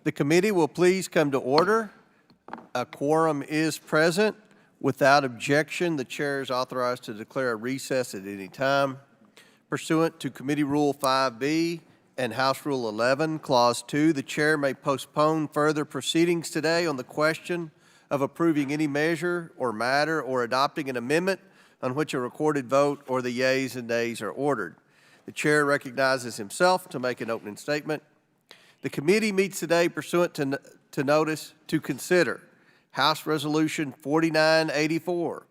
The committee will please come to order. A quorum is present. Without objection, the chair is authorized to declare a recess at any time. Pursuant to Committee Rule 5B and House Rule 11, Clause 2, the chair may postpone further proceedings today on the question of approving any measure or matter or adopting an amendment on which a recorded vote or the yeas and nays are ordered. The chair recognizes himself to make an opening statement. The committee meets today pursuant to notice to consider House Resolution 4984,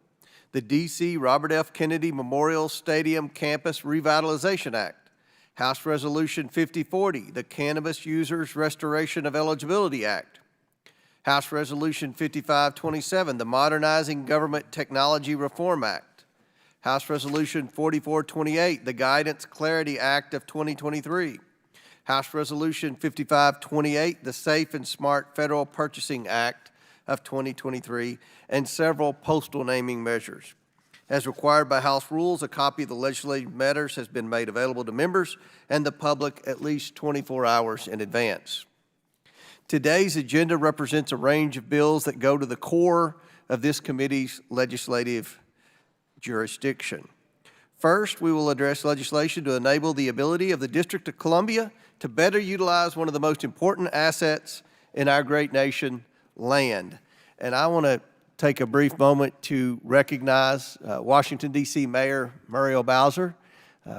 the D.C. Robert F. Kennedy Memorial Stadium Campus Revitalization Act, House Resolution 5040, the Cannabis Users Restoration of Eligibility Act, House Resolution 5527, the Modernizing Government Technology Reform Act, House Resolution 4428, the Guidance Clarity Act of 2023, House Resolution 5528, the Safe and Smart Federal Purchasing Act of 2023, and several postal naming measures. As required by House rules, a copy of the legislative matters has been made available to members and the public at least 24 hours in advance. Today's agenda represents a range of bills that go to the core of this committee's legislative jurisdiction. First, we will address legislation to enable the ability of the District of Columbia to better utilize one of the most important assets in our great nation, land. And I want to take a brief moment to recognize Washington, D.C. Mayor Muriel Bowser.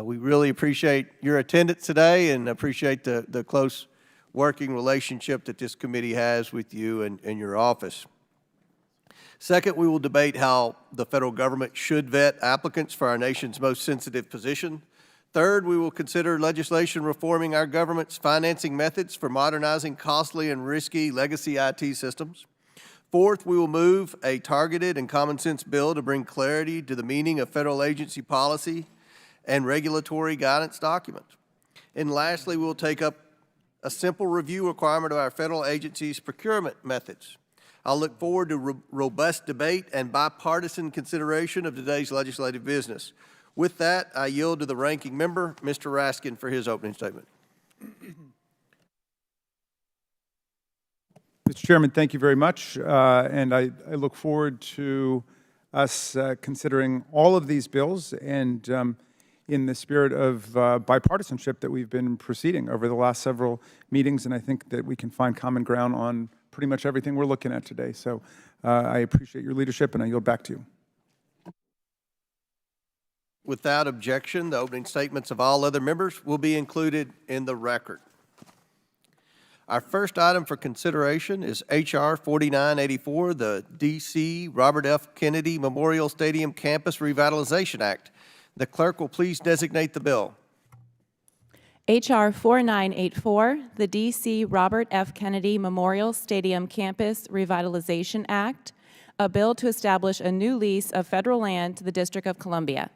We really appreciate your attendance today and appreciate the close working relationship that this committee has with you and your office. Second, we will debate how the federal government should vet applicants for our nation's most sensitive position. Third, we will consider legislation reforming our government's financing methods for modernizing costly and risky legacy IT systems. Fourth, we will move a targeted and common sense bill to bring clarity to the meaning of federal agency policy and regulatory guidance documents. And lastly, we will take up a simple review requirement of our federal agencies' procurement methods. I'll look forward to robust debate and bipartisan consideration of today's legislative business. With that, I yield to the ranking member, Mr. Raskin, for his opening statement. Mr. Chairman, thank you very much. And I look forward to us considering all of these bills and in the spirit of bipartisanship that we've been proceeding over the last several meetings, and I think that we can find common ground on pretty much everything we're looking at today. So I appreciate your leadership, and I yield back to you. Without objection, the opening statements of all other members will be included in the record. Our first item for consideration is H.R. 4984, the D.C. Robert F. Kennedy Memorial Stadium Campus Revitalization Act. The clerk will please designate the bill. H.R. 4984, the D.C. Robert F. Kennedy Memorial Stadium Campus Revitalization Act, a bill to establish a new lease of federal land to the District of Columbia.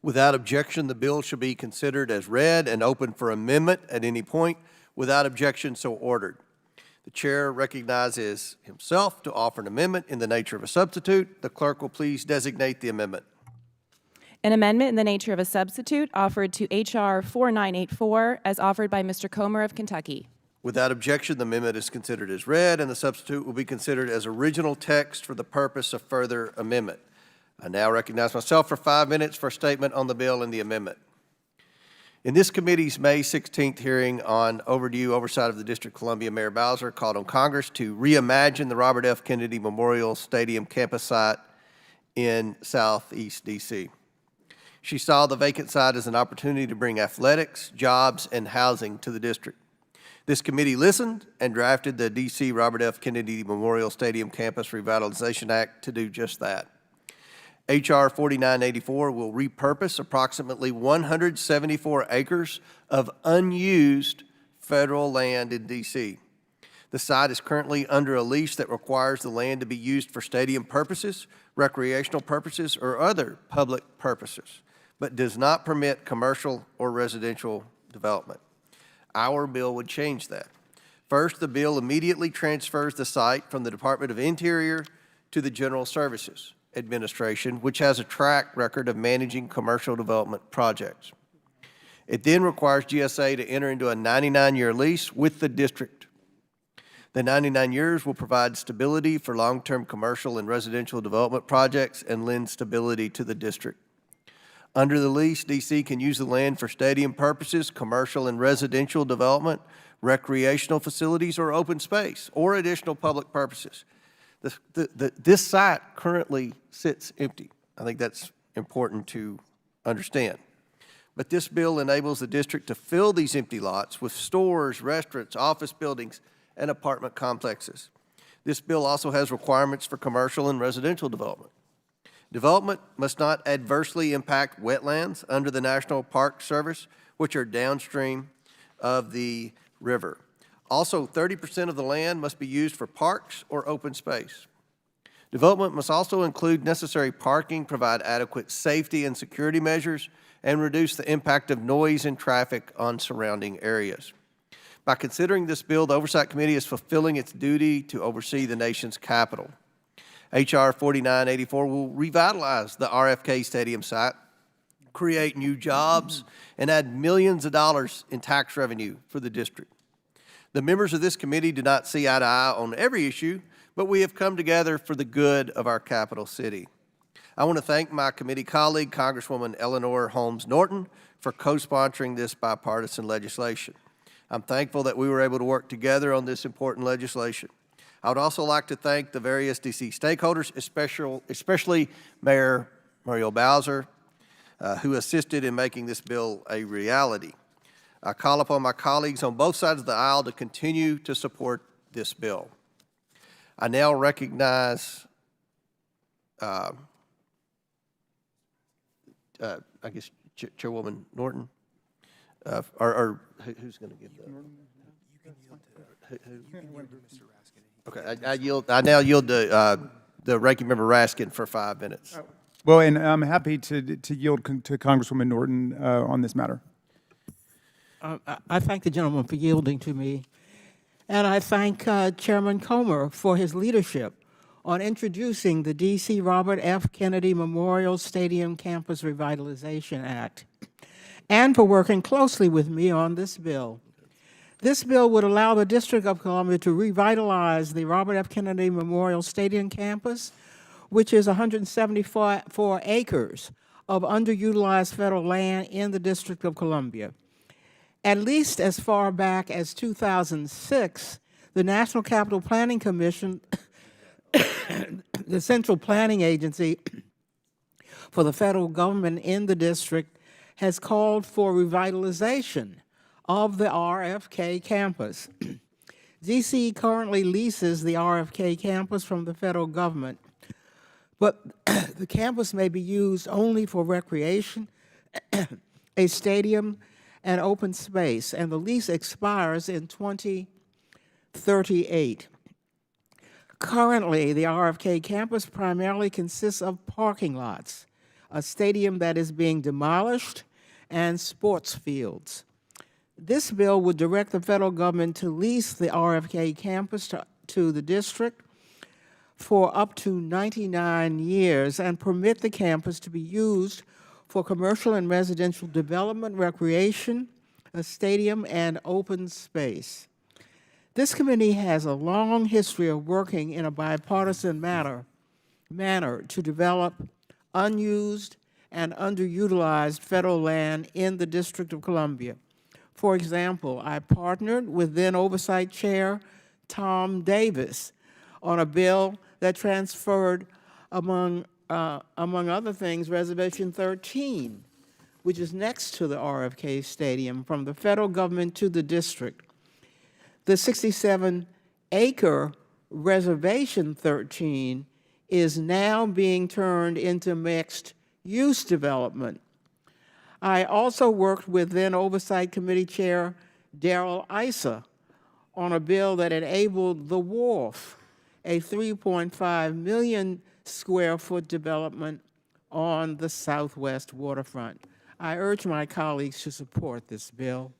Without objection, the bill shall be considered as read and open for amendment at any point. Without objection, so ordered. The chair recognizes himself to offer an amendment in the nature of a substitute. The clerk will please designate the amendment. An amendment in the nature of a substitute offered to H.R. 4984 as offered by Mr. Comer of Kentucky. Without objection, the amendment is considered as read and the substitute will be considered as original text for the purpose of further amendment. I now recognize myself for 5 minutes for a statement on the bill and the amendment. In this committee's May 16th hearing on overdue oversight of the District of Columbia, Mayor Bowser called on Congress to reimagine the Robert F. Kennedy Memorial Stadium campus site in Southeast D.C. She saw the vacant site as an opportunity to bring athletics, jobs, and housing to the district. This committee listened and drafted the D.C. Robert F. Kennedy Memorial Stadium Campus Revitalization Act to do just that. H.R. 4984 will repurpose approximately 174 acres of unused federal land in D.C. The site is currently under a lease that requires the land to be used for stadium purposes, recreational purposes, or other public purposes, but does not permit commercial or residential development. Our bill would change that. First, the bill immediately transfers the site from the Department of Interior to the General Services Administration, which has a track record of managing commercial development projects. It then requires GSA to enter into a 99-year lease with the district. The 99 years will provide stability for long-term commercial and residential development projects and lend stability to the district. Under the lease, DC can use the land for stadium purposes, commercial and residential development, recreational facilities, or open space, or additional public purposes. This site currently sits empty. I think that's important to understand. But this bill enables the district to fill these empty lots with stores, restaurants, office buildings, and apartment complexes. This bill also has requirements for commercial and residential development. Development must not adversely impact wetlands under the National Park Service, which are downstream of the river. Also, 30% of the land must be used for parks or open space. Development must also include necessary parking, provide adequate safety and security measures, and reduce the impact of noise and traffic on surrounding areas. By considering this bill, the Oversight Committee is fulfilling its duty to oversee the nation's capital. H.R. 4984 will revitalize the RFK Stadium site, create new jobs, and add millions of dollars in tax revenue for the district. The members of this committee do not see eye to eye on every issue, but we have come together for the good of our capital city. I want to thank my committee colleague, Congresswoman Eleanor Holmes Norton, for co-sponsoring this bipartisan legislation. I'm thankful that we were able to work together on this important legislation. I would also like to thank the various DC stakeholders, especially Mayor Muriel Bowser, who assisted in making this bill a reality. I call upon my colleagues on both sides of the aisle to continue to support this bill. I now recognize, I guess, Chairwoman Norton, or who's going to give the? Okay, I now yield to the Ranking Member Raskin for 5 minutes. Well, and I'm happy to yield to Congresswoman Norton on this matter. I thank the gentleman for yielding to me, and I thank Chairman Comer for his leadership on introducing the D.C. Robert F. Kennedy Memorial Stadium Campus Revitalization Act, and for working closely with me on this bill. This bill would allow the District of Columbia to revitalize the Robert F. Kennedy Memorial Stadium campus, which is 174 acres of underutilized federal land in the District of Columbia. At least as far back as 2006, the National Capital Planning Commission, the central planning agency for the federal government in the district, has called for revitalization of the RFK campus. DC currently leases the RFK campus from the federal government, but the campus may be used only for recreation, a stadium, and open space, and the lease expires in 2038. Currently, the RFK campus primarily consists of parking lots, a stadium that is being demolished, and sports fields. This bill would direct the federal government to lease the RFK campus to the district for up to 99 years and permit the campus to be used for commercial and residential development, recreation, a stadium, and open space. This committee has a long history of working in a bipartisan manner to develop unused and underutilized federal land in the District of Columbia. For example, I partnered with then Oversight Chair Tom Davis on a bill that transferred, among other things, Reservation 13, which is next to the RFK Stadium, from the federal government to the district. The 67-acre Reservation 13 is now being turned into mixed-use development. I also worked with then Oversight Committee Chair Darrell Issa on a bill that enabled The Wharf, a 3.5 million square foot development on the southwest waterfront. I urge my colleagues to support this bill.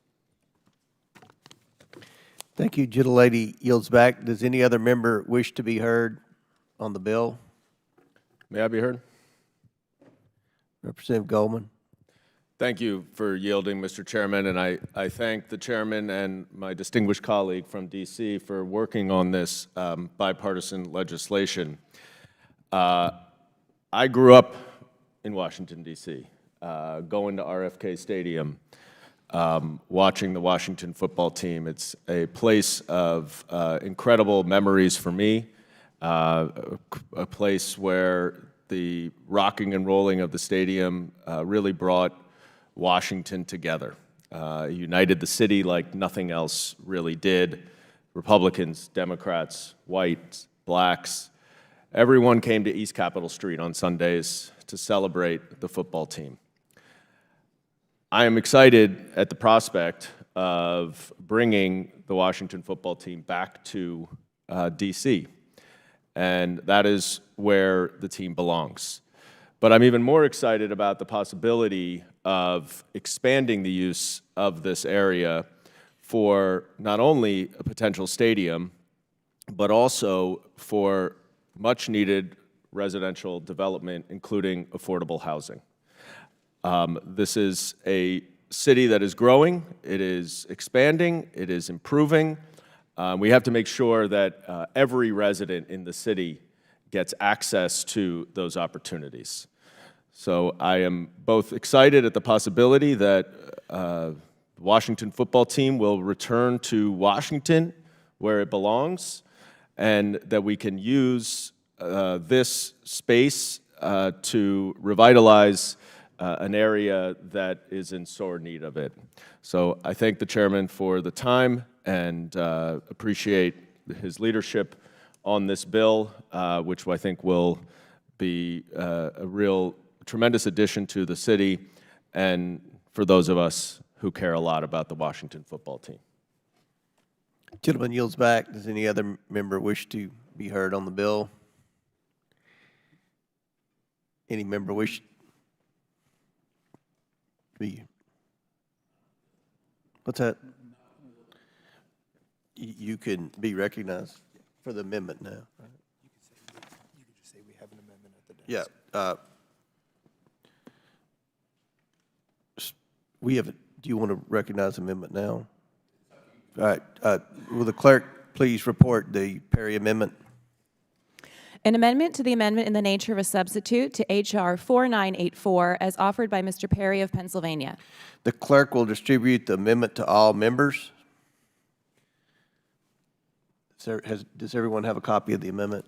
Thank you. Gentlelady yields back. Does any other member wish to be heard on the bill? May I be heard? Representative Goldman. Thank you for yielding, Mr. Chairman, and I thank the chairman and my distinguished colleague from D.C. for working on this bipartisan legislation. I grew up in Washington, D.C., going to RFK Stadium, watching the Washington football team. It's a place of incredible memories for me, a place where the rocking and rolling of the stadium really brought Washington together, united the city like nothing else really did. Republicans, Democrats, whites, blacks, everyone came to East Capitol Street on Sundays to celebrate the football team. I am excited at the prospect of bringing the Washington football team back to D.C., and that is where the team belongs. But I'm even more excited about the possibility of expanding the use of this area for not only a potential stadium, but also for much-needed residential development, including affordable housing. This is a city that is growing, it is expanding, it is improving. We have to make sure that every resident in the city gets access to those opportunities. So I am both excited at the possibility that the Washington football team will return to Washington, where it belongs, and that we can use this space to revitalize an area that is in sore need of it. So I thank the chairman for the time and appreciate his leadership on this bill, which I think will be a real tremendous addition to the city and for those of us who care a lot about the Washington football team. Gentleman yields back. Does any other member wish to be heard on the bill? Any member wish to be? What's that? You can be recognized for the amendment now. Right? You could just say we have an amendment at the desk. Yeah. We have. Do you want to recognize the amendment now? All right. Will the clerk please report the Perry amendment? An amendment to the amendment in the nature of a substitute to H.R. 4984 as offered by Mr. Perry of Pennsylvania. The clerk will distribute the amendment to all members. Does everyone have a copy of the amendment?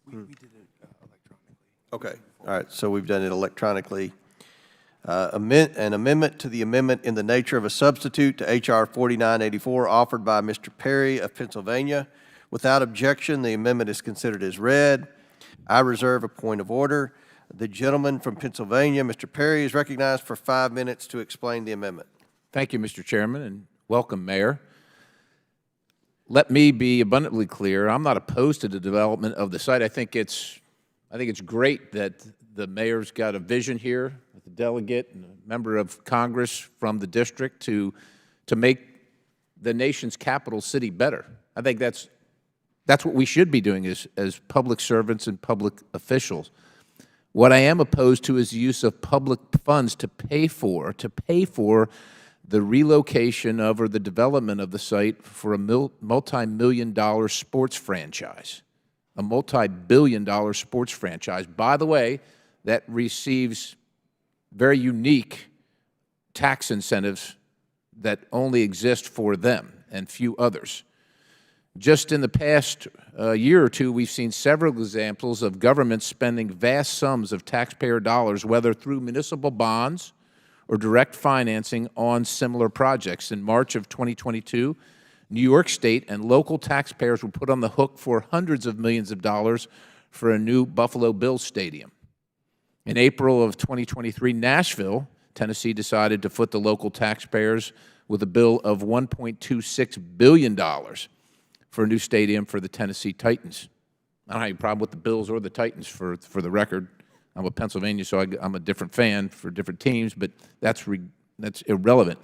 We did it electronically. Okay. All right. So we've done it electronically. An amendment to the amendment in the nature of a substitute to H.R. 4984 offered by Mr. Perry of Pennsylvania. Without objection, the amendment is considered as read. I reserve a point of order. The gentleman from Pennsylvania, Mr. Perry, is recognized for 5 minutes to explain the amendment. Thank you, Mr. Chairman, and welcome, Mayor. Let me be abundantly clear. I'm not opposed to the development of the site. I think it's great that the mayor's got a vision here, with a delegate and a member of Congress from the district to make the nation's capital city better. I think that's what we should be doing as public servants and public officials. What I am opposed to is the use of public funds to pay for the relocation of or the development of the site for a multi-million-dollar sports franchise, a multi-billion-dollar sports franchise, by the way, that receives very unique tax incentives that only exist for them and few others. Just in the past year or two, we've seen several examples of governments spending vast sums of taxpayer dollars, whether through municipal bonds or direct financing on similar projects. In March of 2022, New York State and local taxpayers were put on the hook for hundreds of millions of dollars for a new Buffalo Bills stadium. In April of 2023, Nashville, Tennessee, decided to foot the local taxpayers with a bill of $1.26 billion for a new stadium for the Tennessee Titans. I don't have any problem with the Bills or the Titans, for the record. I'm a Pennsylvania, so I'm a different fan for different teams, but that's irrelevant.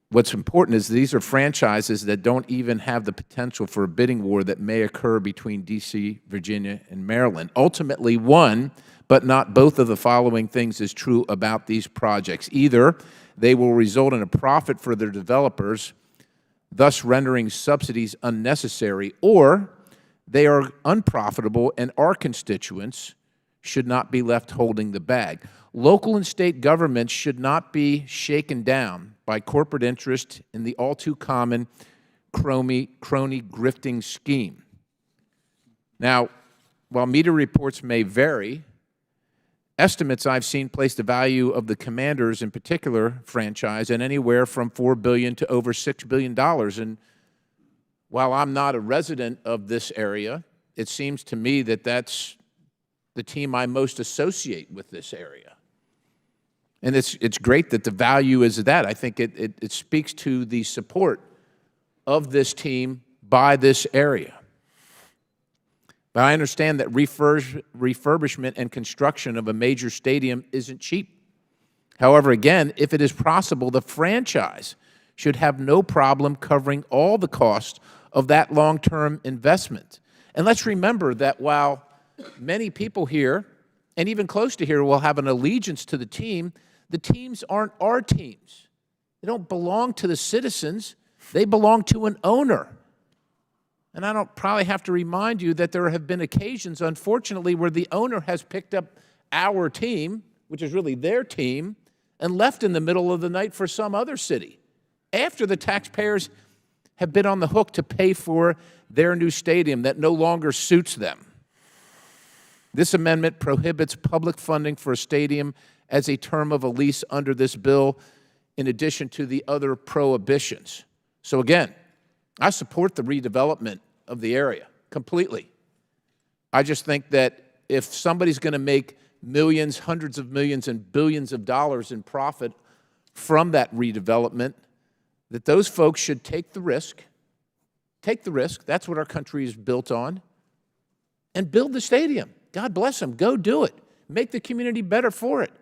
What's important is these are franchises that don't even have the potential for a bidding war that may occur between D.C., Virginia, and Maryland, ultimately won but not both of the following things is true about these projects. Either they will result in a profit for their developers, thus rendering subsidies unnecessary, or they are unprofitable and our constituents should not be left holding the bag. Local and state governments should not be shaken down by corporate interest in the all-too-common crony grifting scheme. Now, while media reports may vary, estimates I've seen place the value of the Commanders in particular franchise at anywhere from $4 billion to over $6 billion. And while I'm not a resident of this area, it seems to me that that's the team I most associate with this area. And it's great that the value is that. I think it speaks to the support of this team by this area. But I understand that refurbishment and construction of a major stadium isn't cheap. However, again, if it is possible, the franchise should have no problem covering all the cost of that long-term investment. And let's remember that while many people here, and even close to here, will have an allegiance to the teams aren't our teams. They don't belong to the citizens. They belong to an owner. And I don't probably have to remind you that there have been occasions, unfortunately, where the owner has picked up our team, which is really their team, and left in the middle of the night for some other city, after the taxpayers have been on the hook to pay for their new stadium that no longer suits them. This amendment prohibits public funding for a stadium as a term of a lease under this bill, in addition to the other prohibitions. So again, I support the redevelopment of the area completely. I just think that if somebody's going to make millions, hundreds of millions, and billions of dollars in profit from that redevelopment, that those folks should take the risk. Take the risk. That's what our country is built on. And build the stadium. God bless them. Go do it. Make the community better for it.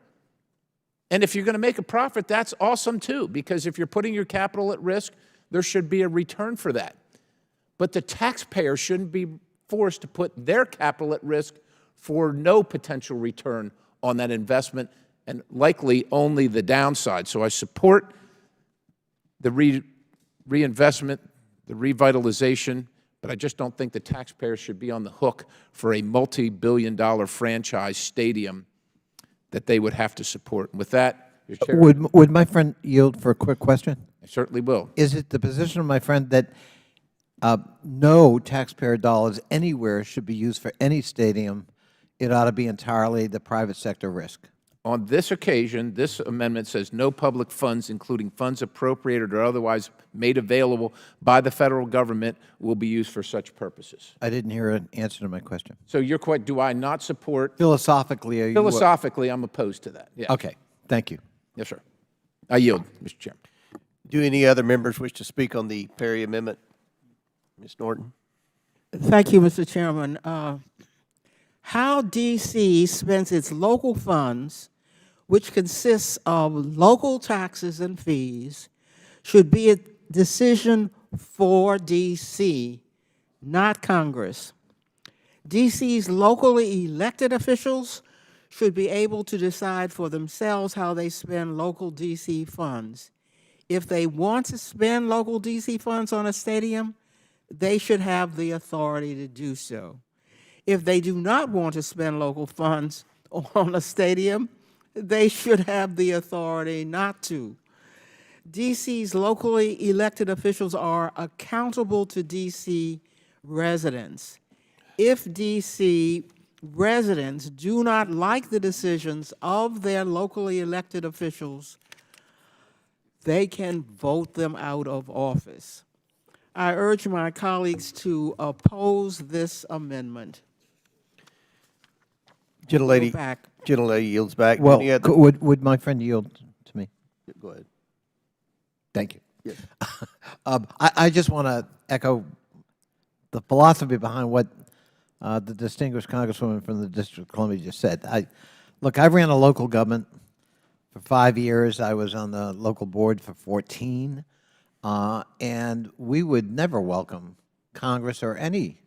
And if you're going to make a profit, that's awesome too, because if you're putting your capital at risk, there should be a return for that. But the taxpayer shouldn't be forced to put their capital at risk for no potential return on that investment, and likely only the downside. So I support the reinvestment, the revitalization, but I just don't think the taxpayers should be on the hook for a multi-billion-dollar franchise stadium that they would have to support. And with that, Mr. Chair, Would my friend yield for a quick question? I certainly will. Is it the position of my friend that no taxpayer dollars anywhere should be used for any stadium? It ought to be entirely the private sector risk. On this occasion, this amendment says no public funds, including funds appropriated or otherwise made available by the federal government, will be used for such purposes. I didn't hear an answer to my question. So you're quite, do I not support? Philosophically, are you? Philosophically, I'm opposed to that. Yeah. Okay. Thank you. Yes, sir. I yield, Mr. Chairman. Do any other members wish to speak on the Perry amendment? Ms. Norton? Thank you, Mr. Chairman. How D.C. spends its local funds, which consists of local taxes and fees, should be a decision for D.C., not Congress. D.C.'s locally elected officials should be able to decide for themselves how they spend local D.C. funds. If they want to spend local D.C. funds on a stadium, they should have the authority to do so. If they do not want to spend local funds on a stadium, they should have the authority not to. D.C.'s locally elected officials are accountable to D.C. residents. If D.C. residents do not like the decisions of their locally elected officials, they can vote them out of office. I urge my colleagues to oppose this amendment. Gentlelady yields back. Well, Any other- would my friend yield to me? Go ahead. Thank you. Yes. I just want to echo the philosophy behind what the distinguished congresswoman from the District of Columbia just said. Look, I ran a local government for 5 years. I was on the local board for 14. And we would never welcome Congress or any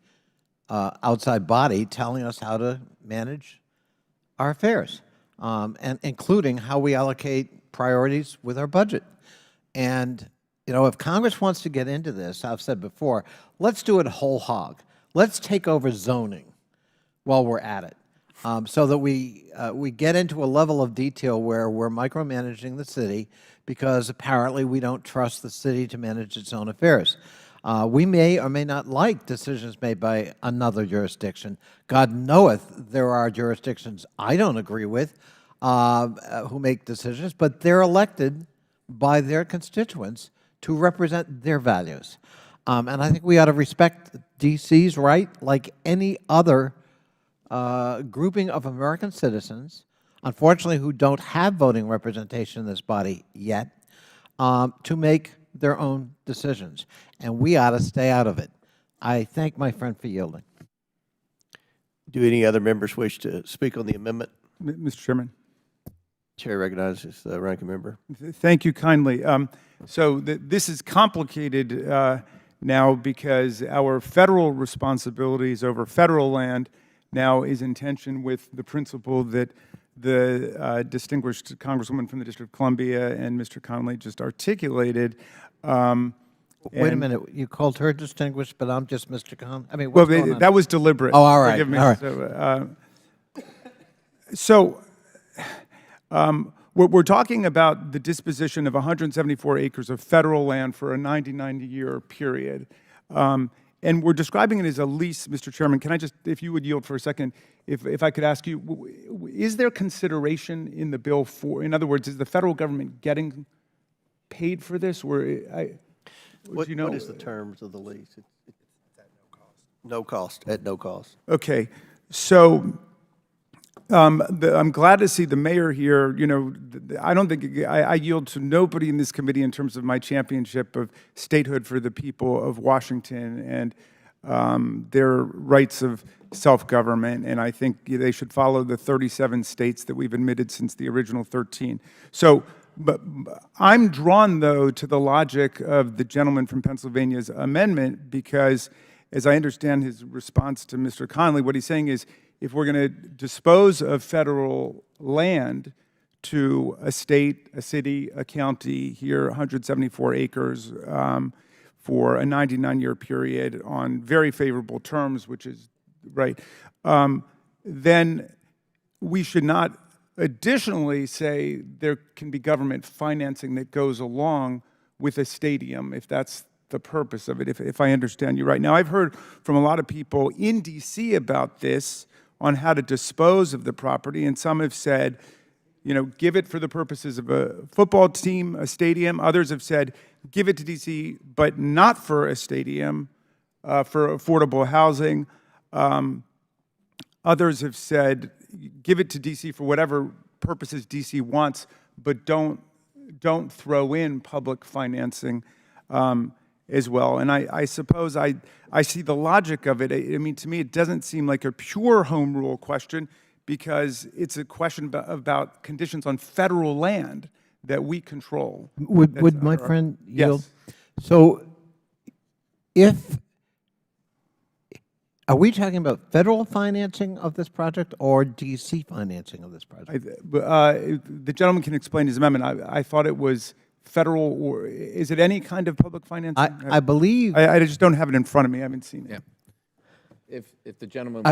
outside body telling us how to manage our affairs, and including how we allocate priorities with our budget. And, you know, if Congress wants to get into this, I've said before, let's do it whole hog. Let's take over zoning while we're at it, so that we get into a level of detail where we're micromanaging the city because apparently we don't trust the city to manage its own affairs. We may or may not like decisions made by another jurisdiction. God knoweth there are jurisdictions I don't agree with who make decisions, but they're elected by their constituents to represent their values. And I think we ought to respect D.C.'s right, like any other grouping of American citizens, unfortunately who don't have voting representation in this body yet, to make their own decisions. And we ought to stay out of it. I thank my friend for yielding. Do any other members wish to speak on the amendment? Mr. Chairman. Chair recognizes the ranking member. Thank you kindly. This is complicated now because our federal responsibilities over federal land now is in tension with the principle that the distinguished Congresswoman from the District of Columbia and Mr. Connolly just articulated. Wait a minute. You called her distinguished, but I'm just Mr. Conn? I mean, Well, what's going on? that was deliberate. Oh, all right. Forgive me. All right. We're talking about the disposition of 174 acres of federal land for a 99-year period. And we're describing it as a lease, Mr. Chairman. Can I just, if you would yield for a second, if I could ask you, is there consideration in the bill for, in other words, is the federal government getting paid for this? What is the terms of the lease? It's at no cost. No cost, at no cost. Okay, so I'm glad to see the mayor here. You know, I don't think I yield to nobody in this committee in terms of my championship of statehood for the people of Washington and their rights of self-government, and I think they should follow the 37 states that we've admitted since the original 13. So, but I'm drawn, though, to the logic of the gentleman from Pennsylvania's amendment because, as I understand his response to Mr. Connolly, what he's saying is, if we're going to dispose of federal land to a state, a city, a county, here 174 acres for a 99-year period on very favorable terms, which is right, then we should not additionally say there can be government financing that goes along with a stadium if that's the purpose of it, if I understand you right. Now, I've heard from a lot of people in D.C. about this, on how to dispose of the property, and some have said, you know, give it for the purposes of a football team, a stadium. Others have said, give it to D.C., but not for a stadium, for affordable housing. Others have said, give it to D.C. for whatever purposes D.C. wants, but don't throw in public financing as well. And I suppose I see the logic of it. I mean, to me, it doesn't seem like a pure home rule question because it's a question about conditions on federal land that we control. Would my friend yield? Yes. So are we talking about federal financing of this project or D.C. financing of this project? The gentleman can explain his amendment. I thought it was federal, or is it any kind of public financing? I believe... I just don't have it in front of me. I haven't seen it. Yeah. If the gentleman...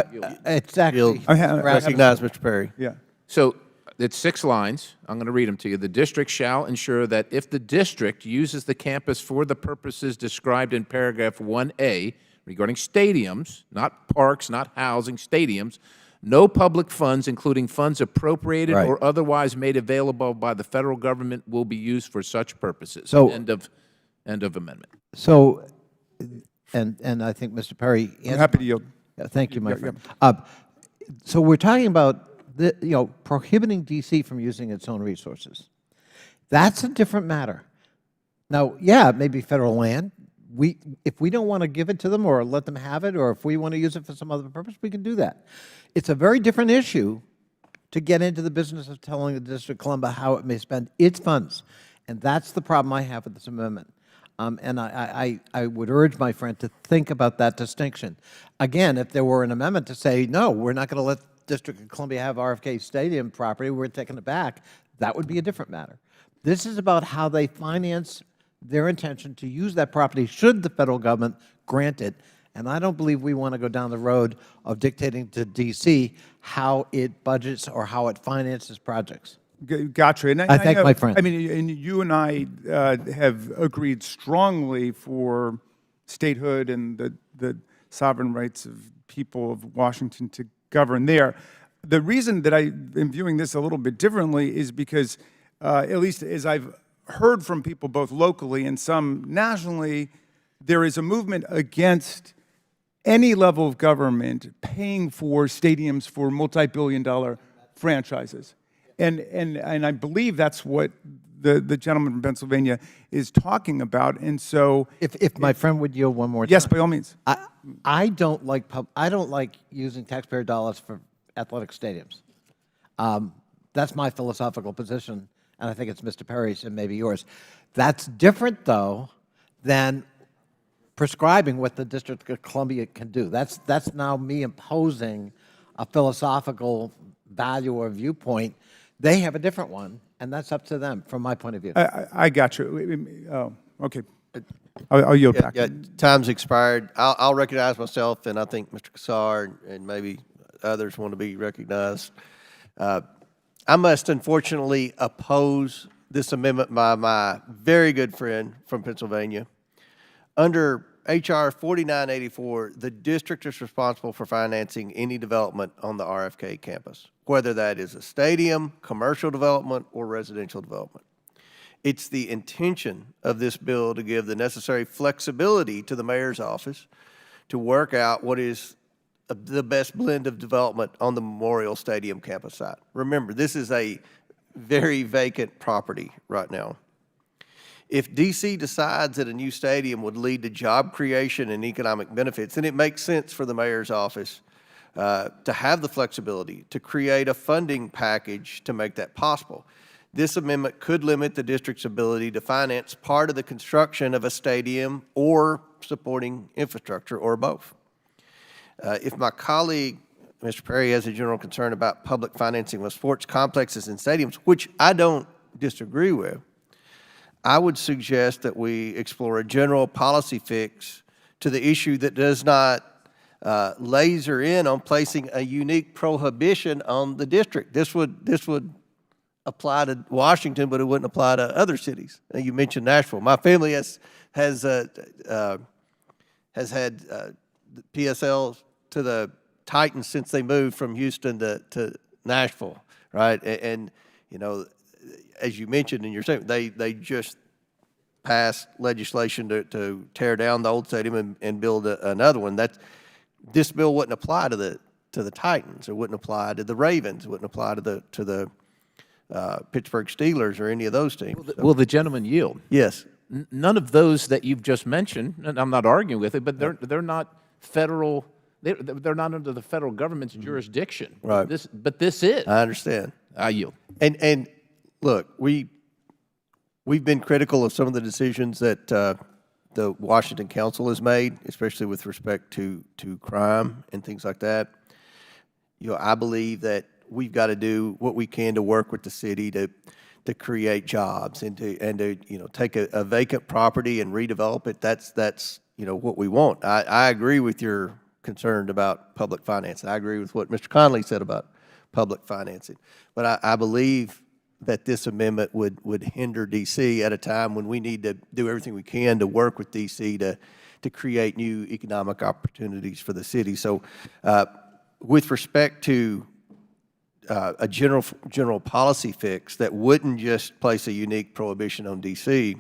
Exactly. Yield. Recognize Mr. Perry. Yeah. So it's 6 lines. I'm going to read them to you. The district shall ensure that if the district uses the campus for the purposes described in paragraph 1A regarding stadiums, not parks, not housing, stadiums, no public funds, including funds appropriated Right. or otherwise made available by the federal government, will be used for such purposes. So- end of amendment. So, and I think Mr. Perry... I'm happy to yield. Thank you, my friend. So we're talking about prohibiting D.C. from using its own resources. That's a different matter. Now, yeah, it may be federal land. If we don't want to give it to them or let them have it, or if we want to use it for some other purpose, we can do that. It's a very different issue to get into the business of telling the District of Columbia how it may spend its funds. And that's the problem I have with this amendment. And I would urge my friend to think about that distinction. Again, if there were an amendment to say, no, we're not going to let District of Columbia have RFK Stadium property, we're taking it back, that would be a different matter. This is about how they finance their intention to use that property should the federal government grant it. And I don't believe we want to go down the road of dictating to D.C. how it budgets or how it finances projects. Gotcha. And I thank know- my friend. I mean, and you and I have agreed strongly for statehood and the sovereign rights of people of Washington to govern there. The reason that I am viewing this a little bit differently is because, at least as I've heard from people both locally and some nationally, there is a movement against any level of government paying for stadiums for multi-billion-dollar franchises. And I believe that's what the gentleman from Pennsylvania is talking about. And so, If my friend would yield one more time. yes, by all means. I don't like using taxpayer dollars for athletic stadiums. That's my philosophical position, and I think it's Mr. Perry's and maybe yours. That's different, though, than prescribing what the District of Columbia can do. That's now me imposing a philosophical value or viewpoint. They have a different one, and that's up to them, from my point of view. I got you. Oh, okay. I'll yield back. Yeah, time's expired. I'll recognize myself, and I think Mr. Kassar and maybe others want to be recognized. I must unfortunately oppose this amendment by my very good friend from Pennsylvania. Under H.R. 4984, the district is responsible for financing any development on the RFK campus, whether that is a stadium, commercial development, or residential development. It's the intention of this bill to give the necessary flexibility to the mayor's office to work out what is the best blend of development on the Memorial Stadium campus site. Remember, this is a very vacant property right now. If D.C. decides that a new stadium would lead to job creation and economic benefits, then it makes sense for the mayor's office to have the flexibility to create a funding package to make that possible. This amendment could limit the district's ability to finance part of the construction of a stadium or supporting infrastructure, or both. If my colleague, Mr. Perry, has a general concern about public financing of sports complexes and stadiums, which I don't disagree with, I would suggest that we explore a general policy fix to the issue that does not laser in on placing a unique prohibition on the district. This would apply to Washington, but it wouldn't apply to other cities. You mentioned Nashville. My family has had PSLs to the Titans since they moved from Houston to Nashville, right? And you know, as you mentioned in your statement, they just passed legislation to tear down the old stadium and build another one. This bill wouldn't apply to the Titans. It wouldn't apply to the Ravens. It wouldn't apply to the Pittsburgh Steelers or any of those teams. Will the gentleman yield? Yes. None of those that you've just mentioned, and I'm not arguing with it, but they're not federal. They're not under the federal government's jurisdiction. Right. But this is. I understand. I yield. And look, we've been critical of some of the decisions that the Washington Council has made, especially with respect to crime and things like that. You know, I believe that we've got to do what we can to work with the city to create jobs and to you know, take a vacant property and redevelop it. That's you know, what we want. I agree with your concern about public financing. I agree with what Mr. Connolly said about public financing. But I believe that this amendment would hinder D.C. at a time when we need to do everything we can to work with D.C. to create new economic opportunities for the city. So with respect to a general policy fix that wouldn't just place a unique prohibition on D.C.,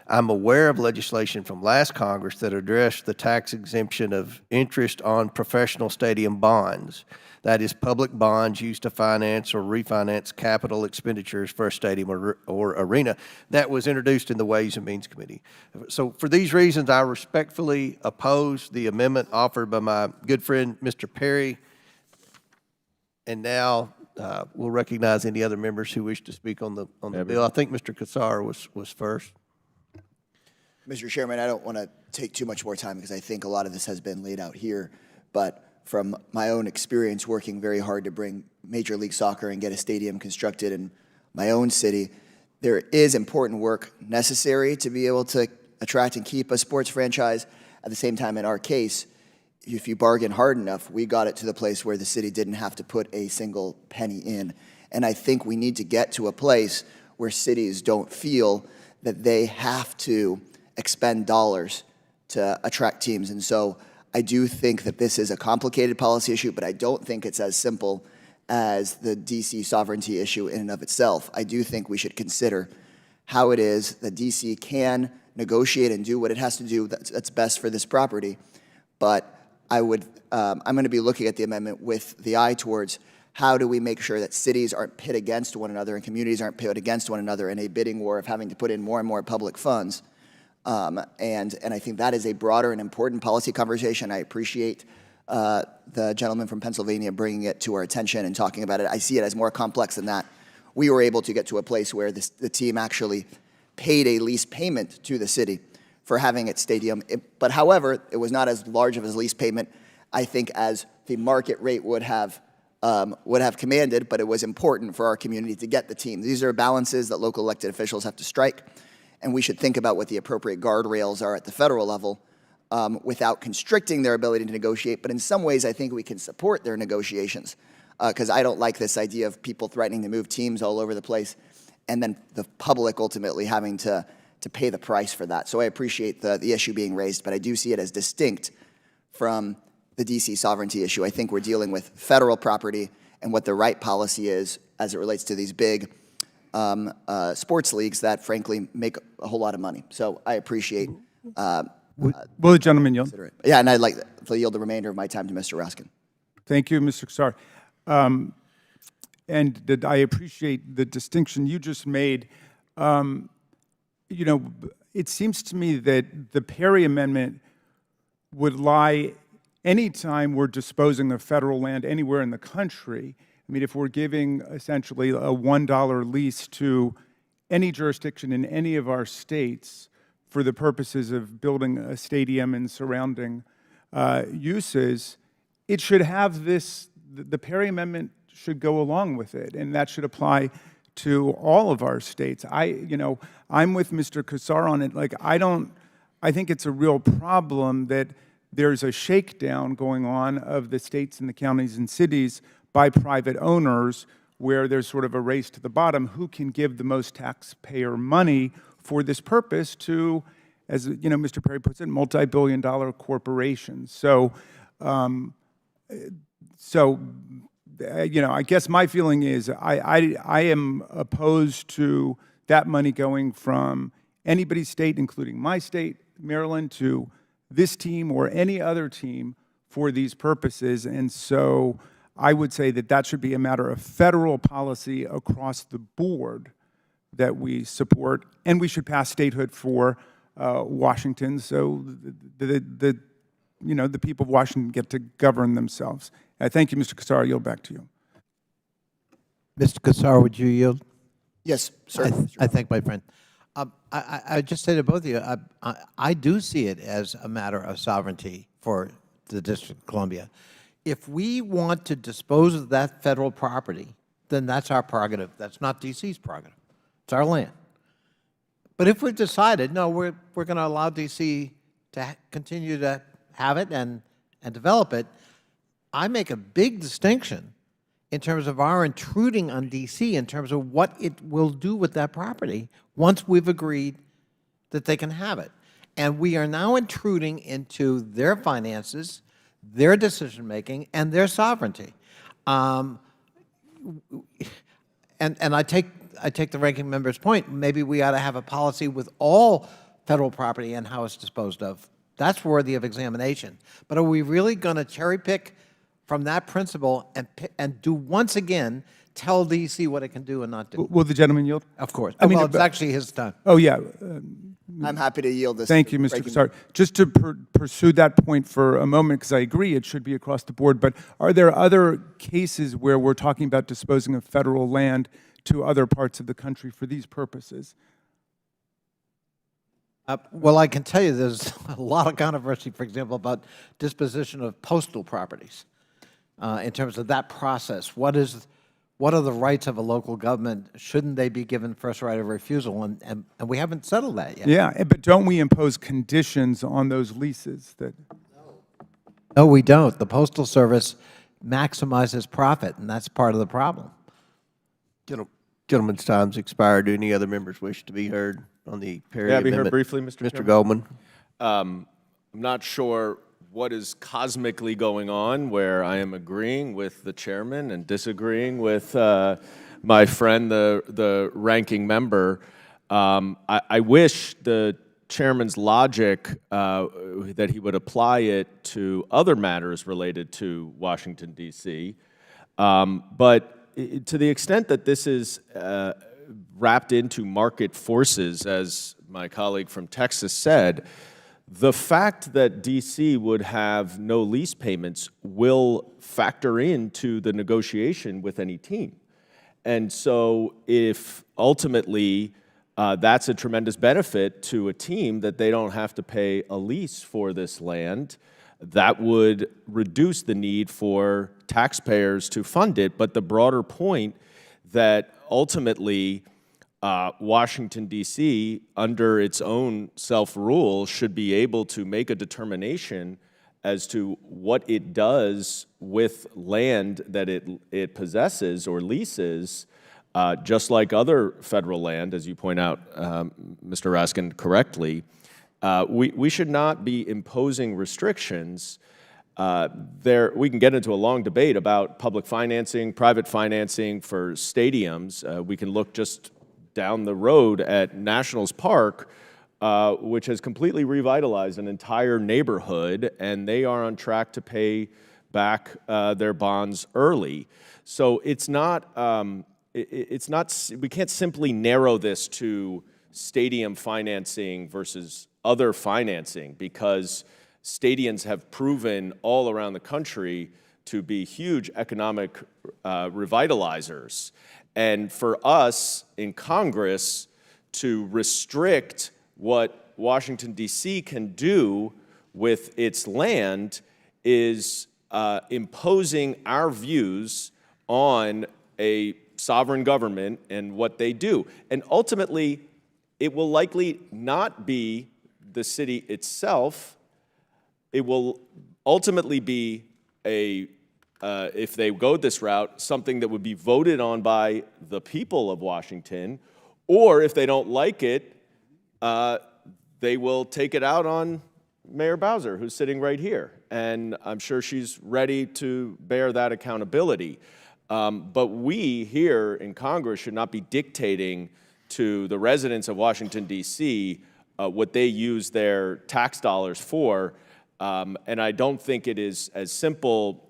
I'm aware of legislation from last Congress that addressed the tax exemption of interest on professional stadium bonds. That is, public bonds used to finance or refinance capital expenditures for a stadium or arena. That was introduced in the Ways and Means Committee. So for these reasons, I respectfully oppose the amendment offered by my good friend, Mr. Perry. And now we'll recognize any other members who wish to speak on the bill. I think Mr. Kassar was first. Mr. Chairman, I don't want to take too much more time because I think a lot of this has been laid out here, but from my own experience working very hard to bring Major League Soccer and get a stadium constructed in my own city, there is important work necessary to be able to attract and keep a sports franchise. At the same time, in our case, if you bargain hard enough, we got it to the place where the city didn't have to put a single penny in. And I think we need to get to a place where cities don't feel that they have to expend dollars to attract teams. And so I do think that this is a complicated policy issue, but I don't think it's as simple as the DC sovereignty issue in and of itself. I do think we should consider how it is that DC can negotiate and do what it has to do that's best for this property. But I'm going to be looking at the amendment with the eye towards how do we make sure that cities aren't pit against one another and communities aren't pit against one another in a bidding war of having to put in more and more public funds. And I think that is a broader and important policy conversation. I appreciate the gentleman from Pennsylvania bringing it to our attention and talking about it. I see it as more complex than that. We were able to get to a place where the team actually paid a lease payment to the city for having its stadium. But however, it was not as large of a lease payment, I think, as the market rate would have commanded, but it was important for our community to get the team. These are balances that local elected officials have to strike, and we should think about what the appropriate guardrails are at the federal level without constricting their ability to negotiate. But in some ways, I think we can support their negotiations, because I don't like this idea of people threatening to move teams all over the place and then the public ultimately having to pay the price for that. So I appreciate the issue being raised, but I do see it as distinct from the DC sovereignty issue. I think we're dealing with federal property and what the right policy is as it relates to these big sports leagues that, frankly, make a whole lot of money. So I appreciate. Will the gentleman yield? Yeah, and I'd like to yield the remainder of my time to Mr. Raskin. Thank you, Mr. Kassar. And I appreciate the distinction you just made. You know, it seems to me that the Perry Amendment would lie anytime we're disposing of federal land anywhere in the country. I mean, if we're giving essentially a $1 lease to any jurisdiction in any of our states for the purposes of building a stadium and surrounding uses, it should have this, the Perry Amendment should go along with it, and that should apply to all of our states. I'm with Mr. Kassar on it. Like, I think it's a real problem that there's a shakedown going on of the states and the counties and cities by private owners, where there's sort of a race to the bottom, who can give the most taxpayer money for this purpose to, as you know, Mr. Perry puts it, multi-billion-dollar corporations. So, I guess my feeling is I am opposed to that money going from anybody's state, including my state, Maryland, to this team or any other team for these purposes. And so I would say that that should be a matter of federal policy across the board that we support, and we should pass statehood for Washington, so the people of Washington get to govern themselves. Thank you, Mr. Kassar. I yield back to you. Mr. Kassar, would you yield? Yes, sir. I thank my friend. I just say to both of you, I do see it as a matter of sovereignty for the District of Columbia. If we want to dispose of that federal property, then that's our prerogative. That's not D.C.'s prerogative. It's our land. But if we've decided, no, we're going to allow D.C. to continue to have it and develop it, I make a big distinction in terms of our intruding on D.C. in terms of what it will do with that property once we've agreed that they can have it. And we are now intruding into their finances, their decision-making, and their sovereignty. And I take the ranking member's point. Maybe we ought to have a policy with all federal property and how it's disposed of. That's worthy of examination. But are we really going to cherry-pick from that principle and do once again tell D.C. what it can do and not do? Will the gentleman yield? Of course. I mean, well, it's actually his time. Oh, yeah. I'm happy to yield this. Thank you, Mr. Kassar. Just to pursue that point for a moment, because I agree it should be across the board, but are there other cases where we're talking about disposing of federal land to other parts of the country for these purposes? Well, I can tell you there's a lot of controversy, for example, about disposition of postal properties. in terms of that process? What are the rights of a local government? Shouldn't they be given first right of refusal? And we haven't settled that yet. Yeah, but don't we impose conditions on those leases that? No, we don't. The Postal Service maximizes profit, and that's part of the problem. Gentleman's time's expired. Do any other members wish to be heard on the Perry May I be amendment? heard briefly, Mr. Mr. Chairman? Goldman? I'm not sure what is cosmically going on where I am agreeing with the chairman and disagreeing with my friend, the ranking member. I wish the chairman's logic that he would apply it to other matters related to Washington, D.C. But to the extent that this is wrapped into market forces, as my colleague from Texas said, the fact that D.C. would have no lease payments will factor into the negotiation with any team. And so if ultimately that's a tremendous benefit to a team that they don't have to pay a lease for this land, that would reduce the need for taxpayers to fund it. But the broader point that ultimately Washington, D.C., under its own self-rule, should be able to make a determination as to what it does with land that it possesses or leases, just like other federal land, as you point out, Mr. Raskin, correctly. We should not be imposing restrictions. We can get into a long debate about public financing, private financing for stadiums. We can look just down the road at Nationals Park, which has completely revitalized an entire neighborhood, and they are on track to pay back their bonds early. So it's not, we can't simply narrow this to stadium financing versus other financing, because stadiums have proven all around the country to be huge economic revitalizers. And for us in Congress to restrict what Washington, D.C. can do with its land is imposing our views on a sovereign government and what they do. And ultimately, it will likely not be the city itself. It will ultimately be if they go this route, something that would be voted on by the people of Washington, or if they don't like it, they will take it out on Mayor Bowser, who's sitting right here. And I'm sure she's ready to bear that accountability. But we here in Congress should not be dictating to the residents of Washington, D.C., what they use their tax dollars for. And I don't think it is as simple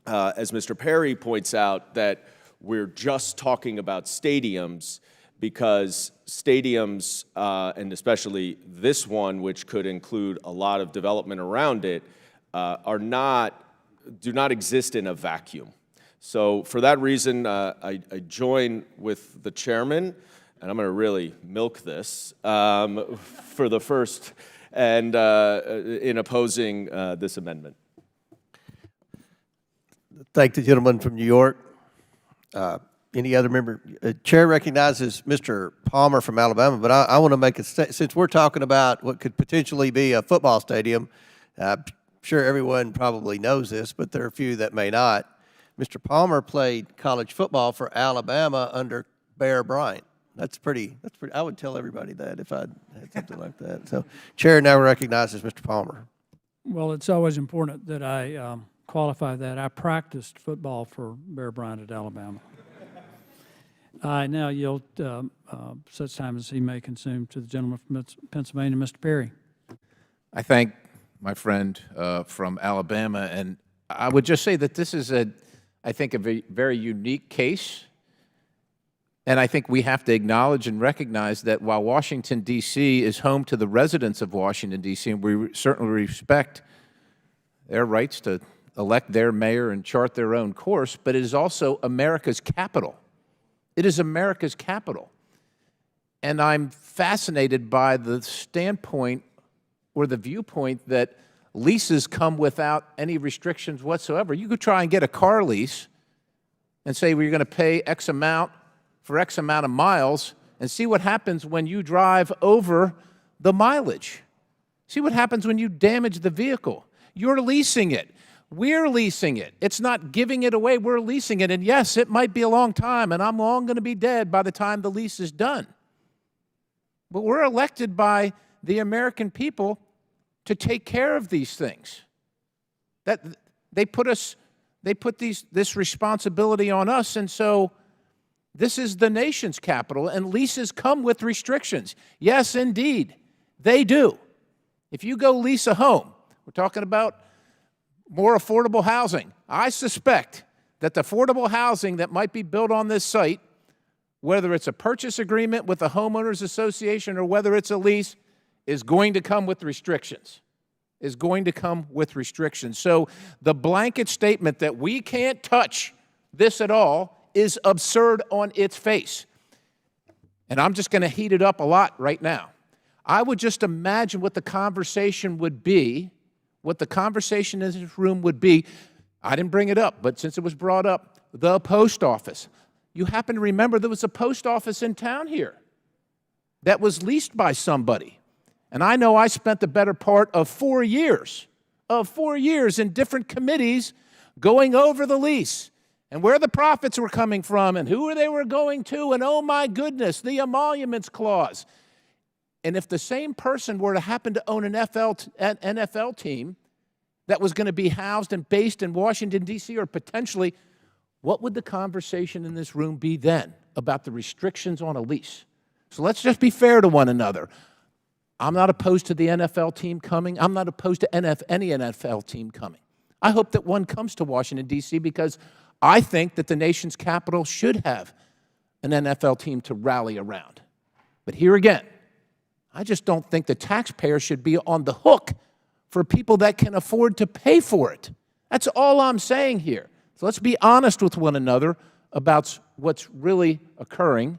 as Mr. Perry points out, that we're just talking about stadiums, because stadiums, and especially this one, which could include a lot of development around it, do not exist in a vacuum. So for that reason, I join with the chairman, and I'm going to really milk this for the first, and in opposing this amendment. Thank the gentleman from New York. Any other member? Chair recognizes Mr. Palmer from Alabama, but I want to make a statement. Since we're talking about what could potentially be a football stadium, I'm sure everyone probably knows this, but there are a few that may not. Mr. Palmer played college football for Alabama under Bear Bryant. That's pretty, I would tell everybody that if I had something like that. So, Chair now recognizes Mr. Palmer. Well, it's always important that I qualify that. I practiced football for Bear Bryant at Alabama. I now yield such time as he may consume to the gentleman from Pennsylvania, Mr. Perry. I thank my friend from Alabama, and I would just say that this is I think, a very unique case. And I think we have to acknowledge and recognize that while Washington, D.C. is home to the residents of Washington, D.C., and we certainly respect their rights to elect their mayor and chart their own course, but it is also America's capital. It is America's capital. And I'm fascinated by the standpoint or the viewpoint that leases come without any restrictions whatsoever. You could try and get a car lease and say, well, you're going to pay X amount for X amount of miles, and see what happens when you drive over the mileage. See what happens when you damage the vehicle. You're leasing it. We're leasing it. It's not giving it away. We're leasing it. And yes, it might be a long time, and I'm long going to be dead by the time the lease is done. But we're elected by the American people to take care of these things. That they put this responsibility on us, and so this is the nation's capital, and leases come with restrictions. Yes, indeed, they do. If you go lease a home, we're talking about more affordable housing. I suspect that the affordable housing that might be built on this site, whether it's a purchase agreement with the homeowners association or whether it's a lease, is going to come with restrictions. So the blanket statement that we can't touch this at all is absurd on its face. And I'm just going to heat it up a lot right now. I would just imagine what the conversation would be, what the conversation in this room would be. I didn't bring it up, but since it was brought up, the post office. You happen to remember there was a post office in town here that was leased by somebody. And I know I spent the better part of 4 years in different committees going over the lease and where the profits were coming from and who they were going to, and oh my goodness, the emoluments clause. And if the same person were to happen to own an NFL team that was going to be housed and based in Washington, D.C., or potentially, what would the conversation in this room be then about the restrictions on a lease? So let's just be fair to one another. I'm not opposed to the NFL team coming. I'm not opposed to any NFL team coming. I hope that one comes to Washington, D.C., because I think that the nation's capital should have an NFL team to rally around. But here again, I just don't think the taxpayer should be on the hook for people that can afford to pay for it. That's all I'm saying here. So let's be honest with one another about what's really occurring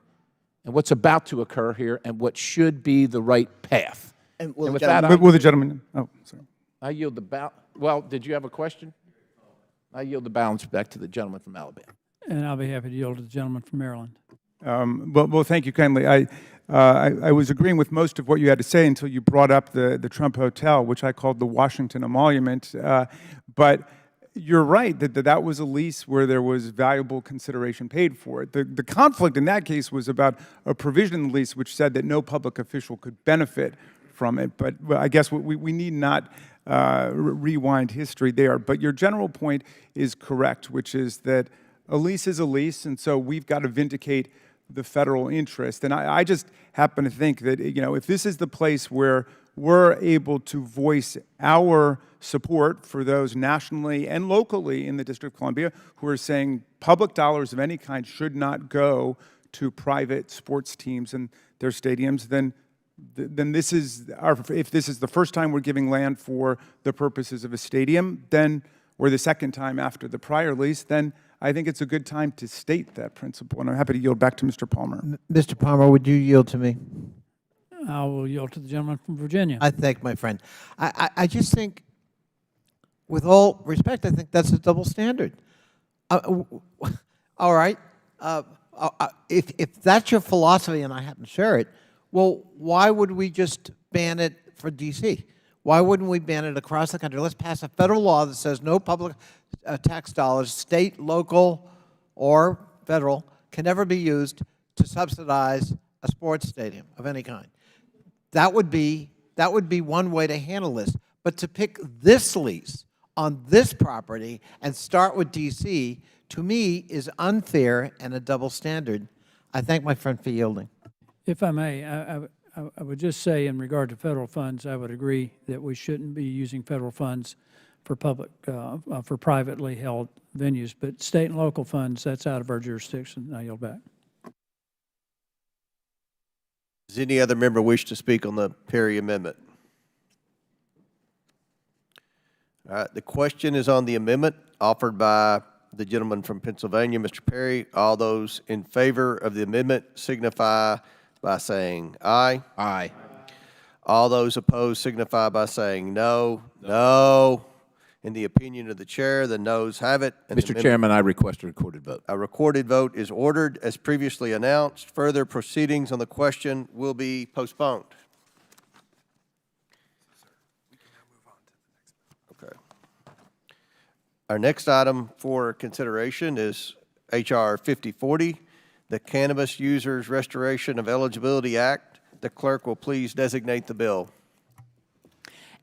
and what's about to occur here and what should be the right path. And Will the gentleman, oh, sorry. I yield the balance. Well, did you have a question? I yield the balance back to the gentleman from Alabama. And I'll be happy to yield to the gentleman from Maryland. Well, thank you kindly. I was agreeing with most of what you had to say until you brought up the Trump Hotel, which I called the Washington emolument. But you're right that was a lease where there was valuable consideration paid for it. The conflict in that case was about a provision in the lease which said that no public official could benefit from it. But I guess we need not rewind history there. But your general point is correct, which is that a lease is a lease, and so we've got to vindicate the federal interest. And I just happen to think that, if this is the place where we're able to voice our support for those nationally and locally in the District of Columbia who are saying public dollars of any kind should not go to private sports teams and their stadiums, then this is if this is the first time we're giving land for the purposes of a stadium, then, or the second time after the prior lease, then I think it's a good time to state that principle. And I'm happy to yield back to Mr. Palmer. Mr. Palmer, would you yield to me? I will yield to the gentleman from Virginia. I thank my friend. I just think, with all respect, I think that's a double standard. All right. If that's your philosophy and I happen to share it, well, why would we just ban it for D.C.? Why wouldn't we ban it across the country? Let's pass a federal law that says no public tax dollars, state, local, or federal, can ever be used to subsidize a sports stadium of any kind. That would be one way to handle this. But to pick this lease on this property and start with D.C., to me, is unfair and a double standard. I thank my friend for yielding. If I may, I would just say in regard to federal funds, I would agree that we shouldn't be using federal funds for for privately held venues, but state and local funds, that's out of our jurisdiction. I yield back. Does any other member wish to speak on the Perry amendment? All right, the question is on the amendment offered by the gentleman from Pennsylvania, Mr. Perry. All those in favor of the amendment signify by saying aye. Aye. All those opposed signify by saying no. No. In the opinion of the chair, the noes have it. And the Mr. Chairman, I request a recorded vote. A recorded vote is ordered as previously announced. Further proceedings on the question will be postponed. Okay. Our next item for consideration is H.R. 5040, the Cannabis Users Restoration of Eligibility Act. The clerk will please designate the bill.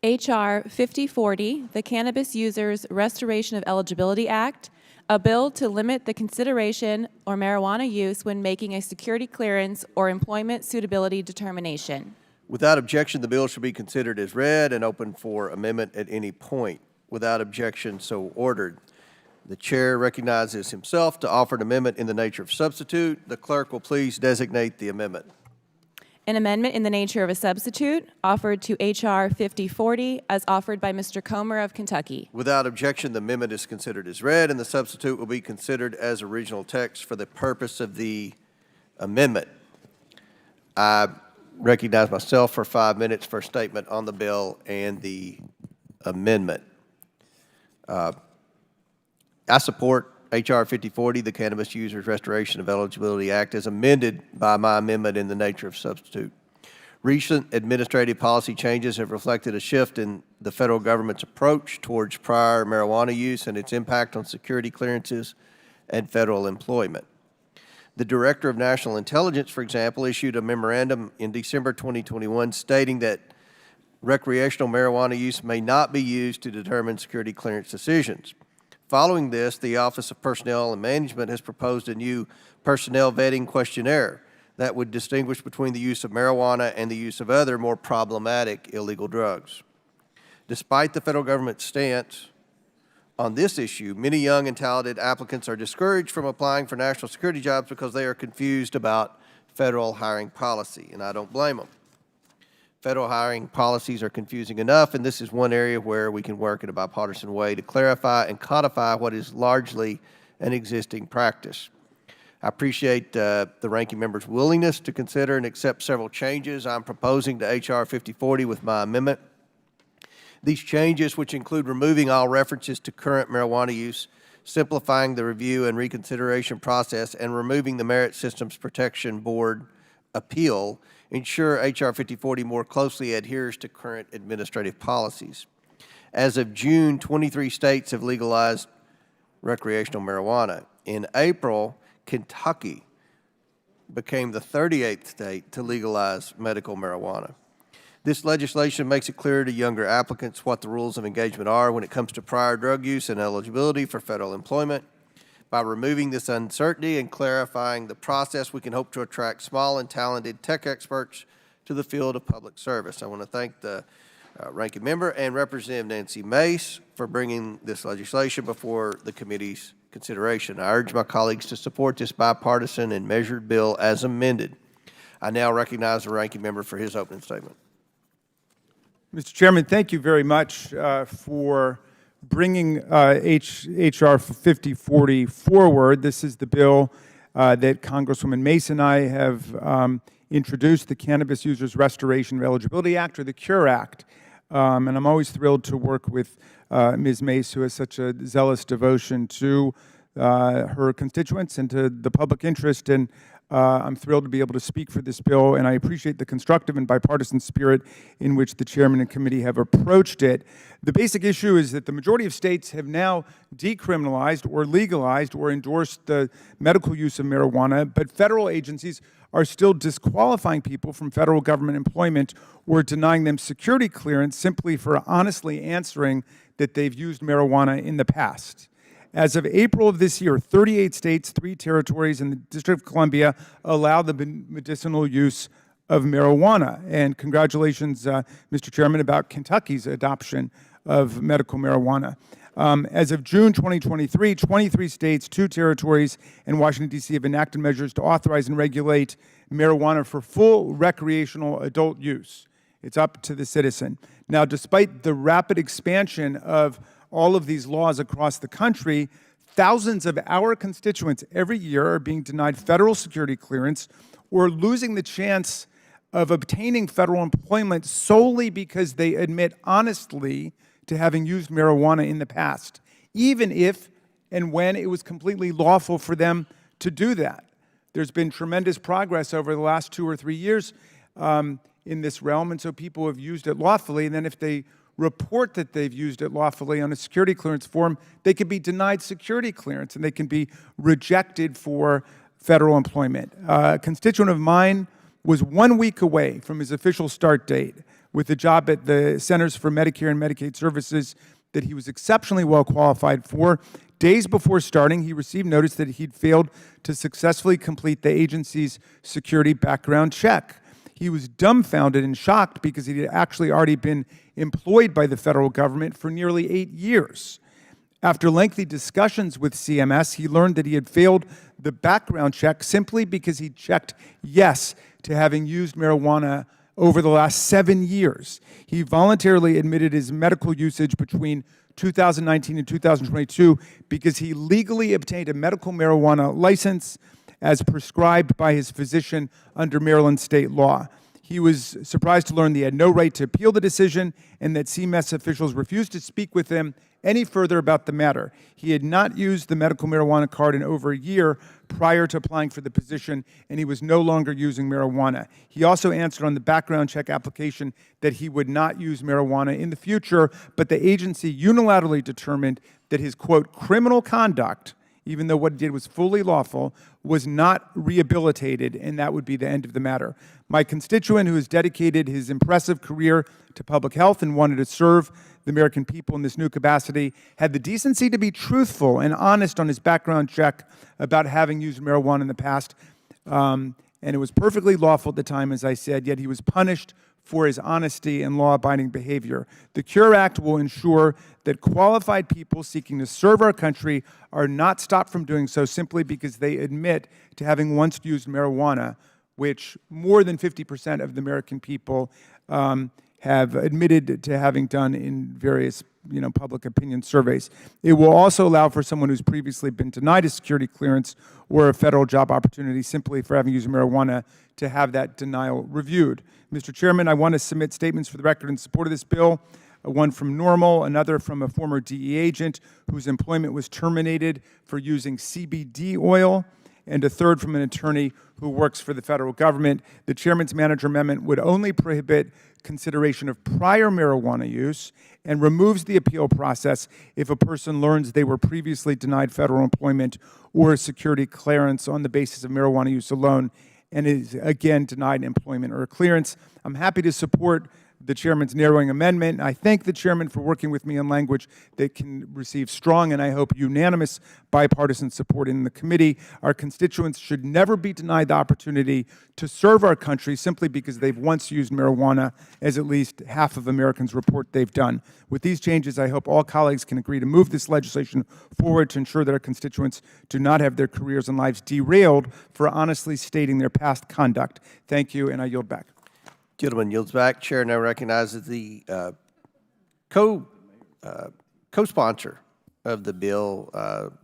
H.R. 5040, the Cannabis Users Restoration of Eligibility Act, a bill to limit the consideration or marijuana use when making a security clearance or employment suitability determination. Without objection, the bill shall be considered as read and open for amendment at any point. Without objection, so ordered. The chair recognizes himself to offer an amendment in the nature of substitute. The clerk will please designate the amendment. An amendment in the nature of a substitute offered to H.R. 5040 as offered by Mr. Comer of Kentucky. Without objection, the amendment is considered as read, and the substitute will be considered as original text for the purpose of the amendment. I recognize myself for 5 minutes for a statement on the bill and the amendment. I support H.R. 5040, the Cannabis Users Restoration of Eligibility Act, as amended by my amendment in the nature of substitute. Recent administrative policy changes have reflected a shift in the federal government's approach towards prior marijuana use and its impact on security clearances and federal employment. The Director of National Intelligence, for example, issued a memorandum in December 2021 stating that recreational marijuana use may not be used to determine security clearance decisions. Following this, the Office of Personnel and Management has proposed a new personnel vetting questionnaire that would distinguish between the use of marijuana and the use of other more problematic illegal drugs. Despite the federal government's stance on this issue, many young and talented applicants are discouraged from applying for national security jobs because they are confused about federal hiring policy, and I don't blame them. Federal hiring policies are confusing enough, and this is one area where we can work in a bipartisan way to clarify and codify what is largely an existing practice. I appreciate the ranking member's willingness to consider and accept several changes I'm proposing to H.R. 5040 with my amendment. These changes, which include removing all references to current marijuana use, simplifying the review and reconsideration process, and removing the Merit Systems Protection Board appeal, ensure H.R. 5040 more closely adheres to current administrative policies. As of June, 23 states have legalized recreational marijuana. In April, Kentucky became the 38th state to legalize medical marijuana. This legislation makes it clear to younger applicants what the rules of engagement are when it comes to prior drug use and eligibility for federal employment. By removing this uncertainty and clarifying the process, we can hope to attract small and talented tech experts to the field of public service. I want to thank the ranking member and Representative Nancy Mace for bringing this legislation before the committee's consideration. I urge my colleagues to support this bipartisan and measured bill as amended. I now recognize the ranking member for his opening statement. Mr. Chairman, thank you very much for bringing H.R. 5040 forward. This is the bill that Congresswoman Mace and I have introduced, the Cannabis Users Restoration of Eligibility Act, or the CURE Act. And I'm always thrilled to work with Ms. Mace, who has such a zealous devotion to her constituents and to the public interest. And I'm thrilled to be able to speak for this bill, and I appreciate the constructive and bipartisan spirit in which the chairman and committee have approached it. The basic issue is that the majority of states have now decriminalized or legalized or endorsed the medical use of marijuana, but federal agencies are still disqualifying people from federal government employment or denying them security clearance simply for honestly answering that they've used marijuana in the past. As of April of this year, 38 states, 3 territories, and the District of Columbia allow the medicinal use of marijuana. And congratulations, Mr. Chairman, about Kentucky's adoption of medical marijuana. As of June 2023, 23 states, 2 territories, and Washington, D.C. have enacted measures to authorize and regulate marijuana for full recreational adult use. It's up to the citizen. Now, despite the rapid expansion of all of these laws across the country, thousands of our constituents every year are being denied federal security clearance or losing the chance of obtaining federal employment solely because they admit honestly to having used marijuana in the past, even if and when it was completely lawful for them to do that. There's been tremendous progress over the last 2 or 3 years in this realm, and so people have used it lawfully, and then if they report that they've used it lawfully on a security clearance form, they could be denied security clearance, and they can be rejected for federal employment. A constituent of mine was 1 week away from his official start date with a job at the Centers for Medicare and Medicaid Services that he was exceptionally well qualified for. Days before starting, he received notice that he'd failed to successfully complete the agency's security background check. He was dumbfounded and shocked because he had actually already been employed by the federal government for nearly 8 years. After lengthy discussions with CMS, he learned that he had failed the background check simply because he checked yes to having used marijuana over the last 7 years. He voluntarily admitted his medical usage between 2019 and 2022 because he legally obtained a medical marijuana license as prescribed by his physician under Maryland state law. He was surprised to learn that he had no right to appeal the decision and that CMS officials refused to speak with him any further about the matter. He had not used the medical marijuana card in over a year prior to applying for the position, and he was no longer using marijuana. He also answered on the background check application that he would not use marijuana in the future, but the agency unilaterally determined that his, quote, criminal conduct, even though what he did was fully lawful, was not rehabilitated, and that would be the end of the matter. My constituent, who has dedicated his impressive career to public health and wanted to serve the American people in this new capacity, had the decency to be truthful and honest on his background check about having used marijuana in the past. And it was perfectly lawful at the time, as I said, yet he was punished for his honesty and law-abiding behavior. The CURE Act will ensure that qualified people seeking to serve our country are not stopped from doing so simply because they admit to having once used marijuana, which more than 50% of the American people have admitted to having done in various public opinion surveys. It will also allow for someone who's previously been denied a security clearance or a federal job opportunity simply for having used marijuana to have that denial reviewed. Mr. Chairman, I want to submit statements for the record in support of this bill, one from Normal, another from a former DE agent whose employment was terminated for using CBD oil, and a third from an attorney who works for the federal government. The chairman's manager amendment would only prohibit consideration of prior marijuana use and removes the appeal process if a person learns they were previously denied federal employment or a security clearance on the basis of marijuana use alone and is again denied employment or a clearance. I'm happy to support the chairman's narrowing amendment. I thank the chairman for working with me on language that can receive strong and I hope unanimous bipartisan support in the committee. Our constituents should never be denied the opportunity to serve our country simply because they've once used marijuana, as at least half of Americans report they've done. With these changes, I hope all colleagues can agree to move this legislation forward to ensure that our constituents do not have their careers and lives derailed for honestly stating their past conduct. Thank you, and I yield back. Gentleman yields back. Chair now recognizes the co-sponsor of the bill,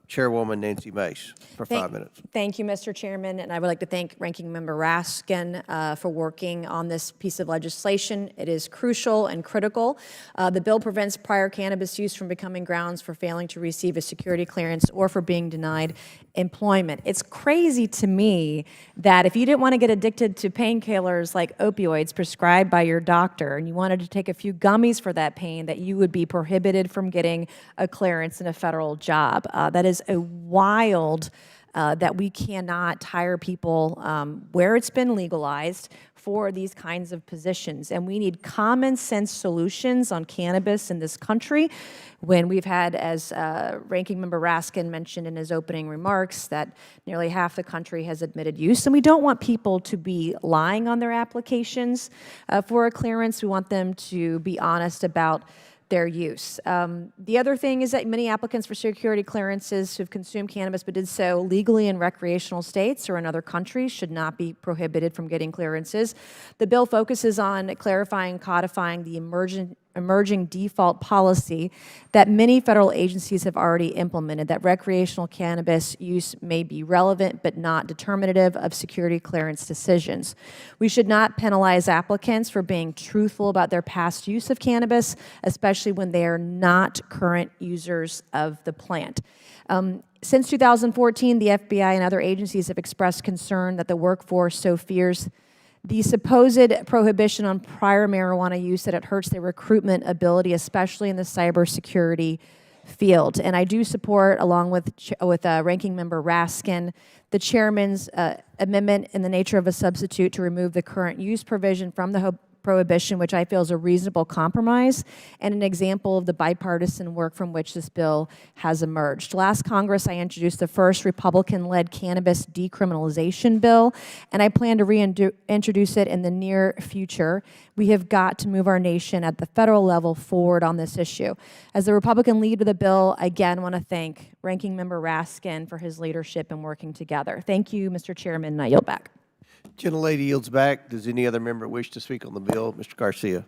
Chairwoman Nancy Mace, for 5 minutes. Thank you, Mr. Chairman, and I would like to thank Ranking Member Raskin for working on this piece of legislation. It is crucial and critical. The bill prevents prior cannabis use from becoming grounds for failing to receive a security clearance or for being denied employment. It's crazy to me that if you didn't want to get addicted to painkillers like opioids prescribed by your doctor and you wanted to take a few gummies for that pain, that you would be prohibited from getting a clearance in a federal job. That is a wild that we cannot hire people where it's been legalized for these kinds of positions. And we need common sense solutions on cannabis in this country when we've had, as Ranking Member Raskin mentioned in his opening remarks, that nearly half the country has admitted use. And we don't want people to be lying on their applications for a clearance. We want them to be honest about their use. The other thing is that many applicants for security clearances who have consumed cannabis but did so legally in recreational states or in other countries should not be prohibited from getting clearances. The bill focuses on clarifying and codifying the emerging default policy that many federal agencies have already implemented, that recreational cannabis use may be relevant but not determinative of security clearance decisions. We should not penalize applicants for being truthful about their past use of cannabis, especially when they are not current users of the plant. Since 2014, the FBI and other agencies have expressed concern that the workforce so fears the supposed prohibition on prior marijuana use that it hurts their recruitment ability, especially in the cybersecurity field. And I do support, along with Ranking Member Raskin, the chairman's amendment in the nature of a substitute to remove the current use provision from the prohibition, which I feel is a reasonable compromise and an example of the bipartisan work from which this bill has emerged. Last Congress, I introduced the first Republican-led cannabis decriminalization bill, and I plan to reintroduce it in the near future. We have got to move our nation at the federal level forward on this issue. As the Republican lead of the bill, I again want to thank Ranking Member Raskin for his leadership in working together. Thank you, Mr. Chairman, and I yield back. Gentlelady yields back. Does any other member wish to speak on the bill? Mr. Garcia.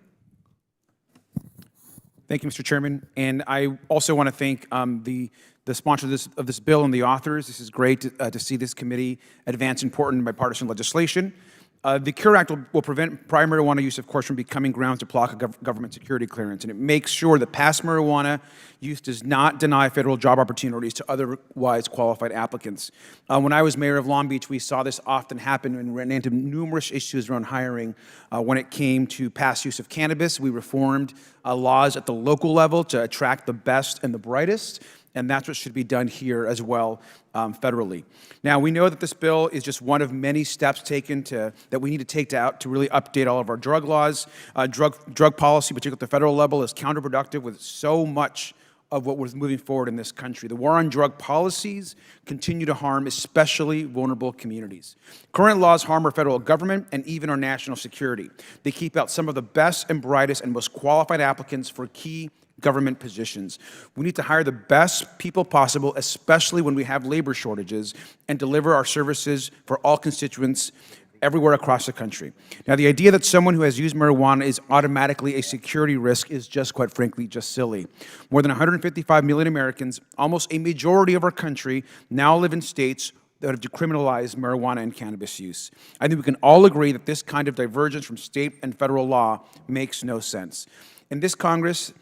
Thank you, Mr. Chairman. And I also want to thank the sponsor of this bill and the authors. This is great to see this committee advance important bipartisan legislation. The CURE Act will prevent prior marijuana use, of course, from becoming grounds to block a government security clearance, and it makes sure that past marijuana use does not deny federal job opportunities to otherwise qualified applicants. When I was mayor of Long Beach, we saw this often happen and ran into numerous issues around hiring. When it came to past use of cannabis, we reformed laws at the local level to attract the best and the brightest, and that's what should be done here as well federally. Now, we know that this bill is just one of many steps taken that we need to take to really update all of our drug laws. Drug policy, particularly at the federal level, is counterproductive with so much of what was moving forward in this country. The war on drug policies continue to harm especially vulnerable communities. Current laws harm our federal government and even our national security. They keep out some of the best and brightest and most qualified applicants for key government positions. We need to hire the best people possible, especially when we have labor shortages, and deliver our services for all constituents everywhere across the country. Now, the idea that someone who has used marijuana is automatically a security risk is just, quite frankly, just silly. More than 155 million Americans, almost a majority of our country, now live in states that have decriminalized marijuana and cannabis use. I think we can all agree that this kind of divergence from state and federal law makes no sense. In this Congress,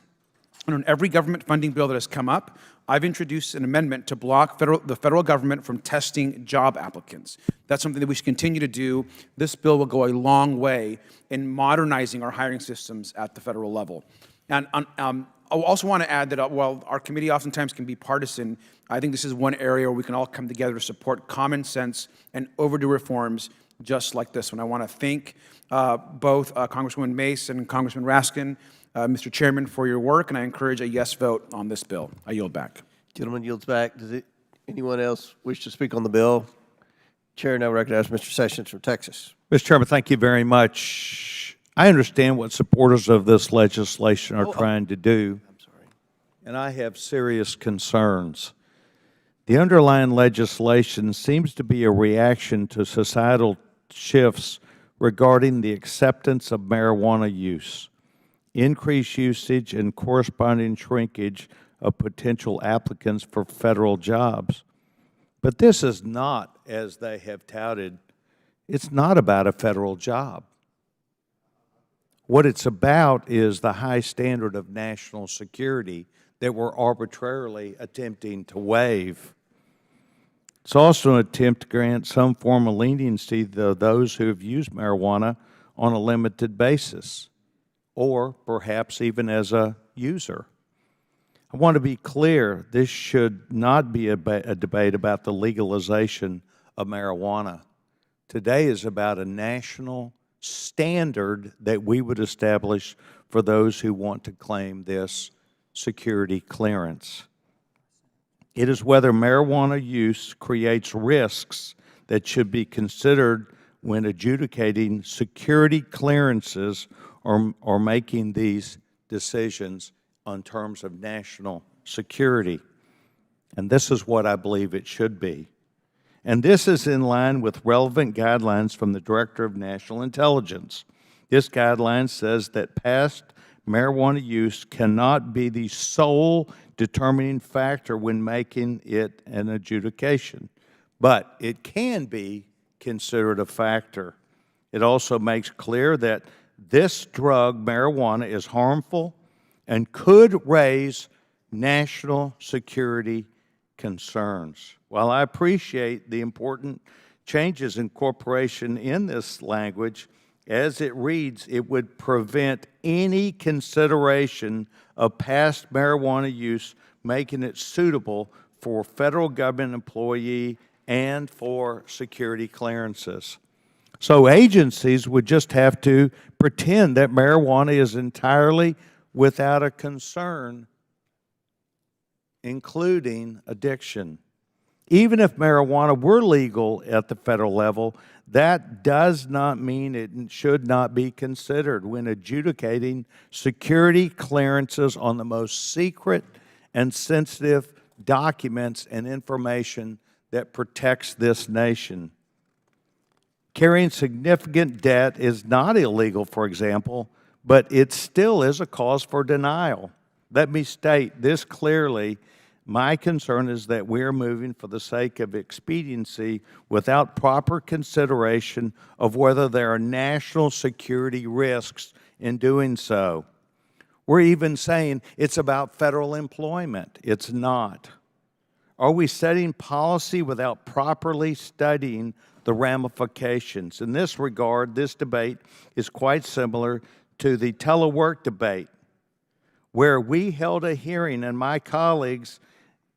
and on every government funding bill that has come up, I've introduced an amendment to block the federal government from testing job applicants. That's something that we should continue to do. This bill will go a long way in modernizing our hiring systems at the federal level. And I also want to add that while our committee oftentimes can be partisan, I think this is one area where we can all come together to support common sense and overdue reforms just like this one. I want to thank both Congresswoman Mace and Congressman Raskin, Mr. Chairman, for your work, and I encourage a yes vote on this bill. I yield back. Gentleman yields back. Does anyone else wish to speak on the bill? Chair now recognizes Mr. Sessions from Texas. Mr. Chairman, thank you very much. I understand what supporters of this legislation are trying to do, and I have serious concerns. The underlying legislation seems to be a reaction to societal shifts regarding the acceptance of marijuana use, increased usage, and corresponding shrinkage of potential applicants for federal jobs. But this is not, as they have touted, it's not about a federal job. What it's about is the high standard of national security that we're arbitrarily attempting to waive. It's also an attempt to grant some form of leniency to those who have used marijuana on a limited basis, or perhaps even as a user. I want to be clear, this should not be a debate about the legalization of marijuana. Today is about a national standard that we would establish for those who want to claim this security clearance. It is whether marijuana use creates risks that should be considered when adjudicating security clearances or making these decisions on terms of national security. And this is what I believe it should be. And this is in line with relevant guidelines from the Director of National Intelligence. This guideline says that past marijuana use cannot be the sole determining factor when making it an adjudication, but it can be considered a factor. It also makes clear that this drug, marijuana, is harmful and could raise national security concerns. While I appreciate the important changes incorporation in this language, as it reads, it would prevent any consideration of past marijuana use, making it suitable for federal government employee and for security clearances. So agencies would just have to pretend that marijuana is entirely without a concern, including addiction. Even if marijuana were legal at the federal level, that does not mean it should not be considered when adjudicating security clearances on the most secret and sensitive documents and information that protects this nation. Carrying significant debt is not illegal, for example, but it still is a cause for denial. Let me state this clearly. My concern is that we are moving for the sake of expediency without proper consideration of whether there are national security risks in doing so. We're even saying it's about federal employment. It's not. Are we setting policy without properly studying the ramifications? In this regard, this debate is quite similar to the telework debate, where we held a hearing and my colleagues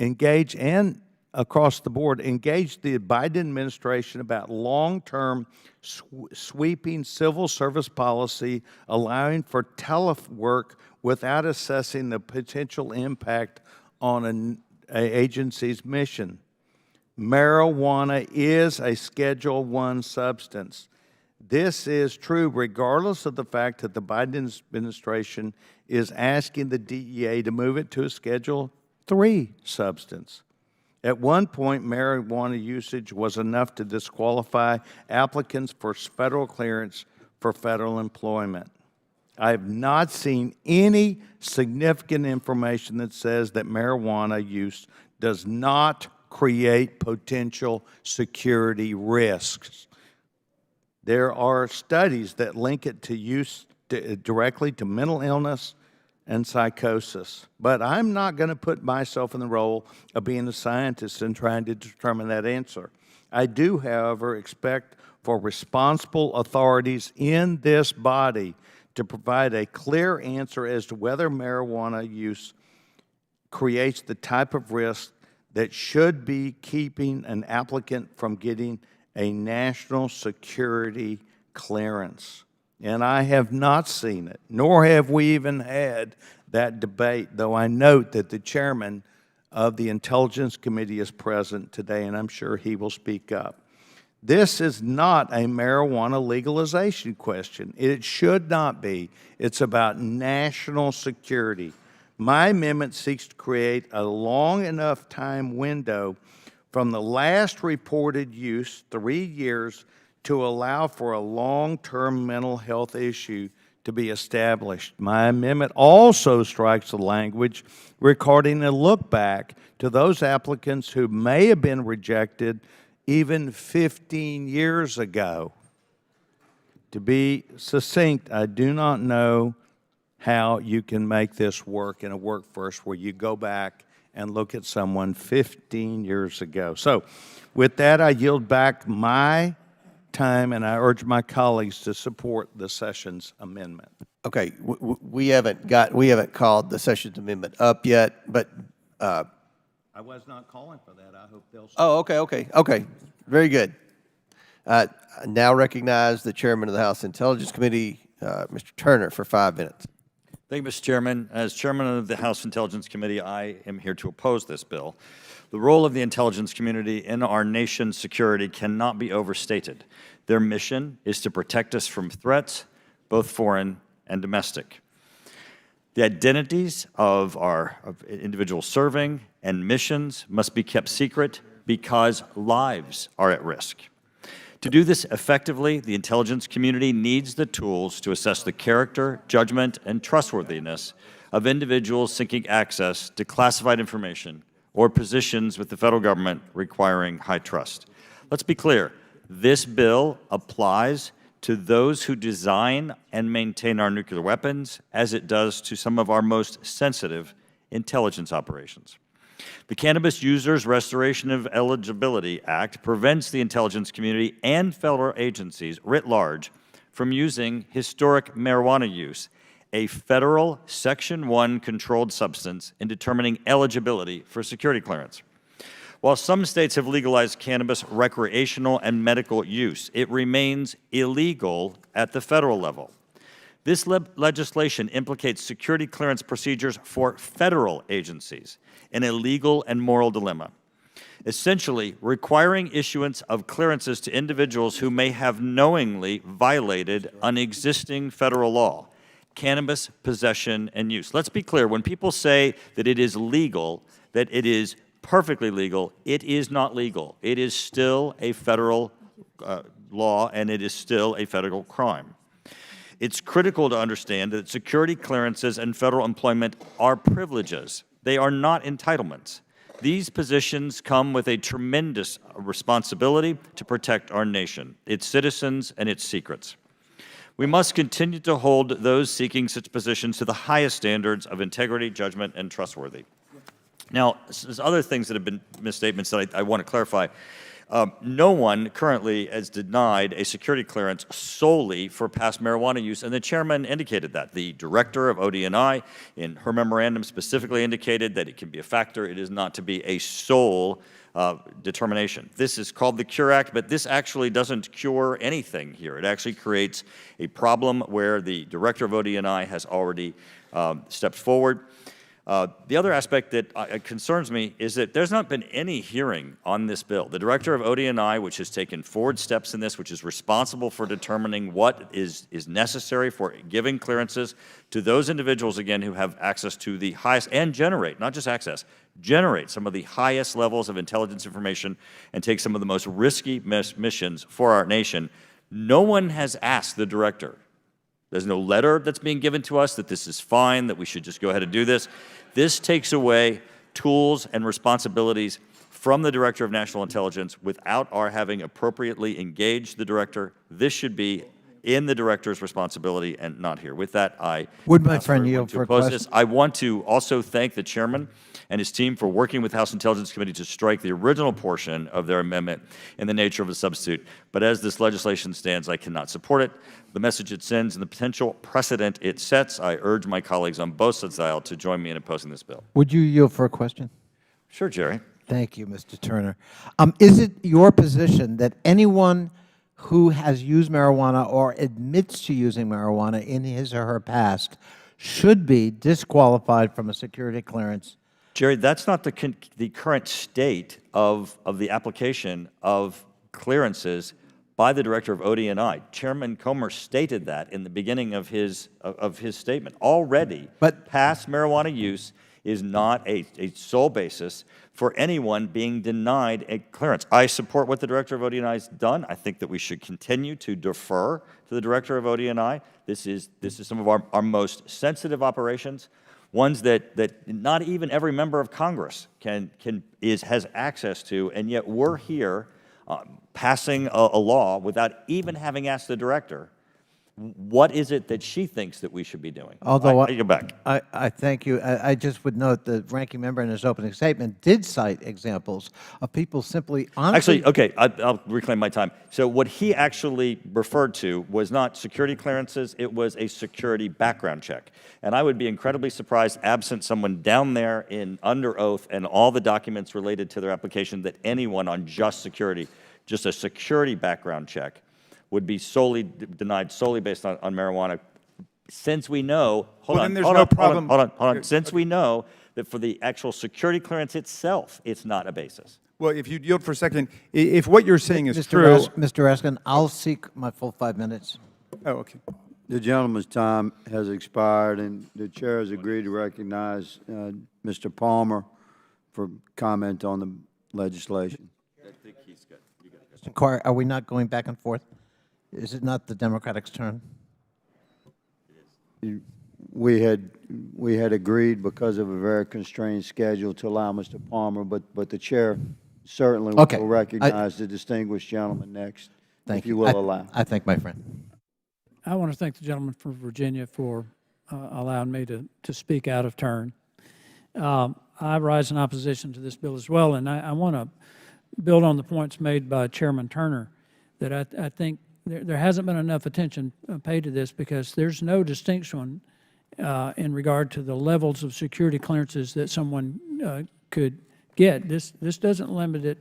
engaged, and across the board, engaged the Biden administration about long-term sweeping civil service policy allowing for telework without assessing the potential impact on an agency's mission. Marijuana is a Schedule I substance. This is true regardless of the fact that the Biden administration is asking the DEA to move it to a Schedule III substance. At one point, marijuana usage was enough to disqualify applicants for federal clearance for federal employment. I have not seen any significant information that says that marijuana use does not create potential security risks. There are studies that link it to use directly to mental illness and psychosis. But I'm not going to put myself in the role of being a scientist and trying to determine that answer. I do, however, expect for responsible authorities in this body to provide a clear answer as to whether marijuana use creates the type of risk that should be keeping an applicant from getting a national security clearance. And I have not seen it, nor have we even had that debate, though I note that the chairman of the Intelligence Committee is present today, and I'm sure he will speak up. This is not a marijuana legalization question. It should not be. It's about national security. My amendment seeks to create a long enough time window from the last reported use, 3 years, to allow for a long-term mental health issue to be established. My amendment also strikes the language regarding a look back to those applicants who may have been rejected even 15 years ago. To be succinct, I do not know how you can make this work in a workforce where you go back and look at someone 15 years ago. So with that, I yield back my time, and I urge my colleagues to support the Sessions amendment. Okay, we haven't called the Sessions amendment up yet, but I was not calling for that. I hope they'll. oh, okay, very good. I now recognize the chairman of the House Intelligence Committee, Mr. Turner, for 5 minutes. Thank you, Mr. Chairman. As chairman of the House Intelligence Committee, I am here to oppose this bill. The role of the intelligence community in our nation's security cannot be overstated. Their mission is to protect us from threats, both foreign and domestic. The identities of individuals serving and missions must be kept secret because lives are at risk. To do this effectively, the intelligence community needs the tools to assess the character, judgment, and trustworthiness of individuals seeking access to classified information or positions with the federal government requiring high trust. Let's be clear, this bill applies to those who design and maintain our nuclear weapons as it does to some of our most sensitive intelligence operations. The Cannabis Users Restoration of Eligibility Act prevents the intelligence community and federal agencies writ large from using historic marijuana use, a federal Section 1 controlled substance, in determining eligibility for security clearance. While some states have legalized cannabis recreational and medical use, it remains illegal at the federal level. This legislation implicates security clearance procedures for federal agencies, in a legal and moral dilemma, essentially requiring issuance of clearances to individuals who may have knowingly violated an existing federal law, cannabis possession and use. Let's be clear, when people say that it is legal, that it is perfectly legal, it is not legal. It is still a federal law, and it is still a federal crime. It's critical to understand that security clearances and federal employment are privileges. They are not entitlements. These positions come with a tremendous responsibility to protect our nation, its citizens, and its secrets. We must continue to hold those seeking such positions to the highest standards of integrity, judgment, and trustworthy. Now, there's other things that have been misstatements that I want to clarify. No one currently has denied a security clearance solely for past marijuana use, and the chairman indicated that. The director of ODNI, in her memorandum, specifically indicated that it can be a factor. It is not to be a sole determination. This is called the CURE Act, but this actually doesn't cure anything here. It actually creates a problem where the director of ODNI has already stepped forward. The other aspect that concerns me is that there's not been any hearing on this bill. The director of ODNI, which has taken forward steps in this, which is responsible for determining what is necessary for giving clearances to those individuals, again, who have access to the highest, and generate, not just access, generate some of the highest levels of intelligence information and take some of the most risky missions for our nation. No one has asked the director. There's no letter that's being given to us that this is fine, that we should just go ahead and do this. This takes away tools and responsibilities from the Director of National Intelligence without our having appropriately engaged the Director. This should be in the Director's responsibility and not here. With that, I would my friend yield for a question? This. I want to also thank the Chairman and his team for working with the House Intelligence Committee to strike the original portion of their amendment in the nature of a substitute. But as this legislation stands, I cannot support it. The message it sends and the potential precedent it sets, I urge my colleagues on both sides of the aisle to join me in opposing this bill. Would you yield for a question? Sure, Jerry. Thank you, Mr. Turner. Is it your position that anyone who has used marijuana or admits to using marijuana in his or her past should be disqualified from a security clearance? Jerry, that's not the current state of the application of clearances by the director of ODNI. Chairman Comer stated that in the beginning of his statement. Already, past marijuana use is not a sole basis for anyone being denied a clearance. I support what the director of ODNI has done. I think that we should continue to defer to the director of ODNI. This is some of our most sensitive operations, ones that not even every member of Congress has access to, and yet we're here passing a law without even having asked the director, what is it that she thinks that we should be doing? Although I go back. I thank you. I just would note the ranking member in his opening statement did cite examples of people simply honestly. Actually, okay, I'll reclaim my time. So what he actually referred to was not security clearances, it was a security background check. And I would be incredibly surprised, absent someone down there under oath and all the documents related to their application, that anyone on just security, just a security background check, would be denied solely based on marijuana, since we know, hold on, since we know that for the actual security clearance itself, it's not a basis. Well, if you'd yield for a second, if what you're saying is true. Mr. Raskin, I'll seek my full 5 minutes. Oh, okay. The gentleman's time has expired, and the chair has agreed to recognize Mr. Palmer for comment on the legislation. I think he's good. You got it. are we not going back and forth? Is it not the Democratic's turn? We had agreed because of a very constrained schedule to allow Mr. Palmer, but the chair certainly Okay. will recognize the distinguished gentleman next, Thank if you you. will allow. I thank my friend. I want to thank the gentleman from Virginia for allowing me to speak out of turn. I rise in opposition to this bill as well, and I want to build on the points made by Chairman Turner, that I think there hasn't been enough attention paid to this, because there's no distinction in regard to the levels of security clearances that someone could get. This doesn't limit it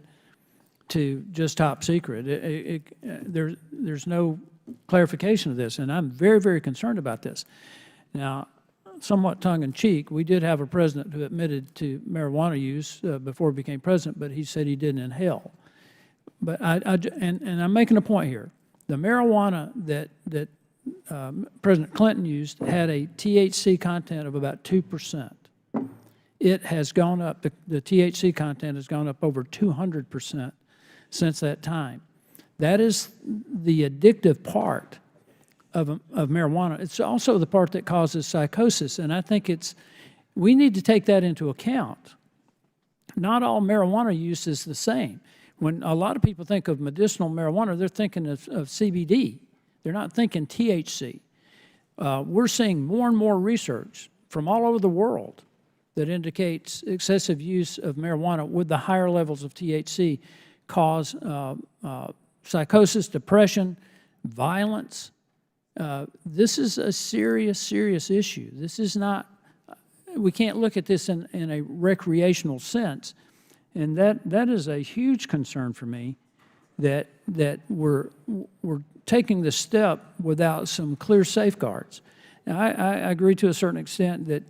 to just top secret. There's no clarification of this, and I'm very, very concerned about this. Now, somewhat tongue-in-cheek, we did have a president who admitted to marijuana use before he became president, but he said he didn't inhale. But and I'm making a point here. The marijuana that President Clinton used had a THC content of about 2%. It has gone up, the THC content has gone up over 200% since that time. That is the addictive part of marijuana. It's also the part that causes psychosis, and I think we need to take that into account. Not all marijuana use is the same. When a lot of people think of medicinal marijuana, they're thinking of CBD. They're not thinking THC. We're seeing more and more research from all over the world that indicates excessive use of marijuana with the higher levels of THC cause psychosis, depression, violence. This is a serious, serious issue. This is not, we can't look at this in a recreational sense. And that is a huge concern for me, that we're taking the step without some clear safeguards. Now, I agree to a certain extent that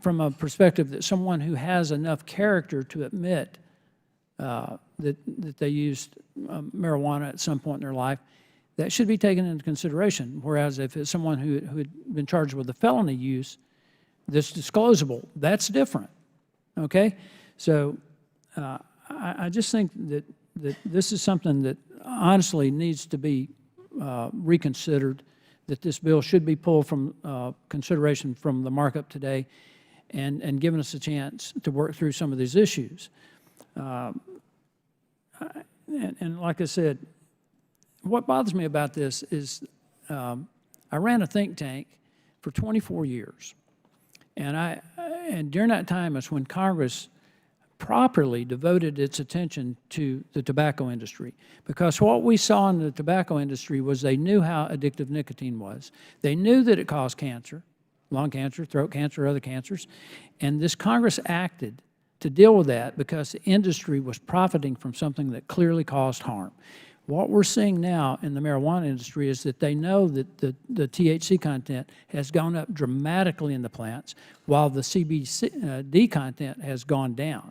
from a perspective that someone who has enough character to admit that they used marijuana at some point in their life, that should be taken into consideration. Whereas if it's someone who had been charged with a felony use that's disclosable, that's different, okay? So I just think that this is something that honestly needs to be reconsidered, that this bill should be pulled from consideration from the markup today and given us a chance to work through some of these issues. And like I said, what bothers me about this is I ran a think tank for 24 years. And during that time is when Congress properly devoted its attention to the tobacco industry. Because what we saw in the tobacco industry was they knew how addictive nicotine was. They knew that it caused cancer, lung cancer, throat cancer, other cancers. And this Congress acted to deal with that because the industry was profiting from something that clearly caused harm. What we're seeing now in the marijuana industry is that they know that the THC content has gone up dramatically in the plants, while the CBD content has gone down.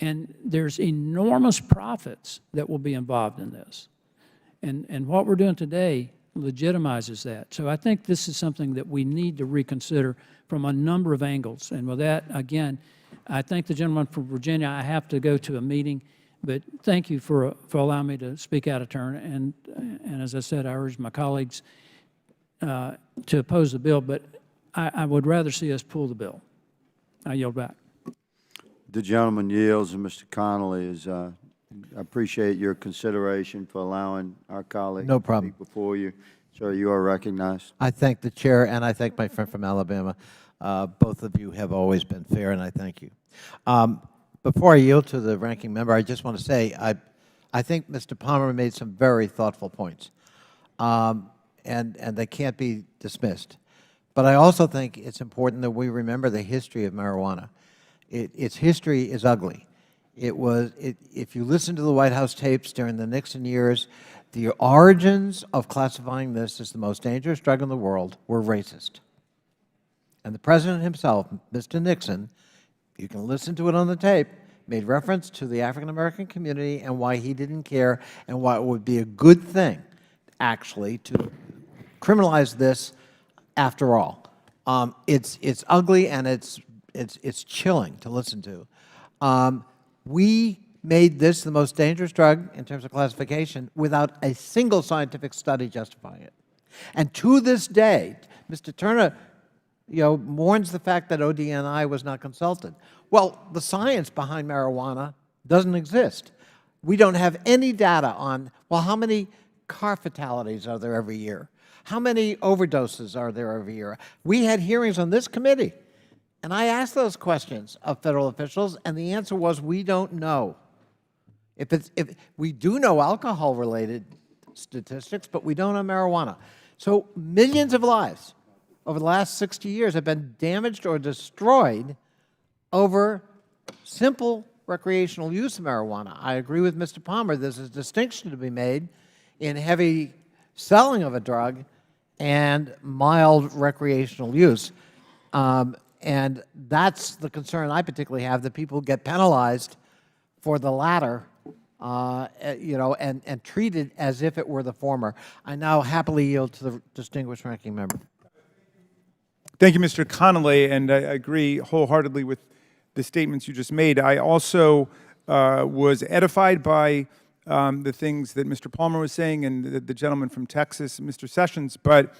And there's enormous profits that will be involved in this. And what we're doing today legitimizes that. So I think this is something that we need to reconsider from a number of angles. And with that, again, I thank the gentleman from Virginia. I have to go to a meeting, but thank you for allowing me to speak out of turn. And as I said, I urge my colleagues to oppose the bill, but I would rather see us pull the bill. I yield back. The gentleman yields, and Mr. Connolly I appreciate your consideration for allowing our colleague No problem. to speak before you. Sir, you are recognized. I thank the chair, and I thank my friend from Alabama. Both of you have always been fair, and I thank you. Before I yield to the ranking member, I just want to say I think Mr. Palmer made some very thoughtful points, and they can't be dismissed. But I also think it's important that we remember the history of marijuana. Its history is ugly. If you listen to the White House tapes during the Nixon years, the origins of classifying this as the most dangerous drug in the world were racist. And the President himself, Mr. Nixon, you can listen to it on the tape, made reference to the African-American community and why he didn't care and why it would be a good thing, actually, to criminalize this after all. It's ugly and it's chilling to listen to. We made this the most dangerous drug in terms of classification without a single scientific study justifying it. And to this day, Mr. Turner, mourns the fact that ODNI was not consulted. Well, the science behind marijuana doesn't exist. We don't have any data on, well, how many car fatalities are there every year? How many overdoses are there every year? We had hearings on this committee, and I asked those questions of federal officials, and the answer was, we don't know. If we do know alcohol-related statistics, but we don't know marijuana. So millions of lives over the last 60 years have been damaged or destroyed over simple recreational use of marijuana. I agree with Mr. Palmer. There's a distinction to be made in heavy selling of a drug and mild recreational use. And that's the concern I particularly have, that people get penalized for the latter, and treated as if it were the former. I now happily yield to the distinguished ranking member. Thank you, Mr. Connolly, and I agree wholeheartedly with the statements you just made. I also was edified by the things that Mr. Palmer was saying and the gentleman from Texas, Mr. Sessions, but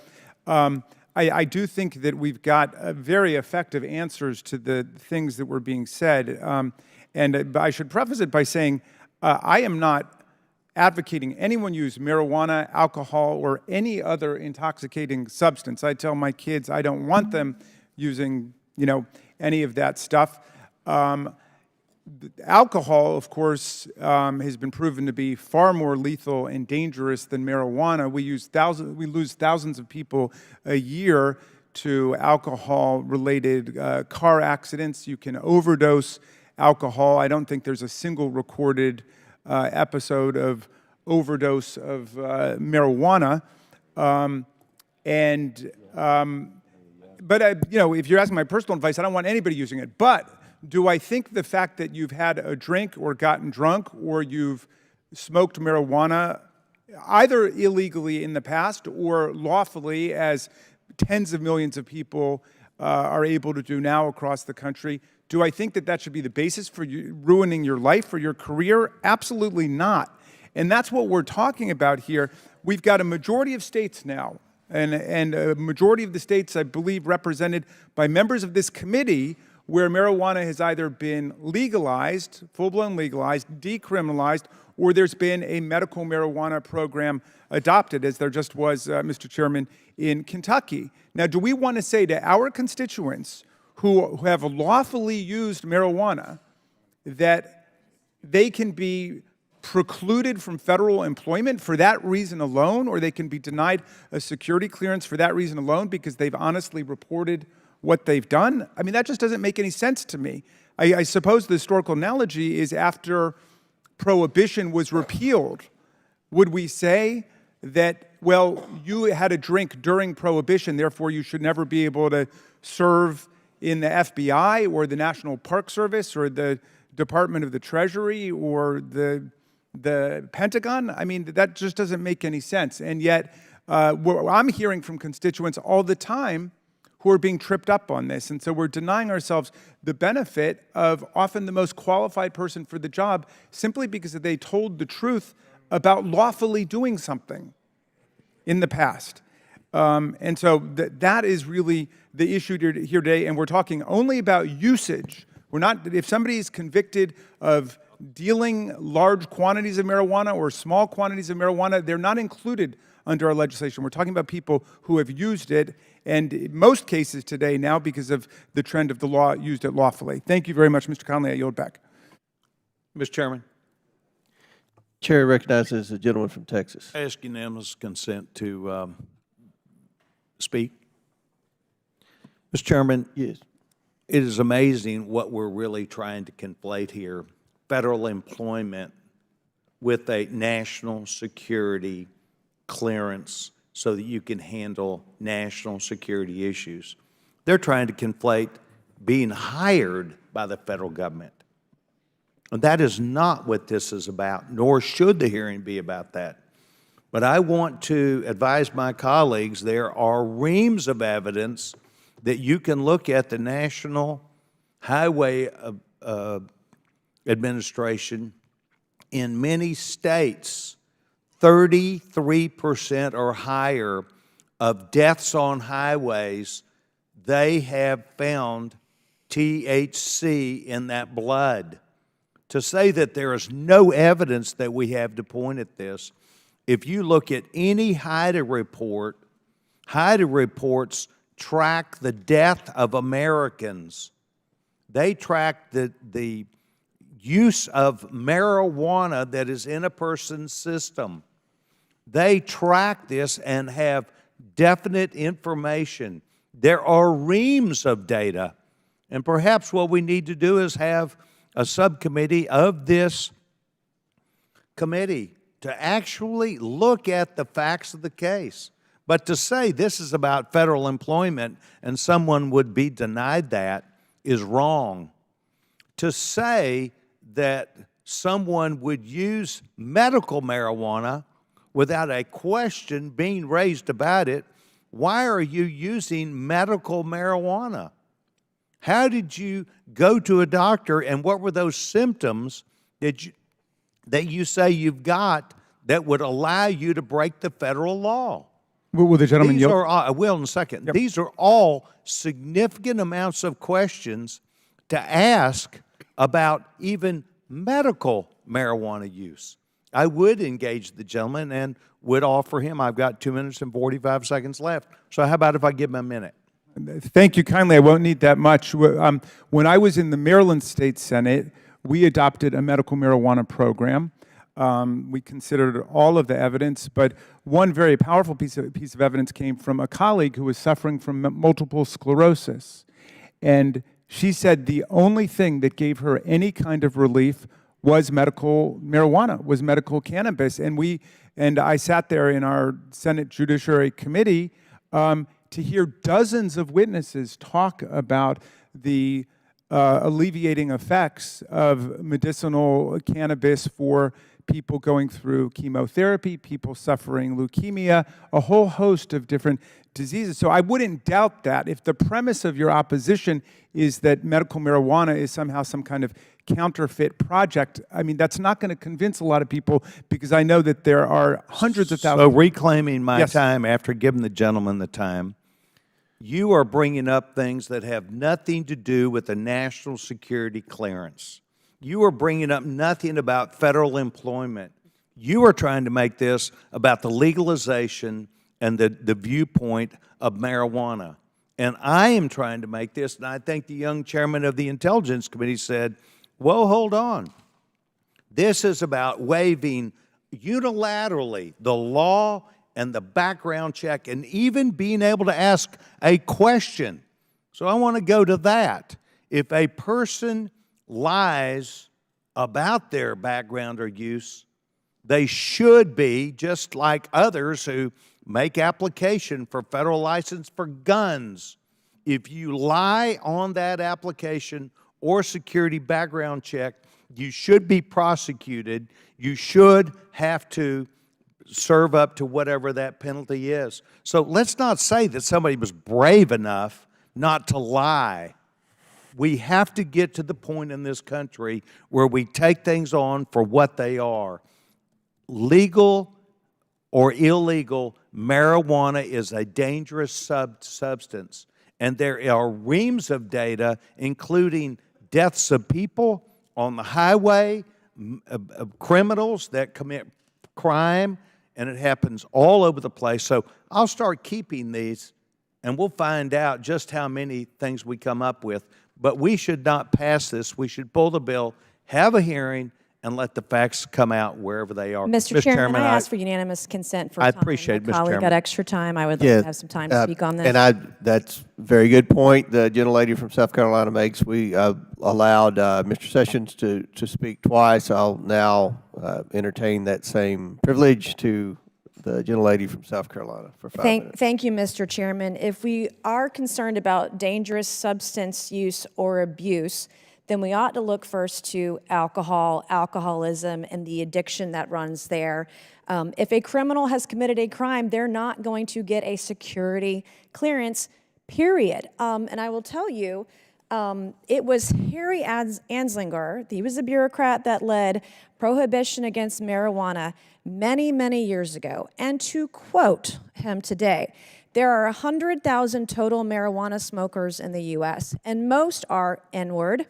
I do think that we've got very effective answers to the things that were being said. And I should preface it by saying I am not advocating anyone use marijuana, alcohol, or any other intoxicating substance. I tell my kids I don't want them using, any of that stuff. Alcohol, of course, has been proven to be far more lethal and dangerous than marijuana. We lose thousands of people a year to alcohol-related car accidents. You can overdose alcohol. I don't think there's a single recorded episode of overdose of marijuana. But if you're asking my personal advice, I don't want anybody using it. But do I think the fact that you've had a drink or gotten drunk or you've smoked marijuana, either illegally in the past or lawfully, as tens of millions of people are able to do now across the country, do I think that that should be the basis for you ruining your life or your career? Absolutely not. And that's what we're talking about here. We've got a majority of states now, and a majority of the states, I believe, represented by members of this committee, where marijuana has either been legalized, full-blown legalized, decriminalized, or there's been a medical marijuana program adopted, as there just was, Mr. Chairman, in Kentucky. Now, do we want to say to our constituents who have lawfully used marijuana that they can be precluded from federal employment for that reason alone, or they can be denied a security clearance for that reason alone because they've honestly reported what they've done? I mean, that just doesn't make any sense to me. I suppose the historical analogy is after Prohibition was repealed, would we say that, well, you had a drink during Prohibition, therefore you should never be able to serve in the FBI or the National Park Service or the Department of the Treasury or the Pentagon? I mean, that just doesn't make any sense. And yet, I'm hearing from constituents all the time who are being tripped up on this. And so we're denying ourselves the benefit of often the most qualified person for the job simply because they told the truth about lawfully doing something in the past. And so that is really the issue here today, and we're talking only about usage. We're not, if somebody is convicted of dealing large quantities of marijuana or small quantities of marijuana, they're not included under our legislation. We're talking about people who have used it, and in most cases today now, because of the trend of the law, used it lawfully. Thank you very much, Mr. Connolly. I yield back. Mr. Chairman. Chair recognizes the gentleman from Texas. I ask unanimous consent to speak. Mr. Chairman, yes. It is amazing what we're really trying to conflate here. Federal employment with a national security clearance so that you can handle national security issues. They're trying to conflate being hired by the federal government. And that is not what this is about, nor should the hearing be about that. But I want to advise my colleagues there are reams of evidence that you can look at the National Highway Administration in many states, 33% or higher of deaths on highways, they have found THC in that blood. To say that there is no evidence that we have to point at this, if you look at any HIDTA report, HIDTA reports track the death of Americans. They track the use of marijuana that is in a person's system. They track this and have definite information. There are reams of data. And perhaps what we need to do is have a subcommittee of this committee to actually look at the facts of the case. But to say this is about federal employment and someone would be denied that is wrong. To say that someone would use medical marijuana without a question being raised about it, why are you using medical marijuana? How did you go to a doctor, and what were those symptoms that you say you've got that would allow you to break the federal law? Will the gentleman These yield? are, I will in a second. Yep. These are all significant amounts of questions to ask about even medical marijuana use. I would engage the gentleman and would offer him, I've got 2 minutes and 45 seconds left, so how about if I give him a minute? Thank you kindly. I won't need that much. When I was in the Maryland State Senate, we adopted a medical marijuana program. We considered all of the evidence, but one very powerful piece of evidence came from a colleague who was suffering from multiple sclerosis. And she said the only thing that gave her any kind of relief was medical marijuana, was medical cannabis. And I sat there in our Senate Judiciary Committee to hear dozens of witnesses talk about the alleviating effects of medicinal cannabis for people going through chemotherapy, people suffering leukemia, a whole host of different diseases. So I wouldn't doubt that. If the premise of your opposition is that medical marijuana is somehow some kind of counterfeit project, I mean, that's not going to convince a lot of people, because I know that there are hundreds of thousands. So reclaiming my time after giving the gentleman the time, you are bringing up things that have nothing to do with the national security clearance. You are bringing up nothing about federal employment. You are trying to make this about the legalization and the viewpoint of marijuana. And I am trying to make this, and I think the young chairman of the Intelligence Committee said, whoa, hold on. This is about waiving unilaterally the law and the background check and even being able to ask a question. So I want to go to that. If a person lies about their background or use, they should be, just like others who make application for federal license for guns. If you lie on that application or security background check, you should be prosecuted. You should have to serve up to whatever that penalty is. So let's not say that somebody was brave enough not to lie. We have to get to the point in this country where we take things on for what they are. Legal or illegal, marijuana is a dangerous substance. And there are reams of data, including deaths of people on the highway, criminals that commit crime, and it happens all over the place. So I'll start keeping these, and we'll find out just how many things we come up with. But we should not pass this. We should pull the bill, have a hearing, and let the facts come out wherever they are. Mr. Chairman, I ask for unanimous consent for time. I appreciate it, Mr. Colleague Chairman. got extra time. I would like to have some time to speak on this. And that's a very good point the gentlelady from South Carolina makes. We allowed Mr. Sessions to speak twice. I'll now entertain that same privilege to the gentlelady from South Carolina for 5 minutes. Thank you, Mr. Chairman. If we are concerned about dangerous substance use or abuse, then we ought to look first to alcohol, alcoholism, and the addiction that runs there. If a criminal has committed a crime, they're not going to get a security clearance, period. And I will tell you, It was Harry Anslinger. He was a bureaucrat that led prohibition against marijuana many, many years ago. And to quote him today, there are 100,000 total marijuana smokers in the U.S., and most are N-word,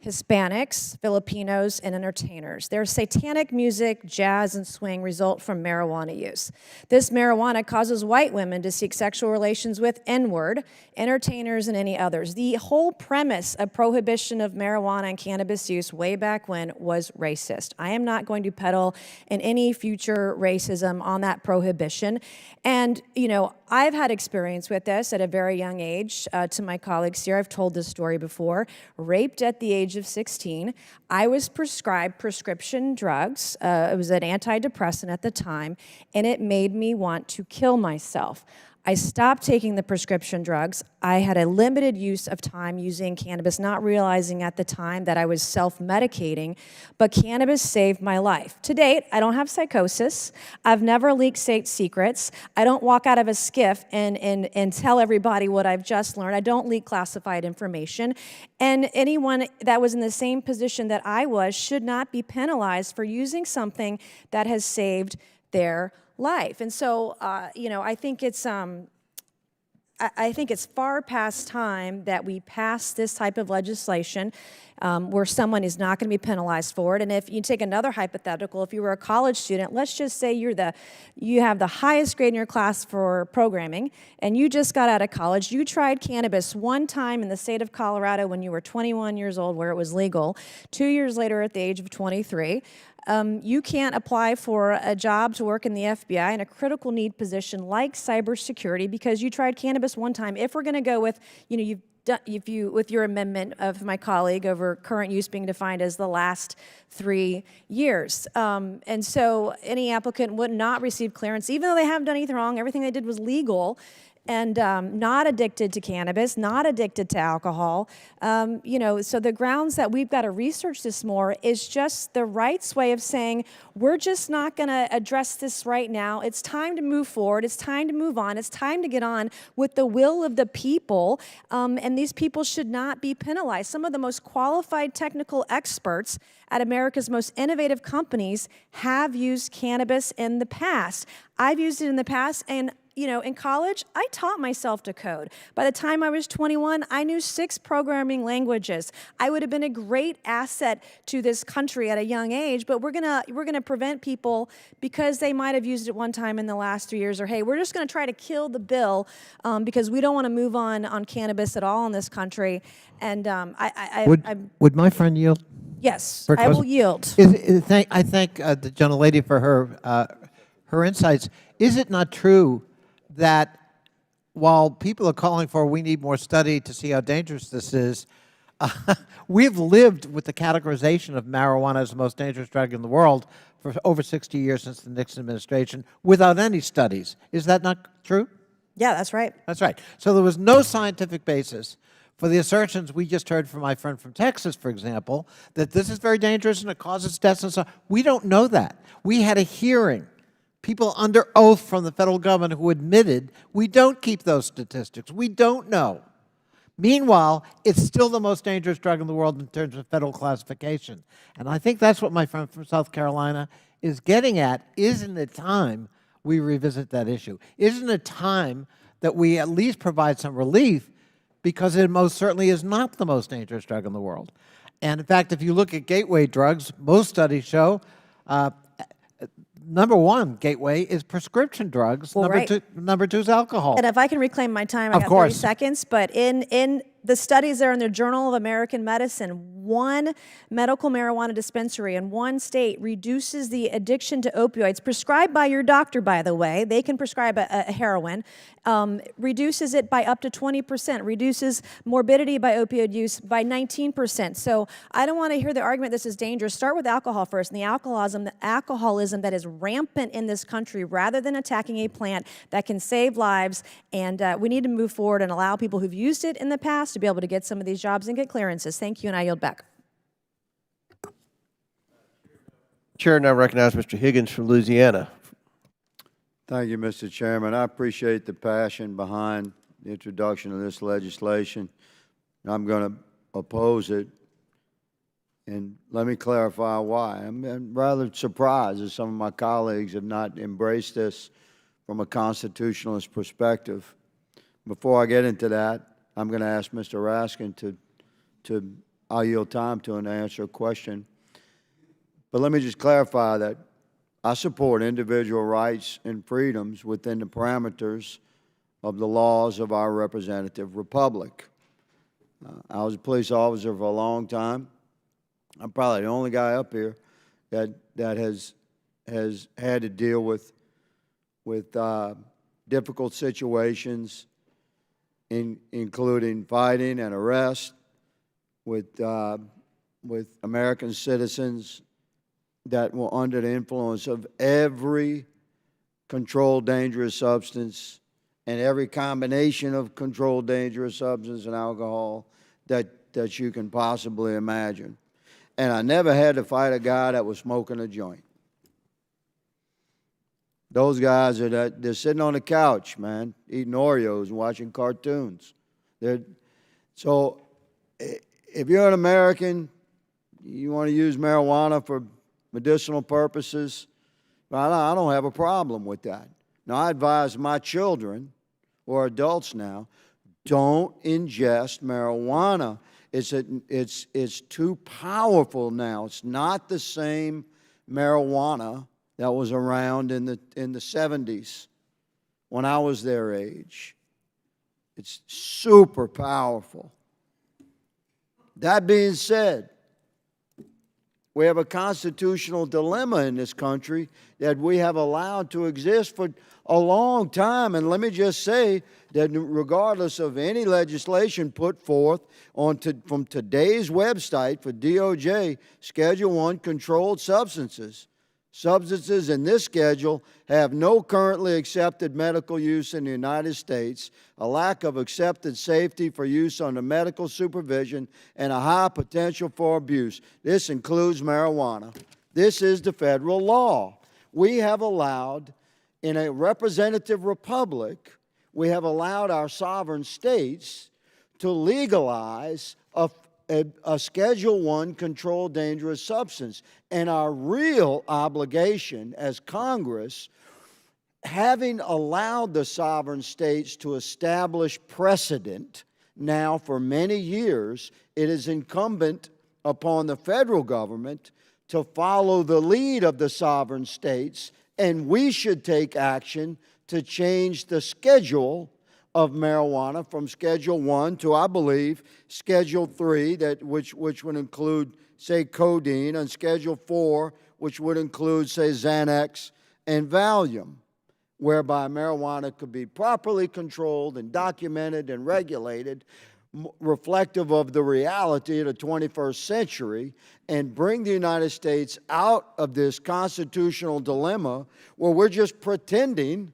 Hispanics, Filipinos, and entertainers. Their satanic music, jazz, and swing result from marijuana use. This marijuana causes white women to seek sexual relations with N-word, entertainers, and any others. The whole premise of prohibition of marijuana and cannabis use way back when was racist. I am not going to peddle in any future racism on that prohibition. And, you know, I've had experience with this at a very young age. To my colleagues here, I've told this story before. Raped at the age of 16. I was prescribed prescription drugs. It was an antidepressant at the time, and it made me want to kill myself. I stopped taking the prescription drugs. I had a limited use of time using cannabis, not realizing at the time that I was self-medicating, but cannabis saved my life. To date, I don't have psychosis. I've never leaked state secrets. I don't walk out of a skiff and tell everybody what I've just learned. I don't leak classified information. And anyone that was in the same position that I was should not be penalized for using something that has saved their life. And so, you know, I think it's far past time that we pass this type of legislation where someone is not going to be penalized for it. And if you take another hypothetical, if you were a college student, let's just say you have the highest grade in your class for programming, and you just got out of college. You tried cannabis one time in the state of Colorado when you were 21 years old, where it was legal. 2 years later, at the age of 23. You can't apply for a job to work in the FBI in a critical need position like cybersecurity because you tried cannabis one time. If we're going to go with, you know, with your amendment of my colleague over current use being defined as the last 3 years. And so any applicant would not receive clearance, even though they haven't done anything wrong, everything they did was legal, and not addicted to cannabis, not addicted to alcohol. You know, so the grounds that we've got to research this more is just the right's way of saying, we're just not going to address this right now. It's time to move forward. It's time to move on. It's time to get on with the will of the people, and these people should not be penalized. Some of the most qualified technical experts at America's most innovative companies have used cannabis in the past. I've used it in the past, and you know, in college, I taught myself to code. By the time I was 21, I knew 6 programming languages. I would have been a great asset to this country at a young age, but we're gonna prevent people because they might have used it one time in the last 3 years, or hey, we're just gonna try to kill the bill because we don't want to move on cannabis at all in this country. And Would my friend yield? Yes, I will yield. I thank the gentlelady for her insights. Is it not true that while people are calling for we need more study to see how dangerous this is, we've lived with the categorization of marijuana as the most dangerous drug in the world for over 60 years since the Nixon administration without any studies. Is that not true? Yeah, that's right. That's right. So there was no scientific basis for the assertions we just heard from my friend from Texas, for example, that this is very dangerous and it causes deaths and so on. We don't know that. We had a hearing. People under oath from the federal government who admitted we don't keep those statistics. We don't know. Meanwhile, it's still the most dangerous drug in the world in terms of federal classification. And I think that's what my friend from South Carolina is getting at. Isn't it time we revisit that issue? Isn't it time that we at least provide some relief, because it most certainly is not the most dangerous drug in the world? And in fact, if you look at gateway drugs, most studies show number one gateway is prescription drugs. Well, number two is alcohol. And if I can reclaim my time, I got 30 seconds. But in the studies there in the Journal of American Medicine, one medical marijuana dispensary in one state reduces the addiction to opioids, prescribed by your doctor, by the way. They can prescribe a heroin. Reduces it by up to 20%, reduces morbidity by opioid use by 19%. So I don't want to hear the argument this is dangerous. Start with alcohol first, and the alcoholism that is rampant in this country, rather than attacking a plant that can save lives. And we need to move forward and allow people who've used it in the past to be able to get some of these jobs and get clearances. Thank you, and I yield back. Chair now recognize Mr. Higgins from Louisiana. Thank you, Mr. Chairman. I appreciate the passion behind the introduction of this legislation. I'm going to oppose it. And let me clarify why. I'm rather surprised that some of my colleagues have not embraced this from a constitutionalist perspective. Before I get into that, I'm going to ask Mr. Raskin I'll yield time to him to answer a question. But let me just clarify that I support individual rights and freedoms within the parameters of the laws of our representative republic. I was a police officer for a long time. I'm probably the only guy up here that has had to deal with difficult situations, including fighting and arrest with American citizens that were under the influence of every controlled dangerous substance and every combination of controlled dangerous substance and alcohol that you can possibly imagine. And I never had to fight a guy that was smoking a joint. Those guys they're sitting on the couch, man, eating Oreos and watching cartoons. So if you're an American, you want to use marijuana for medicinal purposes, I don't have a problem with that. Now, I advise my children, who are adults now, don't ingest marijuana. It's too powerful now. It's not the same marijuana that was around in the 70s when I was their age. It's super powerful. That being said, we have a constitutional dilemma in this country that we have allowed to exist for a long time. And let me just say that regardless of any legislation put forth from today's website for DOJ, Schedule I controlled substances. Substances in this schedule have no currently accepted medical use in the United States, a lack of accepted safety for use under medical supervision, and a high potential for abuse. This includes marijuana. This is the federal law. We have allowed, in a representative republic, we have allowed our sovereign states to legalize a Schedule I controlled dangerous substance. And our real obligation as Congress, having allowed the sovereign states to establish precedent now for many years, it is incumbent upon the federal government to follow the lead of the sovereign states, and we should take action to change the schedule of marijuana from Schedule I to, I believe, Schedule III, which would include, say, codeine, and Schedule IV, which would include, say, Xanax and Valium, whereby marijuana could be properly controlled and documented and regulated, reflective of the reality of the 21st century, and bring the United States out of this constitutional dilemma where we're just pretending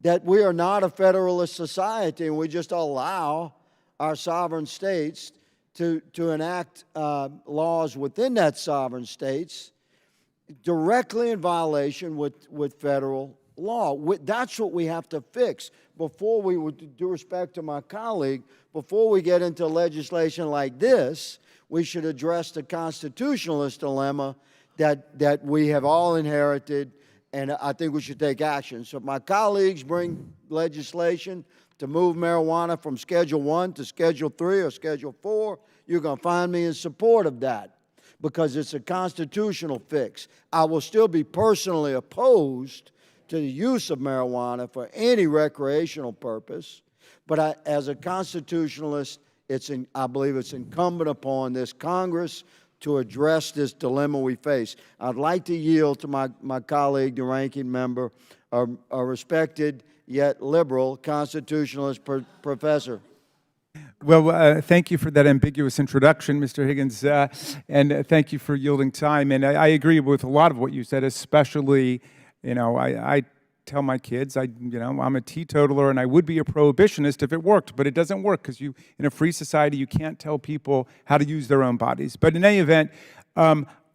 that we are not a federalist society and we just allow our sovereign states to enact laws within that sovereign states directly in violation with federal law. That's what we have to fix. Before we, with due respect to my colleague, before we get into legislation like this, we should address the constitutionalist dilemma that we have all inherited, and I think we should take action. So if my colleagues bring legislation to move marijuana from Schedule I to Schedule III or Schedule IV, you're going to find me in support of that because it's a constitutional fix. I will still be personally opposed to the use of marijuana for any recreational purpose, but as a constitutionalist, I believe it's incumbent upon this Congress to address this dilemma we face. I'd like to yield to my colleague, the ranking member, a respected yet liberal constitutionalist professor. Well, thank you for that ambiguous introduction, Mr. Higgins, and thank you for yielding time. And I agree with a lot of what you said, especially, I tell my kids, I'm a teetotaler and I would be a prohibitionist if it worked, but it doesn't work because in a free society, you can't tell people how to use their own bodies. But in any event,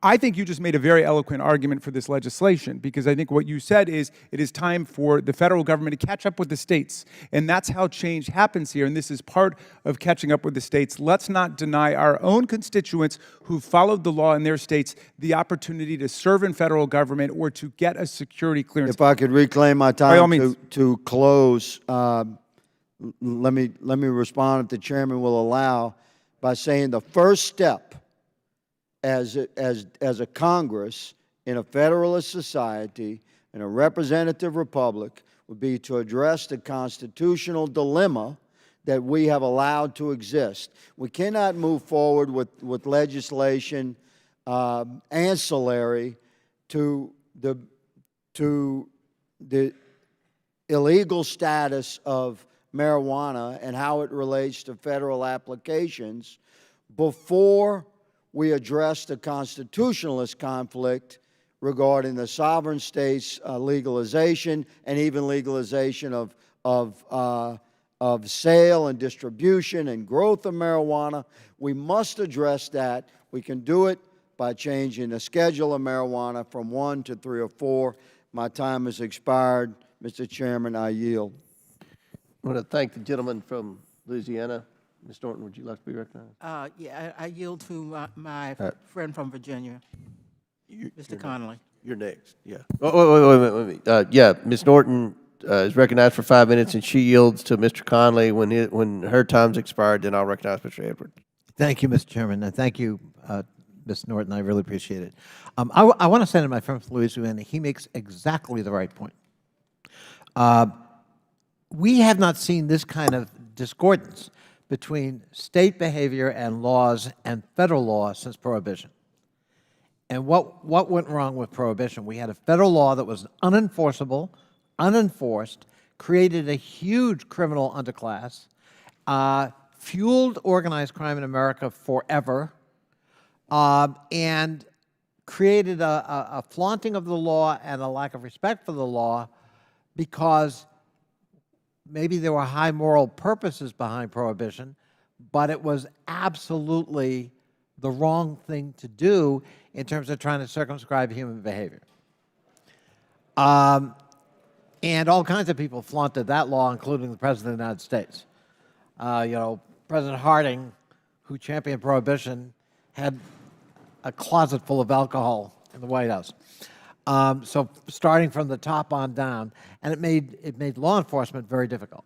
I think you just made a very eloquent argument for this legislation, because I think what you said is it is time for the federal government to catch up with the states. And that's how change happens here. And this is part of catching up with the states. Let's not deny our own constituents who followed the law in their states the opportunity to serve in federal government or to get a security clearance. If I could reclaim my By all time means. to close, let me respond, if the chairman will allow, by saying the first step as a Congress in a federalist society, in a representative republic, would be to address the constitutional dilemma that we have allowed to exist. We cannot move forward with legislation ancillary to the illegal status of marijuana and how it relates to federal applications before we address the constitutionalist conflict regarding the sovereign states' legalization and even legalization of sale and distribution and growth of marijuana. We must address that. We can do it by changing the schedule of marijuana from 1 to 3 or 4. My time has expired. Mr. Chairman, I yield. I want to thank the gentleman from Louisiana. Ms. Norton, would you like to be recognized? Yeah, I yield to my friend from Virginia, Mr. Connolly. You're next, yeah. Oh, wait. Yeah, Ms. Norton is recognized for 5 minutes, and she yields to Mr. Conley. When her time's expired, then I'll recognize Mr. Edwards. Thank you, Mr. Chairman, and thank you, Ms. Norton. I really appreciate it. I want to say to my friend from Louisiana, he makes exactly the right point. We have not seen this kind of discordance between state behavior and laws and federal law since Prohibition. And what went wrong with Prohibition? We had a federal law that was unenforceable, unenforced, created a huge criminal underclass, fueled organized crime in America forever, and created a flaunting of the law and a lack of respect for the law because maybe there were high moral purposes behind Prohibition, but it was absolutely the wrong thing to do in terms of trying to circumscribe human behavior. And all kinds of people flaunted that law, including the President of the United States. President Harding, who championed Prohibition, had a closet full of alcohol in the White House. So starting from the top on down, and it made law enforcement very difficult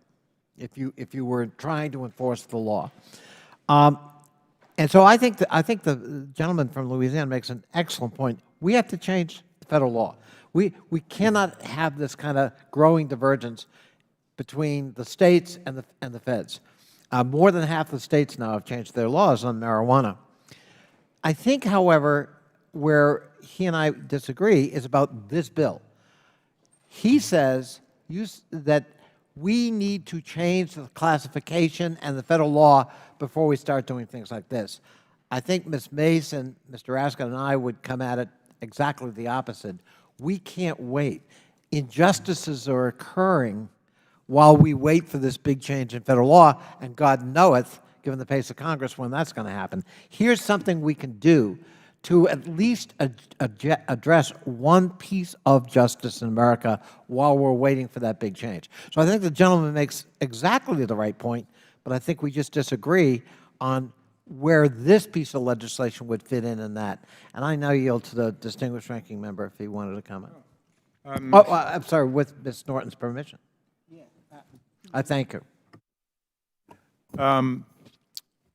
if you were trying to enforce the law. And so I think the gentleman from Louisiana makes an excellent point. We have to change the federal law. We cannot have this kind of growing divergence between the states and the feds. More than half the states now have changed their laws on marijuana. I think, however, where he and I disagree is about this bill. He says that we need to change the classification and the federal law before we start doing things like this. I think Ms. Mace and Mr. Raskin and I would come at it exactly the opposite. We can't wait. Injustices are occurring while we wait for this big change in federal law, and God knoweth, given the pace of Congress, when that's going to happen. Here's something we can do to at least address one piece of justice in America while we're waiting for that big change. So I think the gentleman makes exactly the right point, but I think we just disagree on where this piece of legislation would fit in that. And I now yield to the distinguished ranking member if he wanted to comment. I'm sorry, with Ms. Norton's permission. I thank her.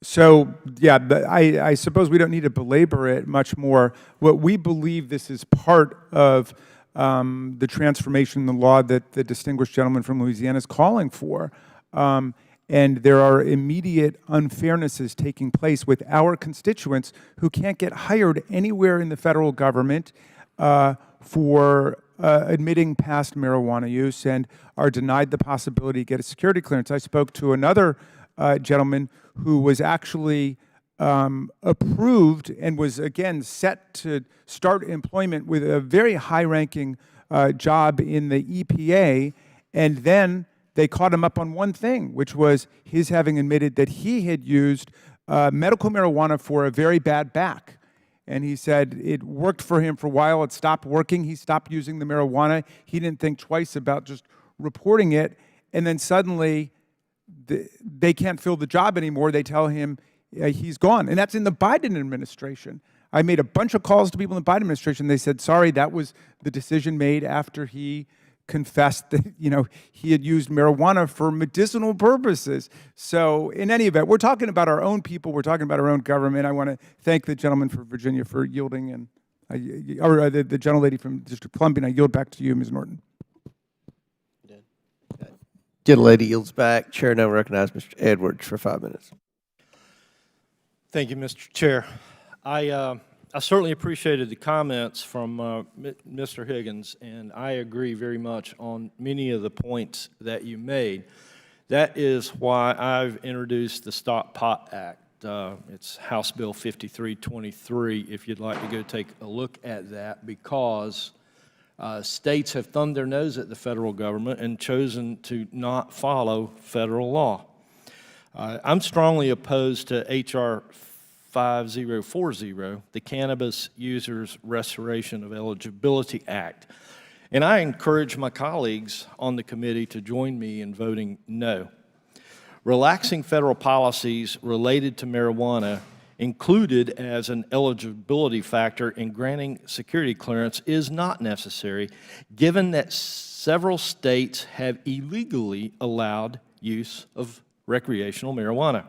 So, yeah, I suppose we don't need to belabor it much more. What we believe this is part of the transformation in the law that the distinguished gentleman from Louisiana is calling for. And there are immediate unfairnesses taking place with our constituents who can't get hired anywhere in the federal government for admitting past marijuana use and are denied the possibility to get a security clearance. I spoke to another gentleman who was actually approved and was, again, set to start employment with a very high-ranking job in the EPA, and then they caught him up on one thing, which was his having admitted that he had used medical marijuana for a very bad back. and he said it worked for him for a while. It stopped working. He stopped using the marijuana. He didn't think twice about just reporting it, and then suddenly they can't fill the job anymore. They tell him he's gone, and that's in the Biden administration. I made a bunch of calls to people in the Biden administration. They said, sorry, that was the decision made after he confessed that, he had used marijuana for medicinal purposes. So in any event, we're talking about our own people. We're talking about our own government. I want to thank the gentleman from Virginia for yielding, and the gentlelady from District of Columbia. And I yield back to you, Ms. Norton. Gentlelady yields back. Chair now recognizes Mr. Edwards for 5 minutes. Thank you, Mr. Chair. I certainly appreciated the comments from Mr. Higgins, and I agree very much on many of the points that you made. That is why I've introduced the Stop Pot Act. It's House Bill 5323, if you'd like to go take a look at that, because states have thumbed their nose at the federal government and chosen to not follow federal law. I'm strongly opposed to H.R. 5040, the Cannabis Users Restoration of Eligibility Act. And I encourage my colleagues on the committee to join me in voting no. Relaxing federal policies related to marijuana included as an eligibility factor in granting security clearance is not necessary, given that several states have illegally allowed use of recreational marijuana.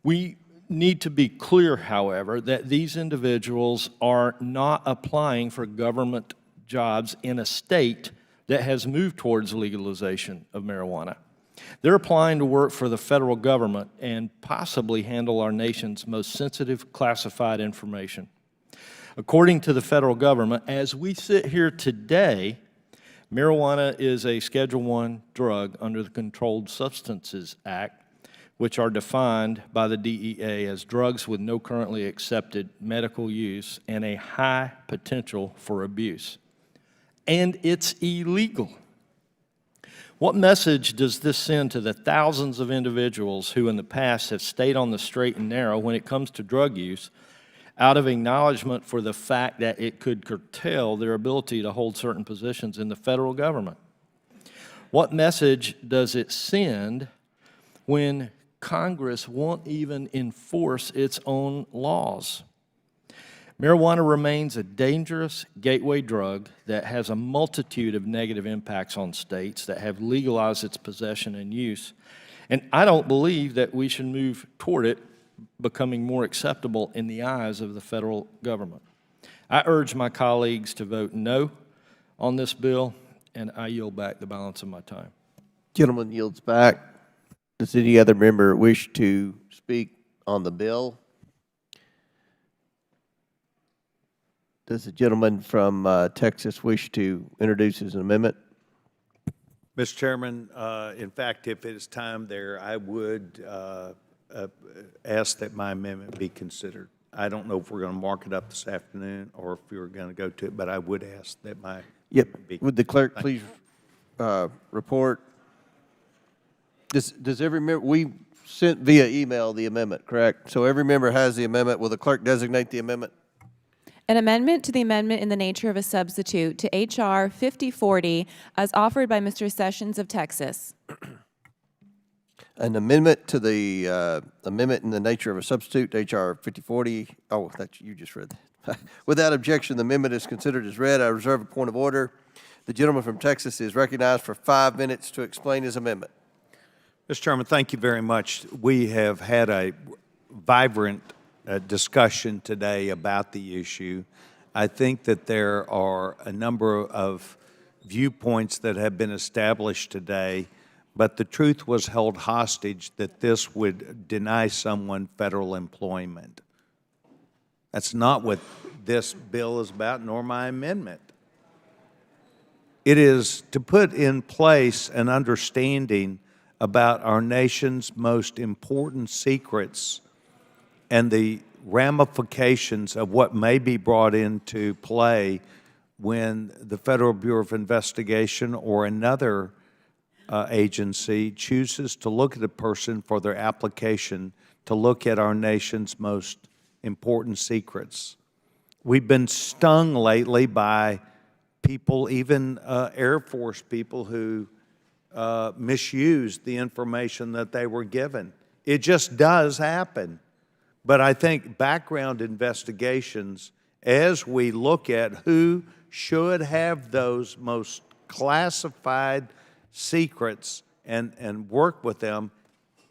We need to be clear, however, that these individuals are not applying for government jobs in a state that has moved towards legalization of marijuana. They're applying to work for the federal government and possibly handle our nation's most sensitive classified information. According to the federal government, as we sit here today, marijuana is a Schedule I drug under the Controlled Substances Act, which are defined by the DEA as drugs with no currently accepted medical use and a high potential for abuse. And it's illegal. What message does this send to the thousands of individuals who in the past have stayed on the straight and narrow when it comes to drug use, out of acknowledgement for the fact that it could curtail their ability to hold certain positions in the federal government? What message does it send when Congress won't even enforce its own laws? Marijuana remains a dangerous gateway drug that has a multitude of negative impacts on states that have legalized its possession and use. And I don't believe that we should move toward it becoming more acceptable in the eyes of the federal government. I urge my colleagues to vote no on this bill, and I yield back the balance of my time. Gentleman yields back. Does any other member wish to speak on the bill? Does the gentleman from Texas wish to introduce his amendment? Mr. Chairman, in fact, if it is time there, I would ask that my amendment be considered. I don't know if we're going to mark it up this afternoon or if we're going to go to it, but I would ask that my Yep. Would the clerk please report? Does every member, we sent via email the amendment, correct? So every member has the amendment. Will the clerk designate the amendment? An amendment to the amendment in the nature of a substitute to H.R. 5040 as offered by Mr. Sessions of Texas. An amendment to the amendment in the nature of a substitute to H.R. 5040. Oh, that you just read that. Without objection, the amendment is considered as read. I reserve a point of order. The gentleman from Texas is recognized for 5 minutes to explain his amendment. Mr. Chairman, thank you very much. We have had a vibrant discussion today about the issue. I think that there are a number of viewpoints that have been established today, but the truth was held hostage that this would deny someone federal employment. That's not what this bill is about, nor my amendment. It is to put in place an understanding about our nation's most important secrets and the ramifications of what may be brought into play when the Federal Bureau of Investigation or another agency chooses to look at a person for their application to look at our nation's most important secrets. We've been stung lately by people, even Air Force people, who misused the information that they were given. It just does happen. But I think background investigations, as we look at who should have those most classified secrets and work with them,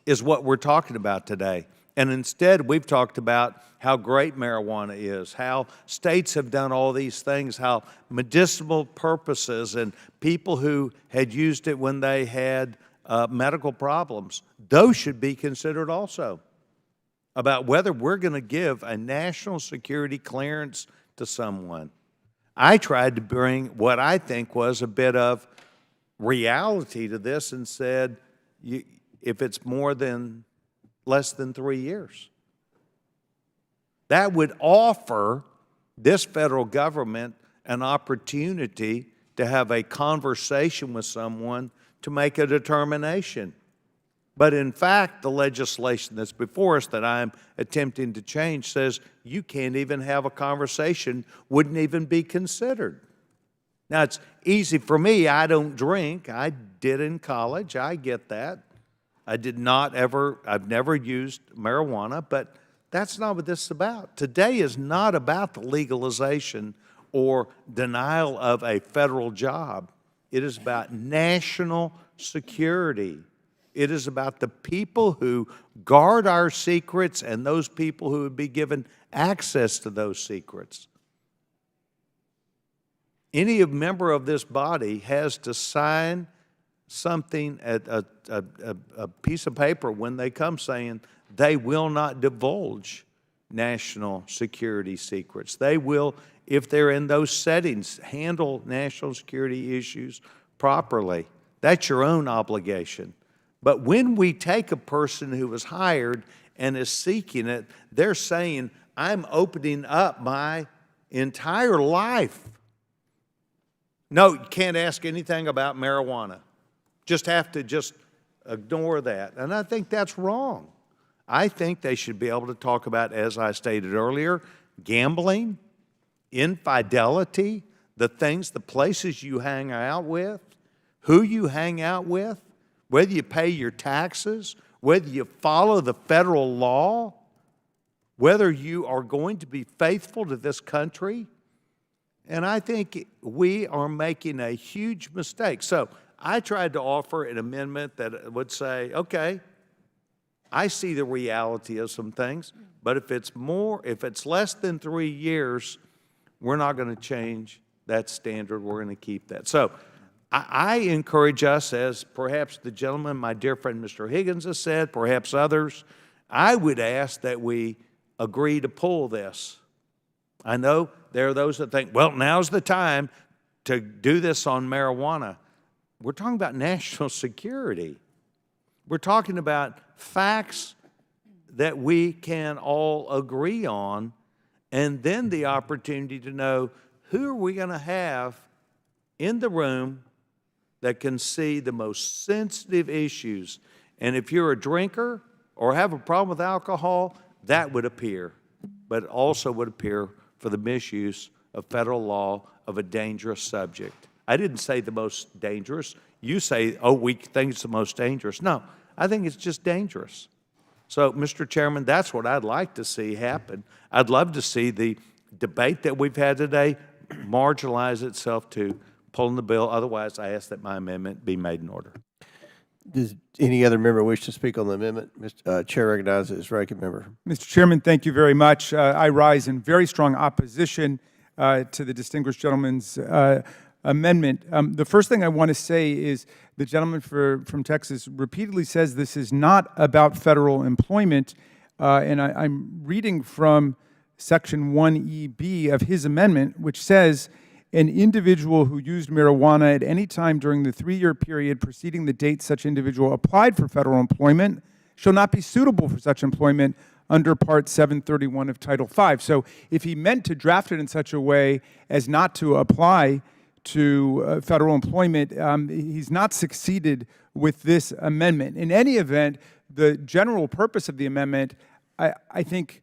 is what we're talking about today. And instead, we've talked about how great marijuana is, how states have done all these things, how medicinal purposes and people who had used it when they had medical problems, those should be considered also. About whether we're going to give a national security clearance to someone. I tried to bring what I think was a bit of reality to this and said, if it's less than 3 years. That would offer this federal government an opportunity to have a conversation with someone to make a determination. But in fact, the legislation that's before us that I'm attempting to change says you can't even have a conversation, wouldn't even be considered. Now, it's easy for me. I don't drink. I did in college. I get that. I've never used marijuana, but that's not what this is about. Today is not about the legalization or denial of a federal job. It is about national security. It is about the people who guard our secrets and those people who would be given access to those secrets. Any member of this body has to sign something, a piece of paper when they come saying they will not divulge national security secrets. They will, if they're in those settings, handle national security issues properly. That's your own obligation. But when we take a person who is hired and is seeking it, they're saying, I'm opening up my entire life. No, you can't ask anything about marijuana. Just have to ignore that. And I think that's wrong. I think they should be able to talk about, as I stated earlier, gambling, infidelity, the places you hang out with, who you hang out with, whether you pay your taxes, whether you follow the federal law, whether you are going to be faithful to this country. And I think we are making a huge mistake. So I tried to offer an amendment that would say, okay, I see the reality of some things, but if it's less than 3 years, we're not going to change that standard. We're going to keep that. So I encourage us, as perhaps the gentleman, my dear friend Mr. Higgins has said, perhaps others, I would ask that we agree to pull this. I know there are those that think, well, now's the time to do this on marijuana. We're talking about national security. We're talking about facts that we can all agree on, and then the opportunity to know who are we going to have in the room that can see the most sensitive issues. And if you're a drinker or have a problem with alcohol, that would appear, but it also would appear for the misuse of federal law of a dangerous subject. I didn't say the most dangerous. You say, oh, we think it's the most dangerous. No, I think it's just dangerous. So, Mr. Chairman, that's what I'd like to see happen. I'd love to see the debate that we've had today marginalize itself to pulling the bill. Otherwise, I ask that my amendment be made in order. Does any other member wish to speak on the amendment? Chair recognizes ranking member. Mr. Chairman, thank you very much. I rise in very strong opposition to the distinguished gentleman's amendment. The first thing I want to say is the gentleman from Texas repeatedly says this is not about federal employment, and I'm reading from Section 1EB of his amendment, which says, an individual who used marijuana at any time during the 3-year period preceding the date such individual applied for federal employment shall not be suitable for such employment under Part 731 of Title V. So if he meant to draft it in such a way as not to apply to federal employment, he's not succeeded with this amendment. In any event, the general purpose of the amendment, I think,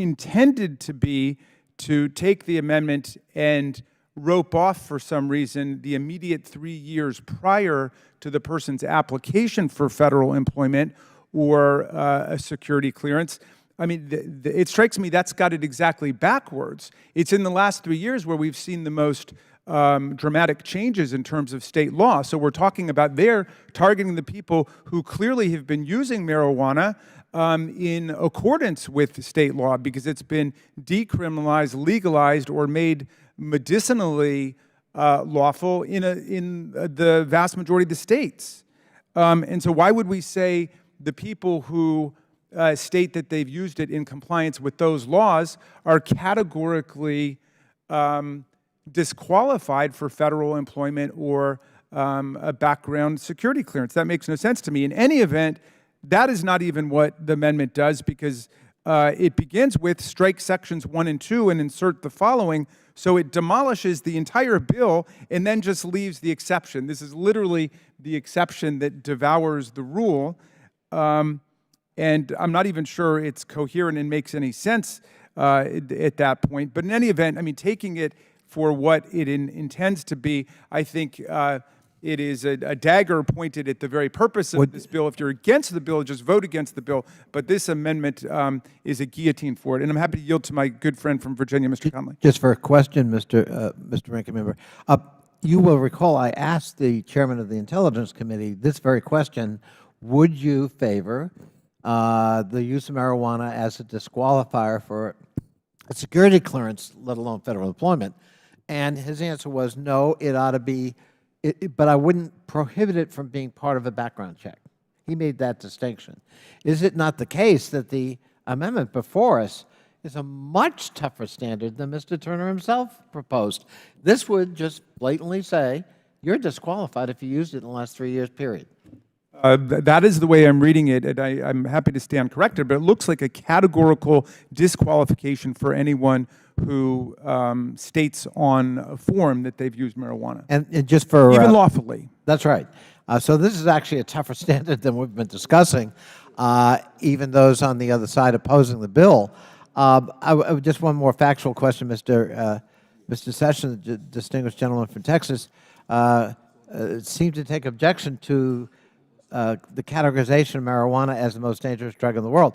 intended to be to take the amendment and rope off, for some reason, the immediate 3 years prior to the person's application for federal employment or a security clearance. I mean, it strikes me that's got it exactly backwards. It's in the last 3 years where we've seen the most dramatic changes in terms of state law. So we're talking about there targeting the people who clearly have been using marijuana in accordance with state law because it's been decriminalized, legalized, or made medicinally lawful in the vast majority of the states. And so why would we say the people who state that they've used it in compliance with those laws are categorically disqualified for federal employment or a background security clearance? That makes no sense to me. In any event, that is not even what the amendment does because it begins with strike sections 1 and 2 and insert the following. So it demolishes the entire bill and then just leaves the exception. This is literally the exception that devours the rule. And I'm not even sure it's coherent and makes any sense at that point. But in any event, I mean, taking it for what it intends to be, I think it is a dagger pointed at the very purpose of this bill. If you're against the bill, just vote against the bill. But this amendment is a guillotine for it. And I'm happy to yield to my good friend from Virginia, Mr. Conley. Just for a question, Mr. Ranking Member. You will recall I asked the chairman of the Intelligence Committee this very question: would you favor the use of marijuana as a disqualifier for a security clearance, let alone federal employment? And his answer was no, it ought to be, but I wouldn't prohibit it from being part of a background check. He made that distinction. Is it not the case that the amendment before us is a much tougher standard than Mr. Turner himself proposed? This would just blatantly say, you're disqualified if you used it in the last 3 years, period. That is the way I'm reading it, and I'm happy to stand corrected, but it looks like a categorical disqualification for anyone who states on a form that they've used marijuana. And just for... even lawfully. That's right. So this is actually a tougher standard than we've been discussing, even those on the other side opposing the bill. Just one more factual question, Mr. Sessions, the distinguished gentleman from Texas, seemed to take objection to the categorization of marijuana as the most dangerous drug in the world.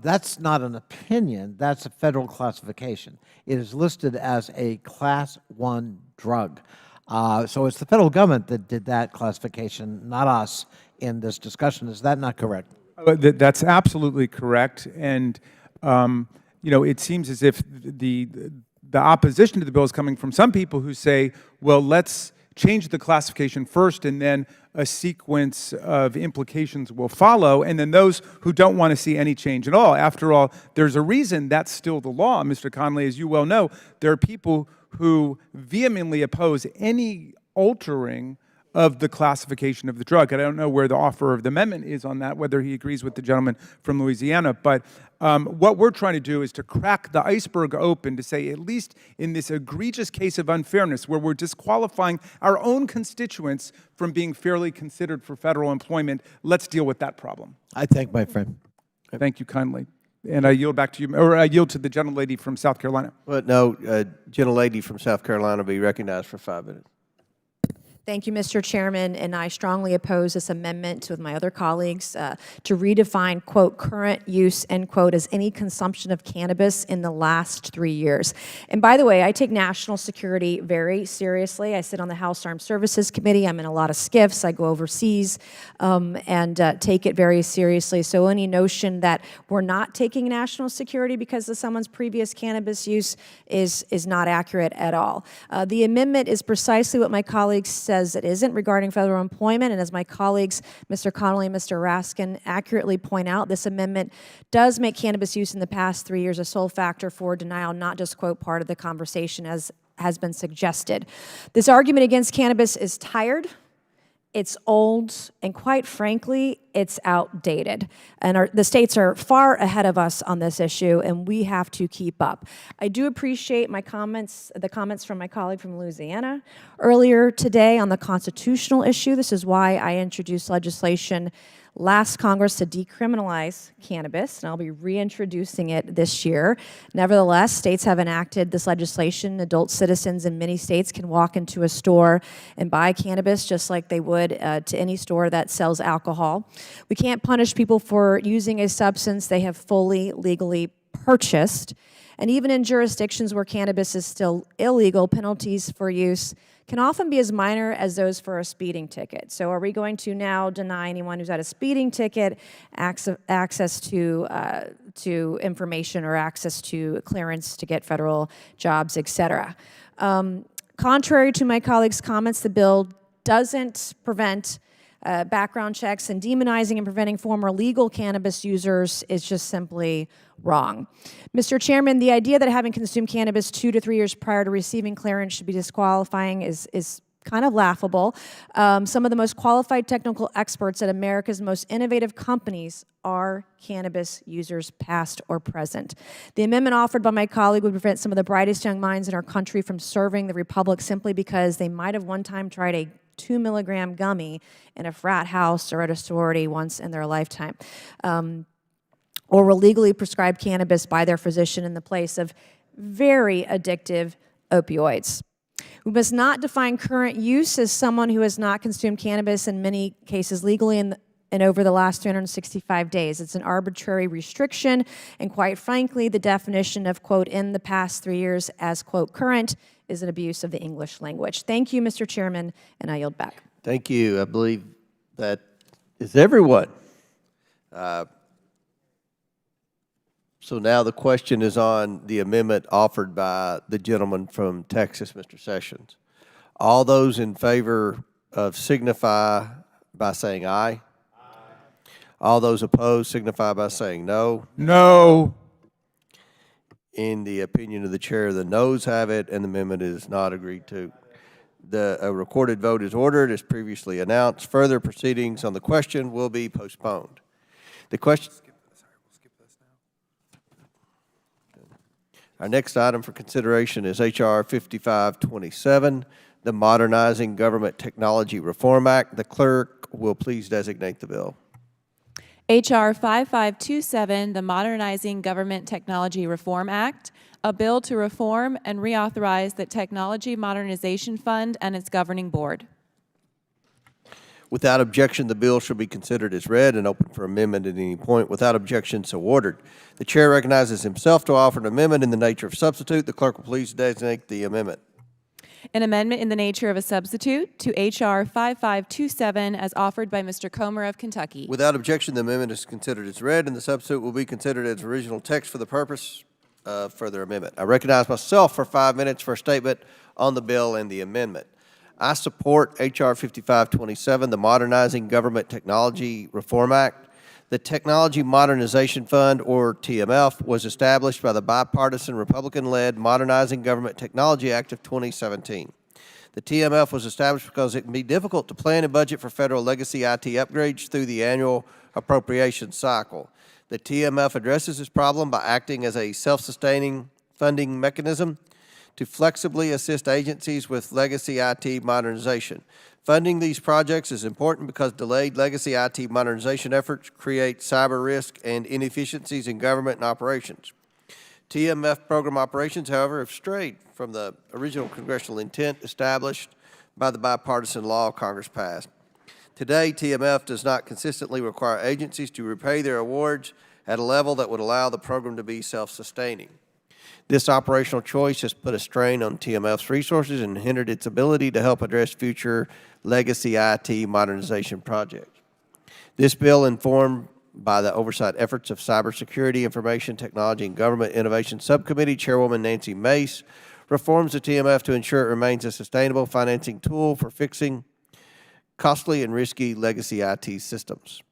That's not an opinion. That's a federal classification. It is listed as a Class 1 drug. So it's the federal government that did that classification, not us, in this discussion. Is that not correct? That's absolutely correct. And you know, it seems as if the opposition to the bill is coming from some people who say, well, let's change the classification first and then a sequence of implications will follow, and then those who don't want to see any change at all. After all, there's a reason that's still the law, Mr. Conley. As you well know, there are people who vehemently oppose any altering of the classification of the drug. I don't know where the offer of the amendment is on that, whether he agrees with the gentleman from Louisiana, but what we're trying to do is to crack the iceberg open to say, at least in this egregious case of unfairness, where we're disqualifying our own constituents from being fairly considered for federal employment, let's deal with that problem. I thank my friend. Thank you kindly. And I yield back to you, or I yield to the gentlelady from South Carolina. Well, no, gentlelady from South Carolina will be recognized for 5 minutes. Thank you, Mr. Chairman, and I strongly oppose this amendment with my other colleagues to redefine, quote, current use, end quote, as any consumption of cannabis in the last 3 years. And by the way, I take national security very seriously. I sit on the House Armed Services Committee. I'm in a lot of SCIFs. I go overseas and take it very seriously. So any notion that we're not taking national security because of someone's previous cannabis use is not accurate at all. The amendment is precisely what my colleagues says it isn't regarding federal employment, and as my colleagues, Mr. Connolly and Mr. Raskin, accurately point out, this amendment does make cannabis use in the past 3 years a sole factor for denial, not just, quote, part of the conversation as has been suggested. This argument against cannabis is tired, it's old, and quite frankly, it's outdated. And the states are far ahead of us on this issue, and we have to keep up. I do appreciate the comments from my colleague from Louisiana earlier today on the constitutional issue. This is why I introduced legislation last Congress to decriminalize cannabis, and I'll be reintroducing it this year. Nevertheless, states have enacted this legislation. Adult citizens in many states can walk into a store and buy cannabis just like they would to any store that sells alcohol. We can't punish people for using a substance they have fully legally purchased. And even in jurisdictions where cannabis is still illegal, penalties for use can often be as minor as those for a speeding ticket. So are we going to now deny anyone who's had a speeding ticket access to information or access to clearance to get federal jobs, et cetera? Contrary to my colleagues' comments, the bill doesn't prevent background checks, and demonizing and preventing former legal cannabis users is just simply wrong. Mr. Chairman, the idea that having consumed cannabis 2 to 3 years prior to receiving clearance should be disqualifying is kind of laughable. Some of the most qualified technical experts at America's most innovative companies are cannabis users, past or present. The amendment offered by my colleague would prevent some of the brightest young minds in our country from serving the Republic simply because they might have one time tried a 2-milligram gummy in a frat house or at a sorority once in their lifetime, or were legally prescribed cannabis by their physician in the place of very addictive opioids. We must not define current use as someone who has not consumed cannabis in many cases legally and over the last 365 days. It's an arbitrary restriction, and quite frankly, the definition of, quote, in the past 3 years as, quote, current is an abuse of the English language. Thank you, Mr. Chairman, and I yield back. Thank you. I believe that is everyone. So now the question is on the amendment offered by the gentleman from Texas, Mr. Sessions. All those in favor of signify by saying aye. All those opposed signify by saying no. No. In the opinion of the chair, the noes have it, and the amendment is not agreed to. A recorded vote is ordered as previously announced. Further proceedings on the question will be postponed. The question. Our next item for consideration is H.R. 5527, the Modernizing Government Technology Reform Act. The clerk will please designate the bill. H.R. 5527, the Modernizing Government Technology Reform Act, a bill to reform and reauthorize the Technology Modernization Fund and its governing board. Without objection, the bill shall be considered as read and open for amendment at any point. Without objection, so ordered. The chair recognizes himself to offer an amendment in the nature of substitute. The clerk will please designate the amendment. An amendment in the nature of a substitute to H.R. 5527 as offered by Mr. Comer of Kentucky. Without objection, the amendment is considered as read, and the substitute will be considered as original text for the purpose of further amendment. I recognize myself for 5 minutes for a statement on the bill and the amendment. I support H.R. 5527, the Modernizing Government Technology Reform Act. The Technology Modernization Fund, or TMF, was established by the bipartisan Republican-led Modernizing Government Technology Act of 2017. The TMF was established because it can be difficult to plan and budget for federal legacy IT upgrades through the annual appropriation cycle. The TMF addresses this problem by acting as a self-sustaining funding mechanism to flexibly assist agencies with legacy IT modernization. Funding these projects is important because delayed legacy IT modernization efforts create cyber risk and inefficiencies in government and operations. TMF program operations, however, have strayed from the original congressional intent established by the bipartisan law Congress passed. Today, TMF does not consistently require agencies to repay their awards at a level that would allow the program to be self-sustaining. This operational choice has put a strain on TMF's resources and hindered its ability to help address future legacy IT modernization projects. This bill, informed by the oversight efforts of Cybersecurity, Information Technology, and Government Innovation Subcommittee Chairwoman Nancy Mace, reforms the TMF to ensure it remains a sustainable financing tool for fixing costly and risky legacy IT systems.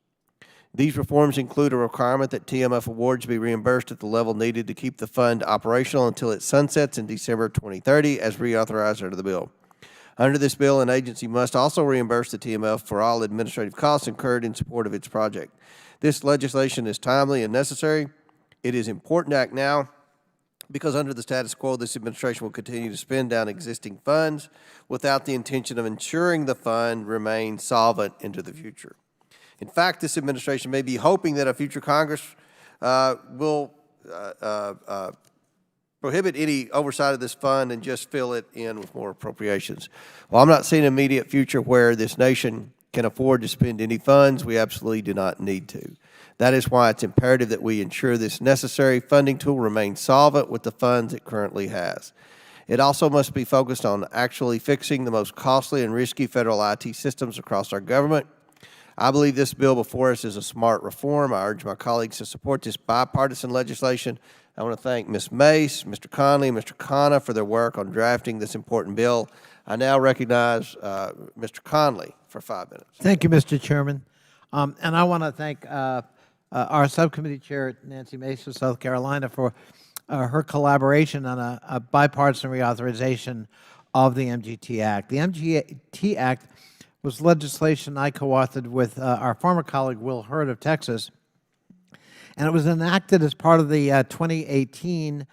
These reforms include a requirement that TMF awards be reimbursed at the level needed to keep the fund operational until it sunsets in December 2030 as reauthorized under the bill. Under this bill, an agency must also reimburse the TMF for all administrative costs incurred in support of its project. This legislation is timely and necessary. It is important to act now because under the status quo, this administration will continue to spend down existing funds without the intention of ensuring the fund remains solvent into the future. In fact, this administration may be hoping that a future Congress will prohibit any oversight of this fund and just fill it in with more appropriations. While I'm not seeing an immediate future where this nation can afford to spend any funds, we absolutely do not need to. That is why it's imperative that we ensure this necessary funding tool remains solvent with the funds it currently has. It also must be focused on actually fixing the most costly and risky federal IT systems across our government. I believe this bill before us is a smart reform. I urge my colleagues to support this bipartisan legislation. I want to thank Ms. Mace, Mr. Conley, and Mr. Khanna for their work on drafting this important bill. I now recognize Mr. Conley for 5 minutes. Thank you, Mr. Chairman. And I want to thank our subcommittee chair, Nancy Mace of South Carolina, for her collaboration on a bipartisan reauthorization of the MGT Act. The MGT Act was legislation I co-authored with our former colleague, Will Hurd of Texas, and it was enacted as part of the 2018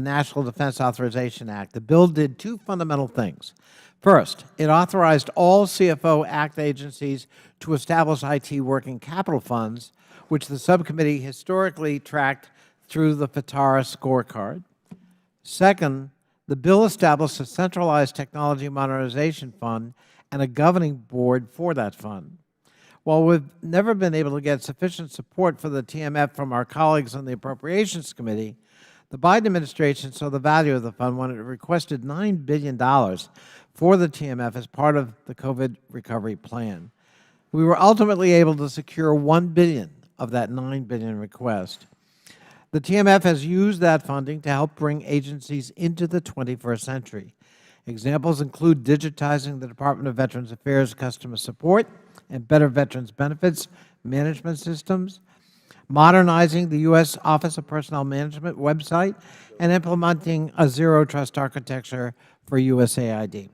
National Defense Authorization Act. The bill did two fundamental things. First, it authorized all CFO Act agencies to establish IT working capital funds, which the subcommittee historically tracked through the FITARA scorecard. Second, the bill established a centralized technology modernization fund and a governing board for that fund. While we've never been able to get sufficient support for the TMF from our colleagues on the Appropriations Committee, the Biden administration saw the value of the fund when it requested $9 billion for the TMF as part of the COVID recovery plan. We were ultimately able to secure $1 billion of that $9 billion request. The TMF has used that funding to help bring agencies into the 21st century. Examples include digitizing the Department of Veterans Affairs customer support and better veterans benefits management systems, modernizing the U.S. Office of Personnel Management website, and implementing a zero-trust architecture for USAID.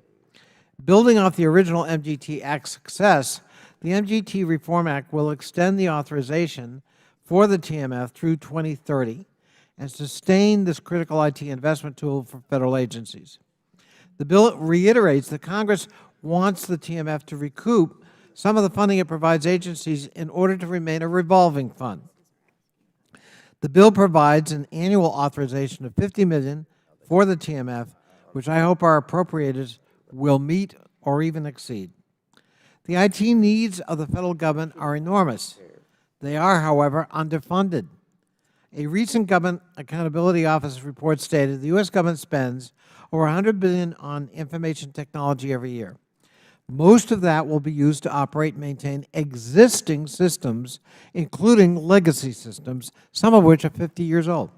Building off the original MGT Act success, the MGT Reform Act will extend the authorization for the TMF through 2030 and sustain this critical IT investment tool for federal agencies. The bill reiterates that Congress wants the TMF to recoup some of the funding it provides agencies in order to remain a revolving fund. The bill provides an annual authorization of $50 million for the TMF, which I hope our appropriators will meet or even exceed. The IT needs of the federal government are enormous. They are, however, underfunded. A recent Government Accountability Office report stated the U.S. government spends over $100 billion on information technology every year. Most of that will be used to operate and maintain existing systems, including legacy systems, some of which are 50 years old.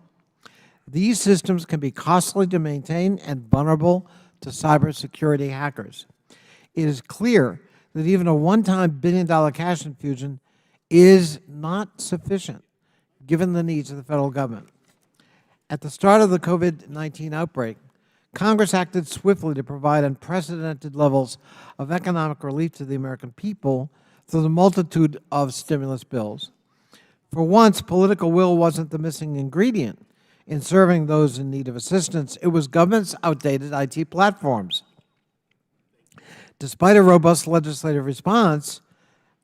These systems can be costly to maintain and vulnerable to cybersecurity hackers. It is clear that even a one-time billion-dollar cash infusion is not sufficient, given the needs of the federal government. At the start of the COVID-19 outbreak, Congress acted swiftly to provide unprecedented levels of economic relief to the American people through the multitude of stimulus bills. For once, political will wasn't the missing ingredient in serving those in need of assistance. It was government's outdated IT platforms. Despite a robust legislative response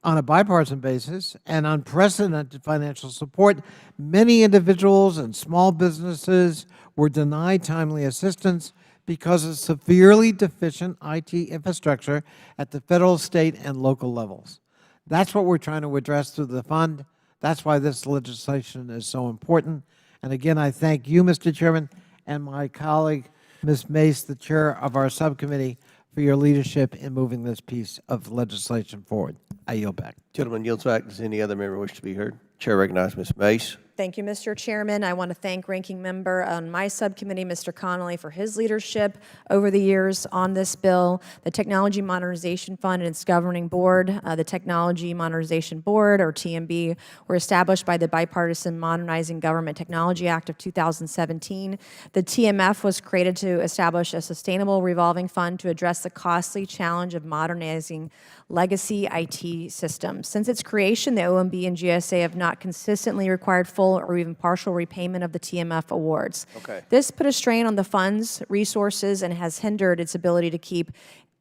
on a bipartisan basis and unprecedented financial support, many individuals and small businesses were denied timely assistance because of severely deficient IT infrastructure at the federal, state, and local levels. That's what we're trying to address through the fund. That's why this legislation is so important. And again, I thank you, Mr. Chairman, and my colleague, Ms. Mace, the chair of our subcommittee, for your leadership in moving this piece of legislation forward. I yield back. Gentleman yields back. Does any other member wish to be heard? Chair recognizes Ms. Mace. Thank you, Mr. Chairman. I want to thank Ranking Member on my subcommittee, Mr. Connolly, for his leadership over the years on this bill. The Technology Modernization Fund and its governing board, the Technology Modernization Board, or TMB, were established by the Bipartisan Modernizing Government Technology Act of 2017. The TMF was created to establish a sustainable revolving fund to address the costly challenge of modernizing legacy IT systems. Since its creation, the OMB and GSA have not consistently required full or even partial repayment of the TMF awards. Okay. This put a strain on the fund's resources and has hindered its ability to keep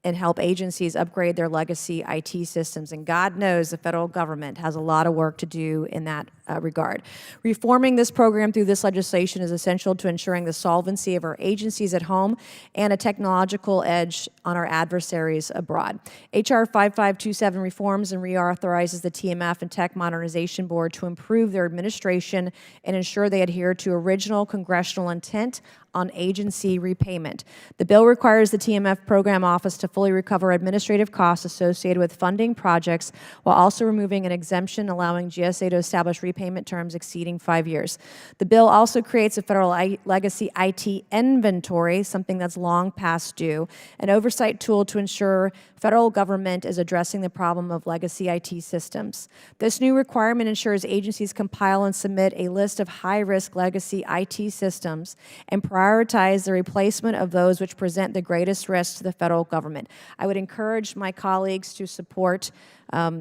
and help agencies upgrade their legacy IT systems. And God knows the federal government has a lot of work to do in that regard. Reforming this program through this legislation is essential to ensuring the solvency of our agencies at home and a technological edge on our adversaries abroad. H.R. 5527 reforms and reauthorizes the TMF and Tech Modernization Board to improve their administration and ensure they adhere to original congressional intent on agency repayment. The bill requires the TMF program office to fully recover administrative costs associated with funding projects while also removing an exemption allowing GSA to establish repayment terms exceeding 5 years. The bill also creates a federal legacy IT inventory, something that's long past due, an oversight tool to ensure federal government is addressing the problem of legacy IT systems. This new requirement ensures agencies compile and submit a list of high-risk legacy IT systems and prioritize the replacement of those which present the greatest risk to the federal government. I would encourage my colleagues to support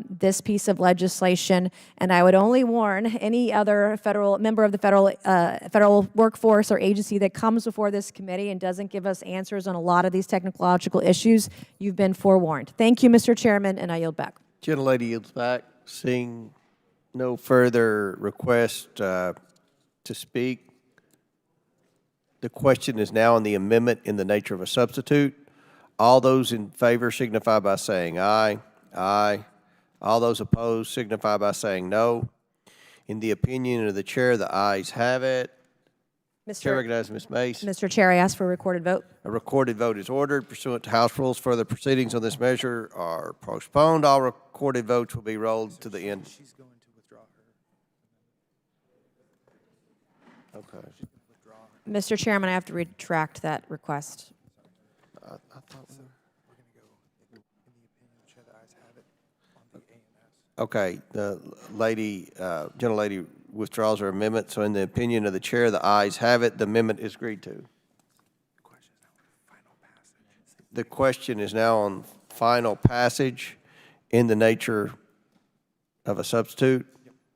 this piece of legislation, and I would only warn any other member of the federal workforce or agency that comes before this committee and doesn't give us answers on a lot of these technological issues. You've been forewarned. Thank you, Mr. Chairman, and I yield back. Gentlelady yields back. Seeing no further request to speak, the question is now on the amendment in the nature of a substitute. All those in favor signify by saying aye. Aye. All those opposed signify by saying no. In the opinion of the chair, the ayes have it. Chair recognizes Ms. Mace. Mr. Chair, I ask for a recorded vote. A recorded vote is ordered pursuant to House rules. Further proceedings on this measure are postponed. All recorded votes will be rolled to the end. She's going to withdraw her. Okay. Mr. Chairman, I have to retract that request. I thought we were. Okay, the lady, gentlelady withdraws her amendment, so in the opinion of the chair, the ayes have it. The amendment is agreed to. The question is now on final passage in the nature of a substitute.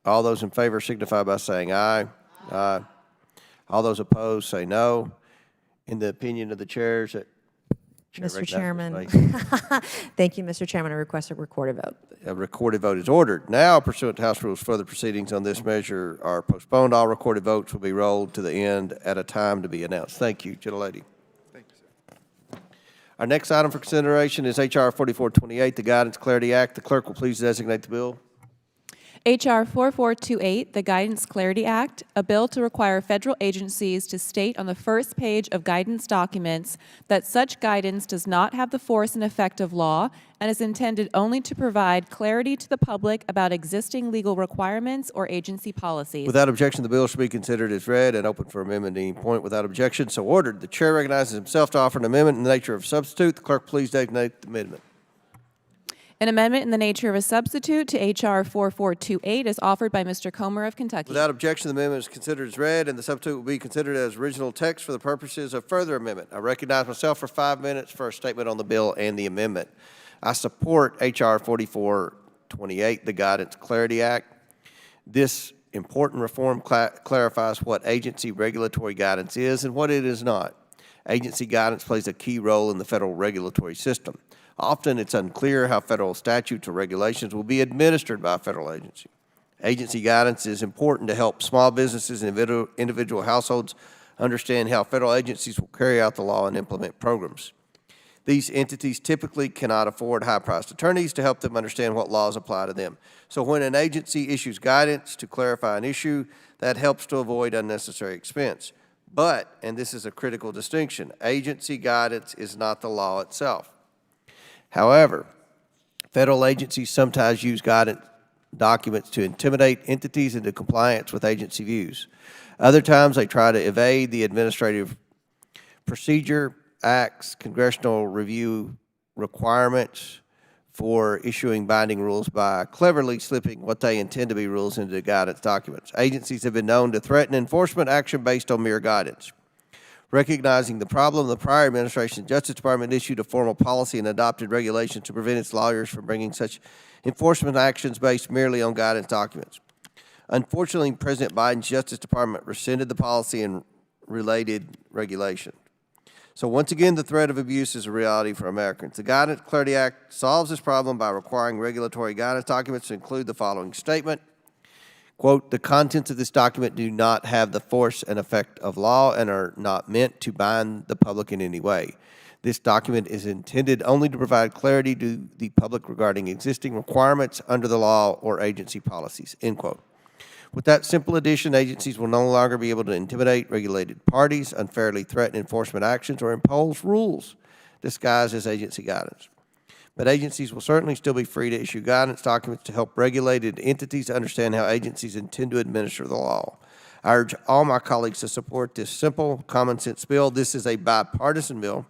All those in favor signify by saying aye. Aye. All those opposed say no. In the opinion of the chairs, Mr. Chairman. Thank you, Mr. Chairman. I request a recorded vote. A recorded vote is ordered. Now, pursuant to House rules, further proceedings on this measure are postponed. All recorded votes will be rolled to the end at a time to be announced. Thank you, gentlelady. Thank you, sir. Our next item for consideration is H.R. 4428, the Guidance Clarity Act. The clerk will please designate the bill. H.R. 4428, the Guidance Clarity Act, a bill to require federal agencies to state on the first page of guidance documents that such guidance does not have the force and effect of law and is intended only to provide clarity to the public about existing legal requirements or agency policies. Without objection, the bill shall be considered as read and open for amendment at any point. Without objection, so ordered. The chair recognizes himself to offer an amendment in the nature of a substitute. The clerk please designate the amendment. An amendment in the nature of a substitute to H.R. 4428 is offered by Mr. Comer of Kentucky. Without objection, the amendment is considered as read, and the substitute will be considered as original text for the purposes of further amendment. I recognize myself for 5 minutes for a statement on the bill and the amendment. I support H.R. 4428, the Guidance Clarity Act. This important reform clarifies what agency regulatory guidance is and what it is not. Agency guidance plays a key role in the federal regulatory system. Often it's unclear how federal statutes or regulations will be administered by a federal agency. Agency guidance is important to help small businesses and individual households understand how federal agencies will carry out the law and implement programs. These entities typically cannot afford high-priced attorneys to help them understand what laws apply to them. So when an agency issues guidance to clarify an issue, that helps to avoid unnecessary expense. But, and this is a critical distinction, agency guidance is not the law itself. However, federal agencies sometimes use guidance documents to intimidate entities into compliance with agency views. Other times, they try to evade the Administrative Procedure Act's congressional review requirements for issuing binding rules by cleverly slipping what they intend to be rules into guidance documents. Agencies have been known to threaten enforcement action based on mere guidance. Recognizing the problem, the prior administration Justice Department issued a formal policy and adopted regulations to prevent its lawyers from bringing such enforcement actions based merely on guidance documents. Unfortunately, President Biden's Justice Department rescinded the policy and related regulation. So once again, the threat of abuse is a reality for Americans. The Guidance Clarity Act solves this problem by requiring regulatory guidance documents to include the following statement. Quote, the contents of this document do not have the force and effect of law and are not meant to bind the public in any way. This document is intended only to provide clarity to the public regarding existing requirements under the law or agency policies, end quote. With that simple addition, agencies will no longer be able to intimidate regulated parties, unfairly threaten enforcement actions, or impose rules disguised as agency guidance. But agencies will certainly still be free to issue guidance documents to help regulated entities understand how agencies intend to administer the law. I urge all my colleagues to support this simple, common-sense bill. This is a bipartisan bill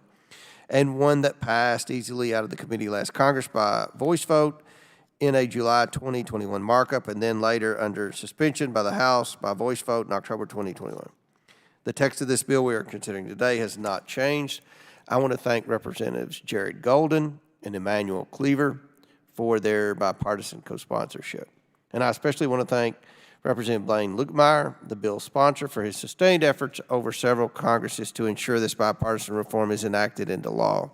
and one that passed easily out of the committee last Congress by voice vote in a July 2021 markup, and then later under suspension by the House by voice vote in October 2021. The text of this bill we are considering today has not changed. I want to thank Representatives Jared Golden and Emmanuel Cleaver for their bipartisan co-sponsorship. And I especially want to thank Representative Blaine Lukemeyer, the bill's sponsor, for his sustained efforts over several Congresses to ensure this bipartisan reform is enacted into law.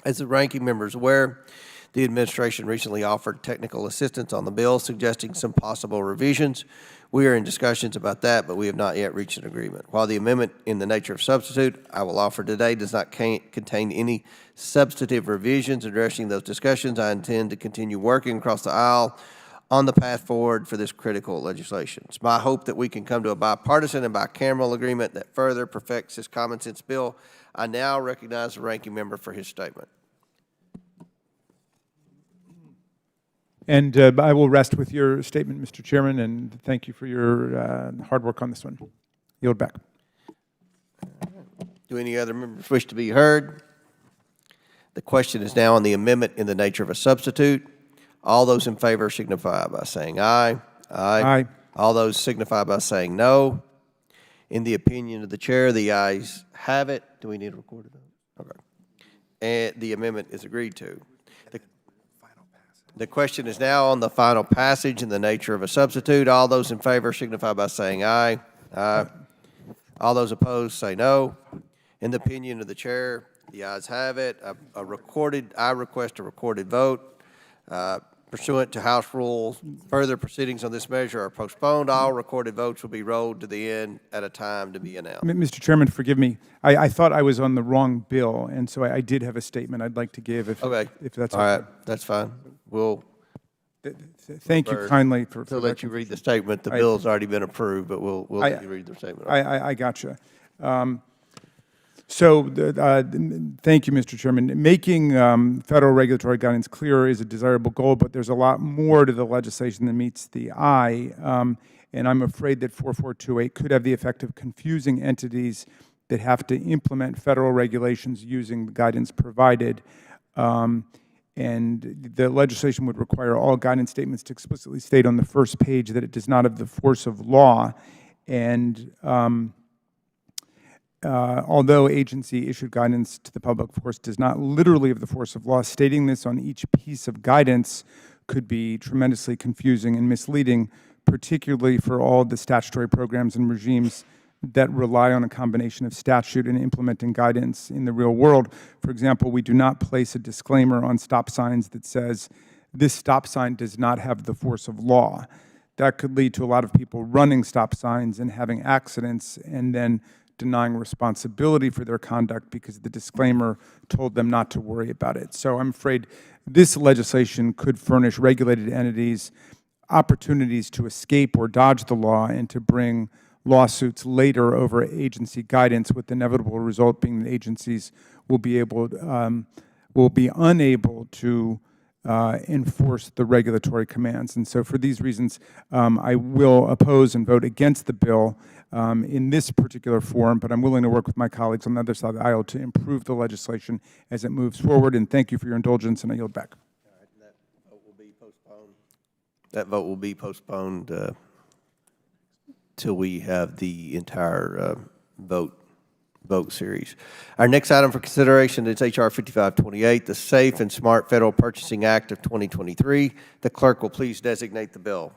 As the ranking member is aware, the administration recently offered technical assistance on the bill, suggesting some possible revisions. We are in discussions about that, but we have not yet reached an agreement. While the amendment in the nature of substitute I will offer today does not contain any substantive revisions addressing those discussions, I intend to continue working across the aisle on the path forward for this critical legislation. It's my hope that we can come to a bipartisan and bicameral agreement that further perfects this common sense bill. I now recognize the ranking member for his statement. And I will rest with your statement, Mr. Chairman, and thank you for your hard work on this one. Yield back. Do any other members wish to be heard? The question is now on the amendment in the nature of a substitute. All those in favor signify by saying aye. Aye. Aye. All those signify by saying no. In the opinion of the chair, the ayes have it. Do we need a recorded vote? Okay. And the amendment is agreed to. The question is now on the final passage in the nature of a substitute. All those in favor signify by saying aye. Aye. All those opposed say no. In the opinion of the chair, the ayes have it. I request a recorded vote. Pursuant to House rules, further proceedings on this measure are postponed. All recorded votes will be rolled to the end at a time to be announced. Mr. Chairman, forgive me. I thought I was on the wrong bill, and so I did have a statement I'd like to give if that's all right. That's fine. We'll thank you kindly for let you read the statement. The bill's already been approved, but we'll let you read the statement. I gotcha. Thank you, Mr. Chairman. Making federal regulatory guidance clearer is a desirable goal, but there's a lot more to the legislation than meets the eye, and I'm afraid that 4428 could have the effect of confusing entities that have to implement federal regulations using the guidance provided. And the legislation would require all guidance statements to explicitly state on the first page that it does not have the force of law. And although agency-issued guidance to the public, of course, does not literally have the force of law, stating this on each piece of guidance could be tremendously confusing and misleading, particularly for all the statutory programs and regimes that rely on a combination of statute and implementing guidance in the real world. For example, we do not place a disclaimer on stop signs that says, this stop sign does not have the force of law. That could lead to a lot of people running stop signs and having accidents and then denying responsibility for their conduct because the disclaimer told them not to worry about it. So I'm afraid this legislation could furnish regulated entities opportunities to escape or dodge the law and to bring lawsuits later over agency guidance, with the inevitable result being that agencies will be unable to enforce the regulatory commands. And so for these reasons, I will oppose and vote against the bill in this particular form, but I'm willing to work with my colleagues on the other side of the aisle to improve the legislation as it moves forward. And thank you for your indulgence, and I yield back. That vote will be postponed. That vote will be postponed till we have the entire vote series. Our next item for consideration is H.R. 5528, the Safe and Smart Federal Purchasing Act of 2023. The clerk will please designate the bill.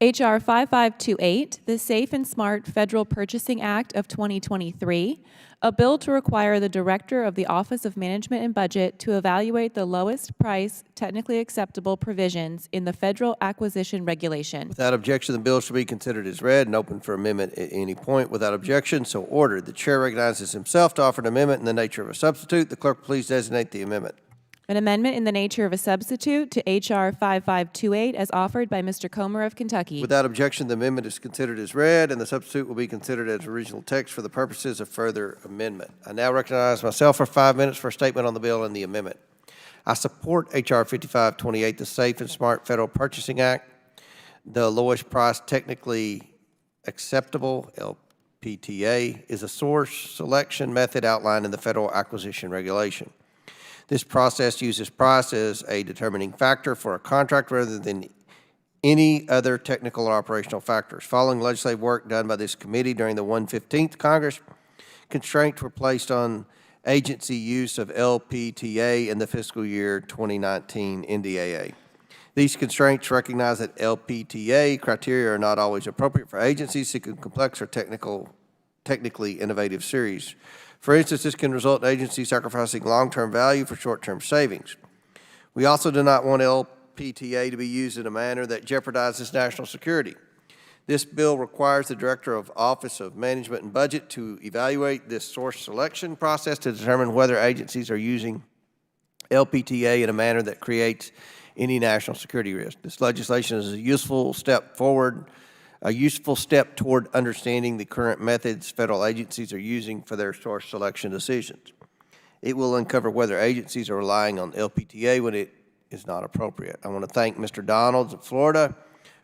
H.R. 5528, the Safe and Smart Federal Purchasing Act of 2023, a bill to require the Director of the Office of Management and Budget to evaluate the lowest price, technically acceptable provisions in the Federal Acquisition Regulation. Without objection, the bill shall be considered as read and open for amendment at any point. Without objection, so ordered. The chair recognizes himself to offer an amendment in the nature of a substitute. The clerk please designate the amendment. An amendment in the nature of a substitute to H.R. 5528 as offered by Mr. Comer of Kentucky. Without objection, the amendment is considered as read, and the substitute will be considered as original text for the purposes of further amendment. I now recognize myself for 5 minutes for a statement on the bill and the amendment. I support H.R. 5528, the Safe and Smart Federal Purchasing Act. The lowest price technically acceptable, LPTA, is a source selection method outlined in the Federal Acquisition Regulation. This process uses price as a determining factor for a contract rather than any other technical or operational factors. Following legislative work done by this committee during the 115th Congress, constraints were placed on agency use of LPTA in the fiscal year 2019 NDAA. These constraints recognize that LPTA criteria are not always appropriate for agencies seeking complex or technically innovative series. For instance, this can result in agencies sacrificing long-term value for short-term savings. We also do not want LPTA to be used in a manner that jeopardizes national security. This bill requires the Director of Office of Management and Budget to evaluate this source selection process to determine whether agencies are using LPTA in a manner that creates any national security risk. This legislation is a useful step toward understanding the current methods federal agencies are using for their source selection decisions. It will uncover whether agencies are relying on LPTA when it is not appropriate. I want to thank Mr. Donalds of Florida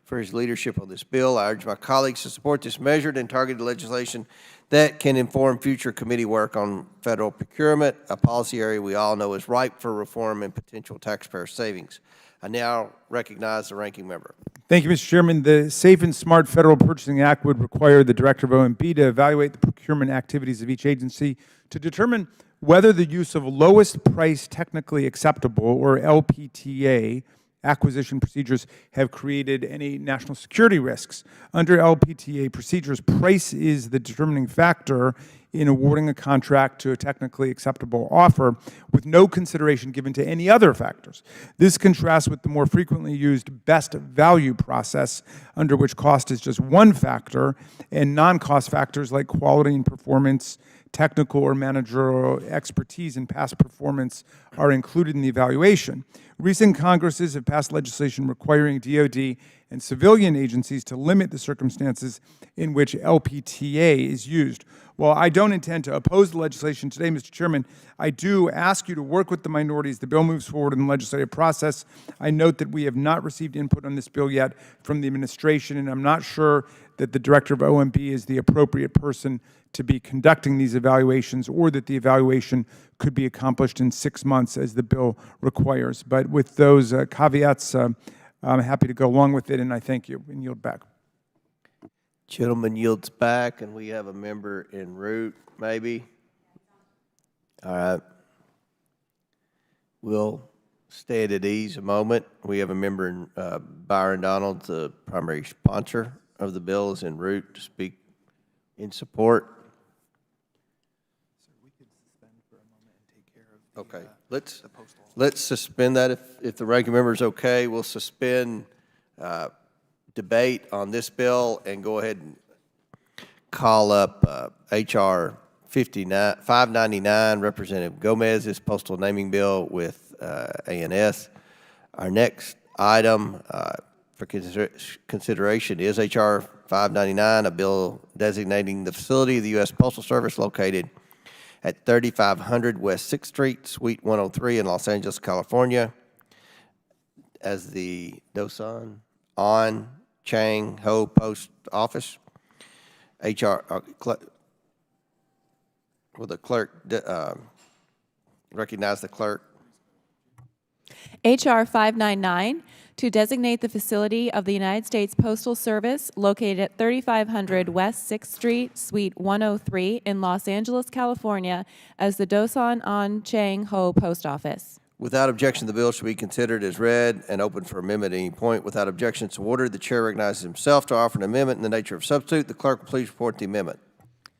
for his leadership on this bill. I urge my colleagues to support this measured and targeted legislation that can inform future committee work on federal procurement, a policy area we all know is ripe for reform and potential taxpayer savings. I now recognize the ranking member. Thank you, Mr. Chairman. The Safe and Smart Federal Purchasing Act would require the Director of OMB to evaluate the procurement activities of each agency to determine whether the use of lowest price technically acceptable, or LPTA, acquisition procedures have created any national security risks. Under LPTA procedures, price is the determining factor in awarding a contract to a technically acceptable offer with no consideration given to any other factors. This contrasts with the more frequently used best value process, under which cost is just one factor, and non-cost factors like quality and performance, technical or managerial expertise, and past performance are included in the evaluation. Recent Congresses have passed legislation requiring DoD and civilian agencies to limit the circumstances in which LPTA is used. While I don't intend to oppose the legislation today, Mr. Chairman, I do ask you to work with the minority as the bill moves forward in the legislative process. I note that we have not received input on this bill yet from the administration, and I'm not sure that the Director of OMB is the appropriate person to be conducting these evaluations, or that the evaluation could be accomplished in 6 months as the bill requires. But with those caveats, I'm happy to go along with it, and I thank you and yield back. Gentleman yields back, and we have a member en route, maybe. All right. We'll stay at ease a moment. We have a member in Byron Donald, the primary sponsor of the bill, is en route to speak in support. Okay, let's suspend that if the ranking member is okay. We'll suspend debate on this bill and go ahead and call up H.R. 599, Representative Gomez's postal naming bill with ANS. Our next item for consideration is H.R. 599, a bill designating the facility of the U.S. Postal Service located at 3500 West 6th Street, Suite 103 in Los Angeles, California, as the Dosan On Chang Ho Post Office. HR, will the clerk recognize the clerk? H.R. 599, to designate the facility of the United States Postal Service located at 3500 West 6th Street, Suite 103 in Los Angeles, California, as the Dosan On Chang Ho Post Office. Without objection, the bill shall be considered as read and open for amendment at any point. Without objection, so ordered. The chair recognizes himself to offer an amendment in the nature of substitute. The clerk will please report the amendment.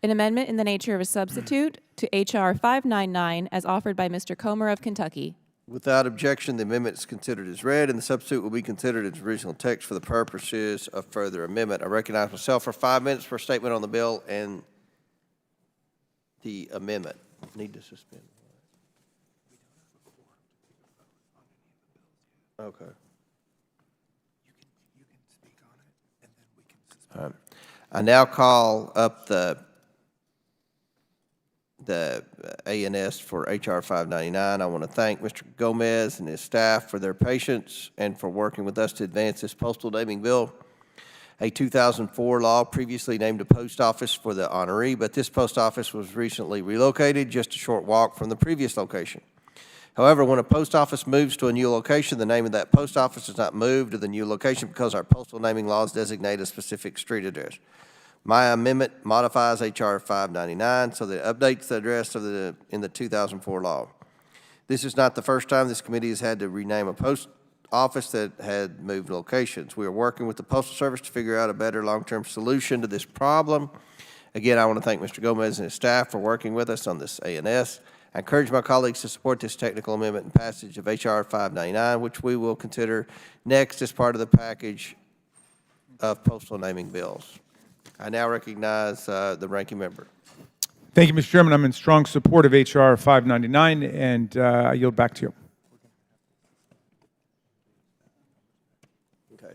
An amendment in the nature of a substitute to H.R. 599 as offered by Mr. Comer of Kentucky. Without objection, the amendment is considered as read, and the substitute will be considered as original text for the purposes of further amendment. I recognize myself for 5 minutes for a statement on the bill and the amendment. Need to suspend. Okay. All right. I now call up the A&S for H.R. 599. I want to thank Mr. Gomez and his staff for their patience and for working with us to advance this postal naming bill. A 2004 law previously named a post office for the honoree, but this post office was recently relocated just a short walk from the previous location. However, when a post office moves to a new location, the name of that post office is not moved to the new location because our postal naming laws designate a specific street address. My amendment modifies H.R. 599 so that it updates the address of in the 2004 law. This is not the first time this committee has had to rename a post office that had moved locations. We are working with the Postal Service to figure out a better long-term solution to this problem. Again, I want to thank Mr. Gomez and his staff for working with us on this A&S. I encourage my colleagues to support this technical amendment and passage of H.R. 599, which we will consider next as part of the package of postal naming bills. I now recognize the ranking member. Thank you, Mr. Chairman. I'm in strong support of H.R. 599, and I yield back to you. Okay.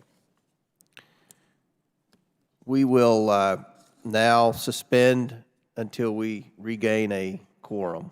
We will now suspend until we regain a quorum.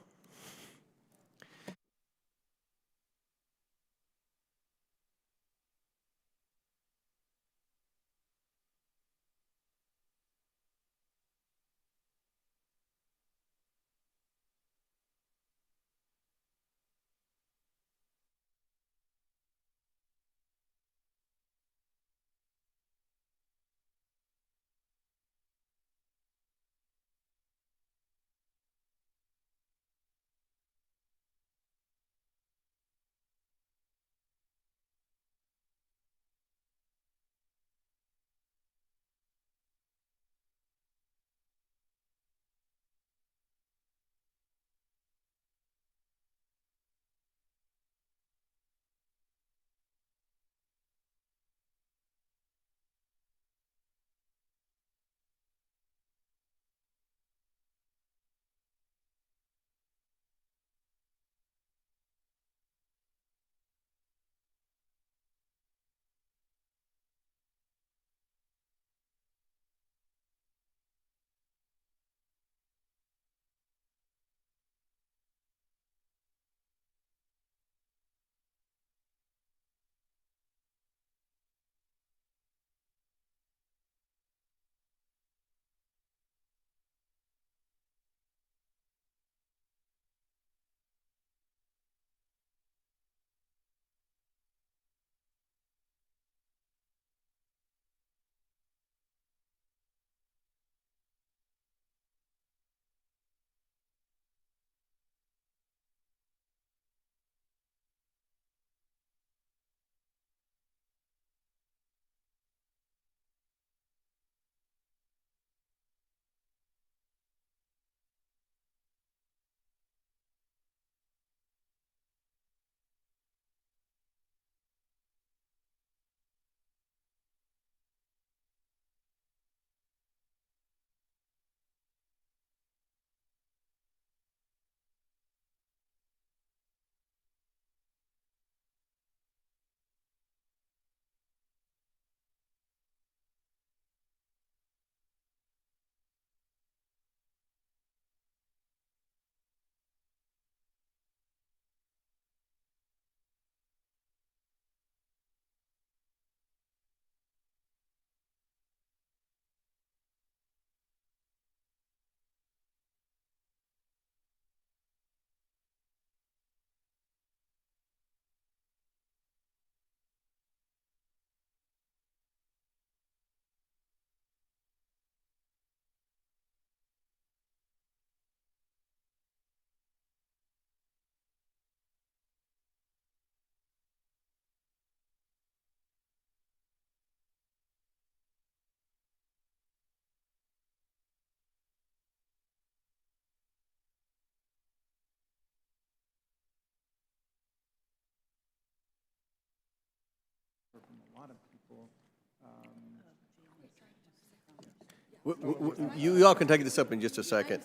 You all can take this up in just a second.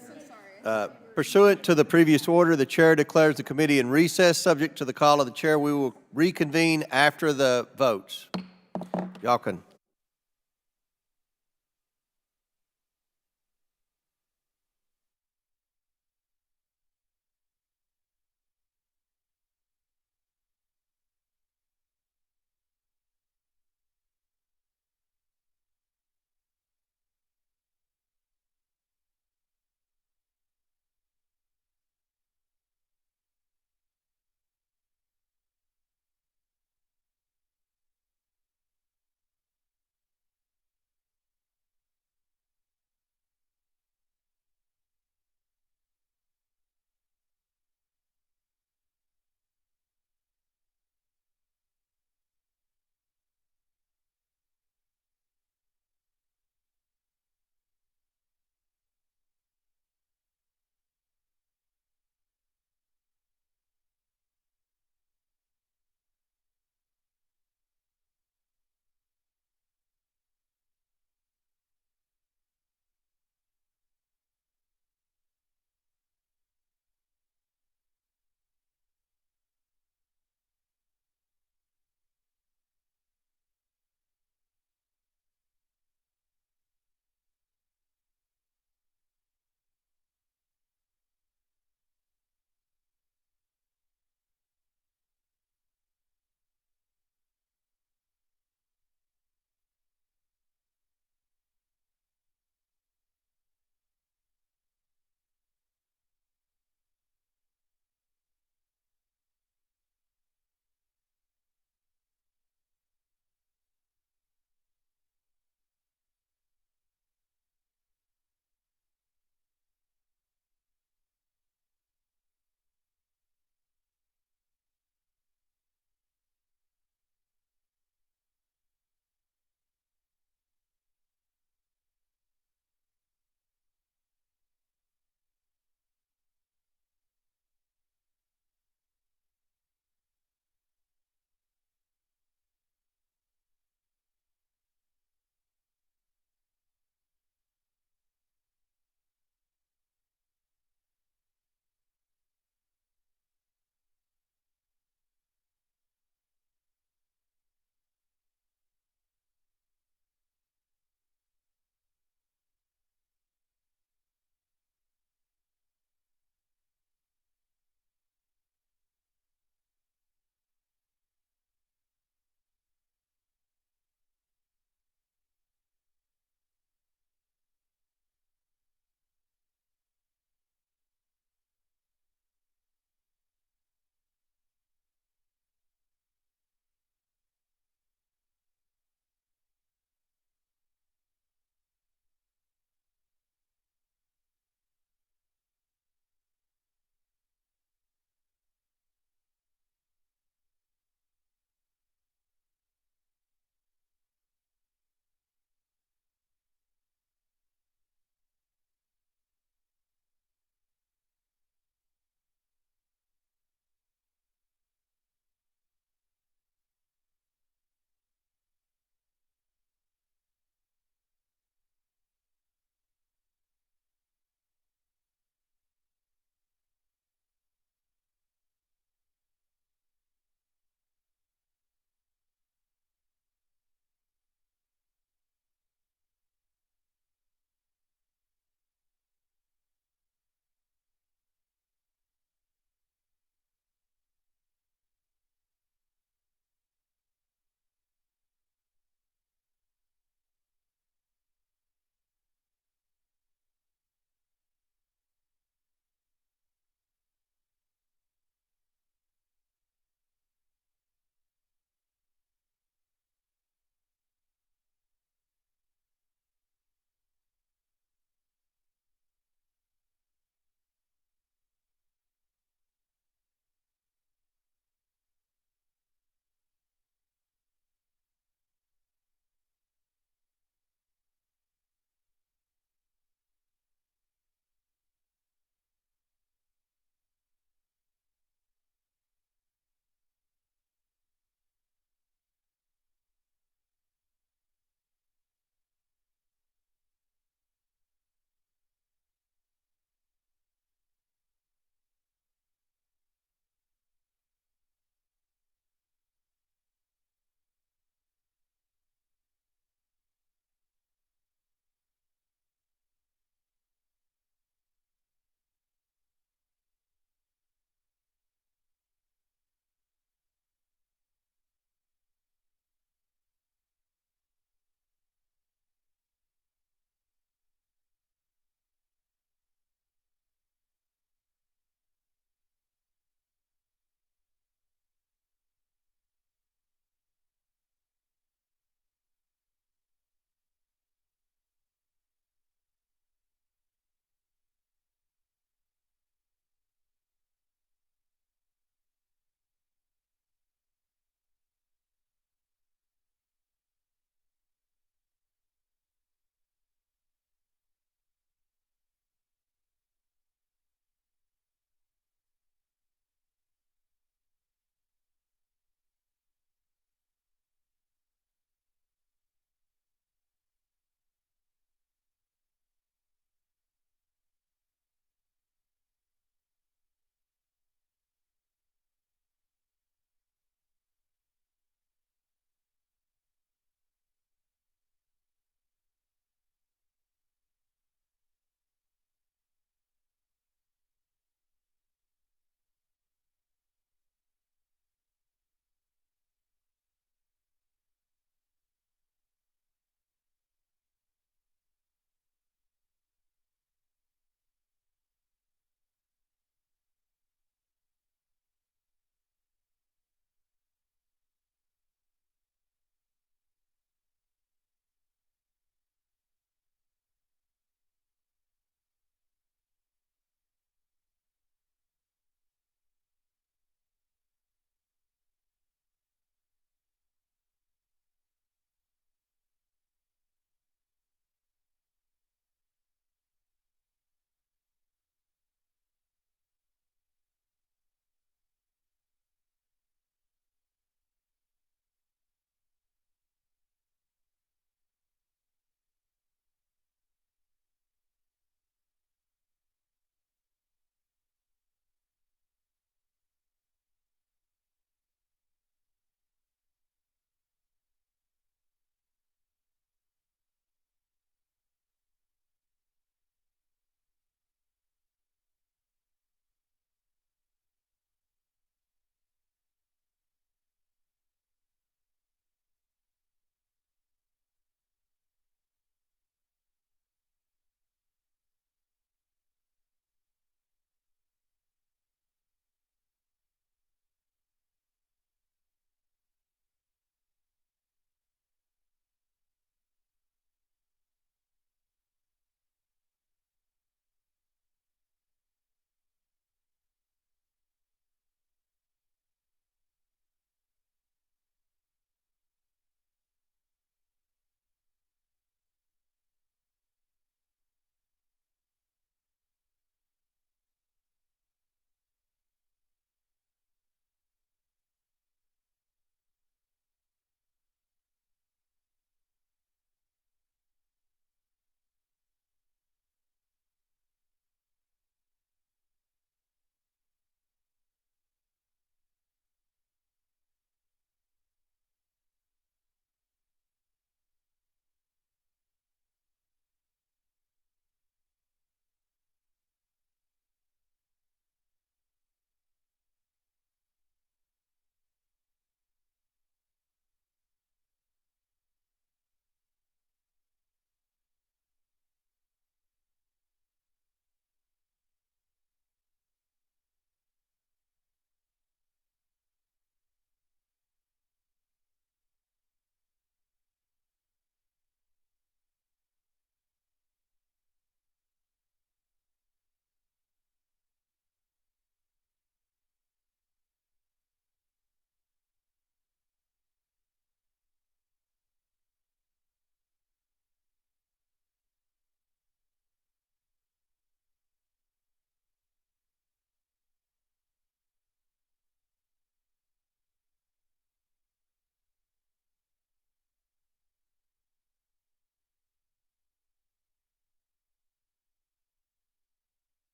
Pursuant to the previous order, the chair declares the committee in recess. Subject to the call of the chair, we will reconvene after the votes. Y'all can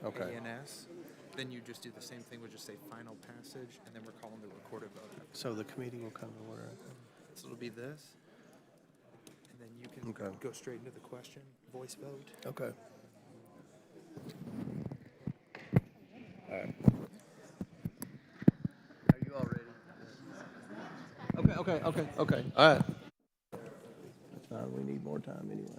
Okay. ANS, then you just do the same thing, we'll just say final passage, and then we're calling the recorded vote. So the committee will come to order. So it'll be this, and then you can Okay. go straight into the question, voice vote. Okay. All right. Are you all ready? Okay. All right. That's fine. We need more time anyway.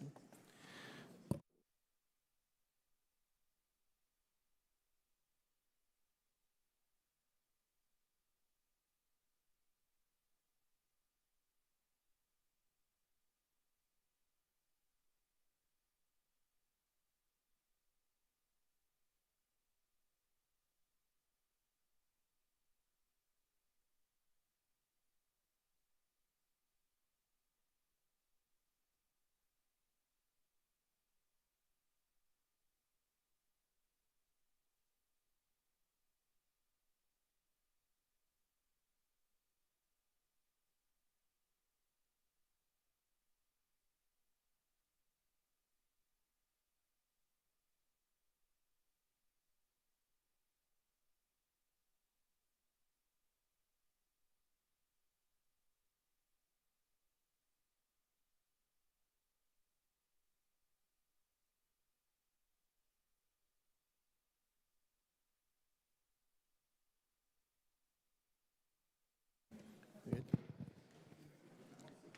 Good.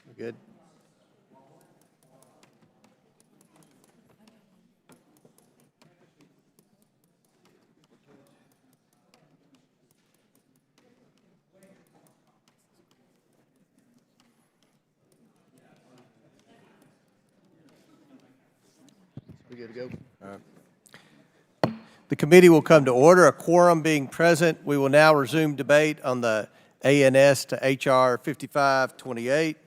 We're good. We good to go? All right. The committee will come to order. A quorum being present, we will now resume debate on the ANS to HR 5528.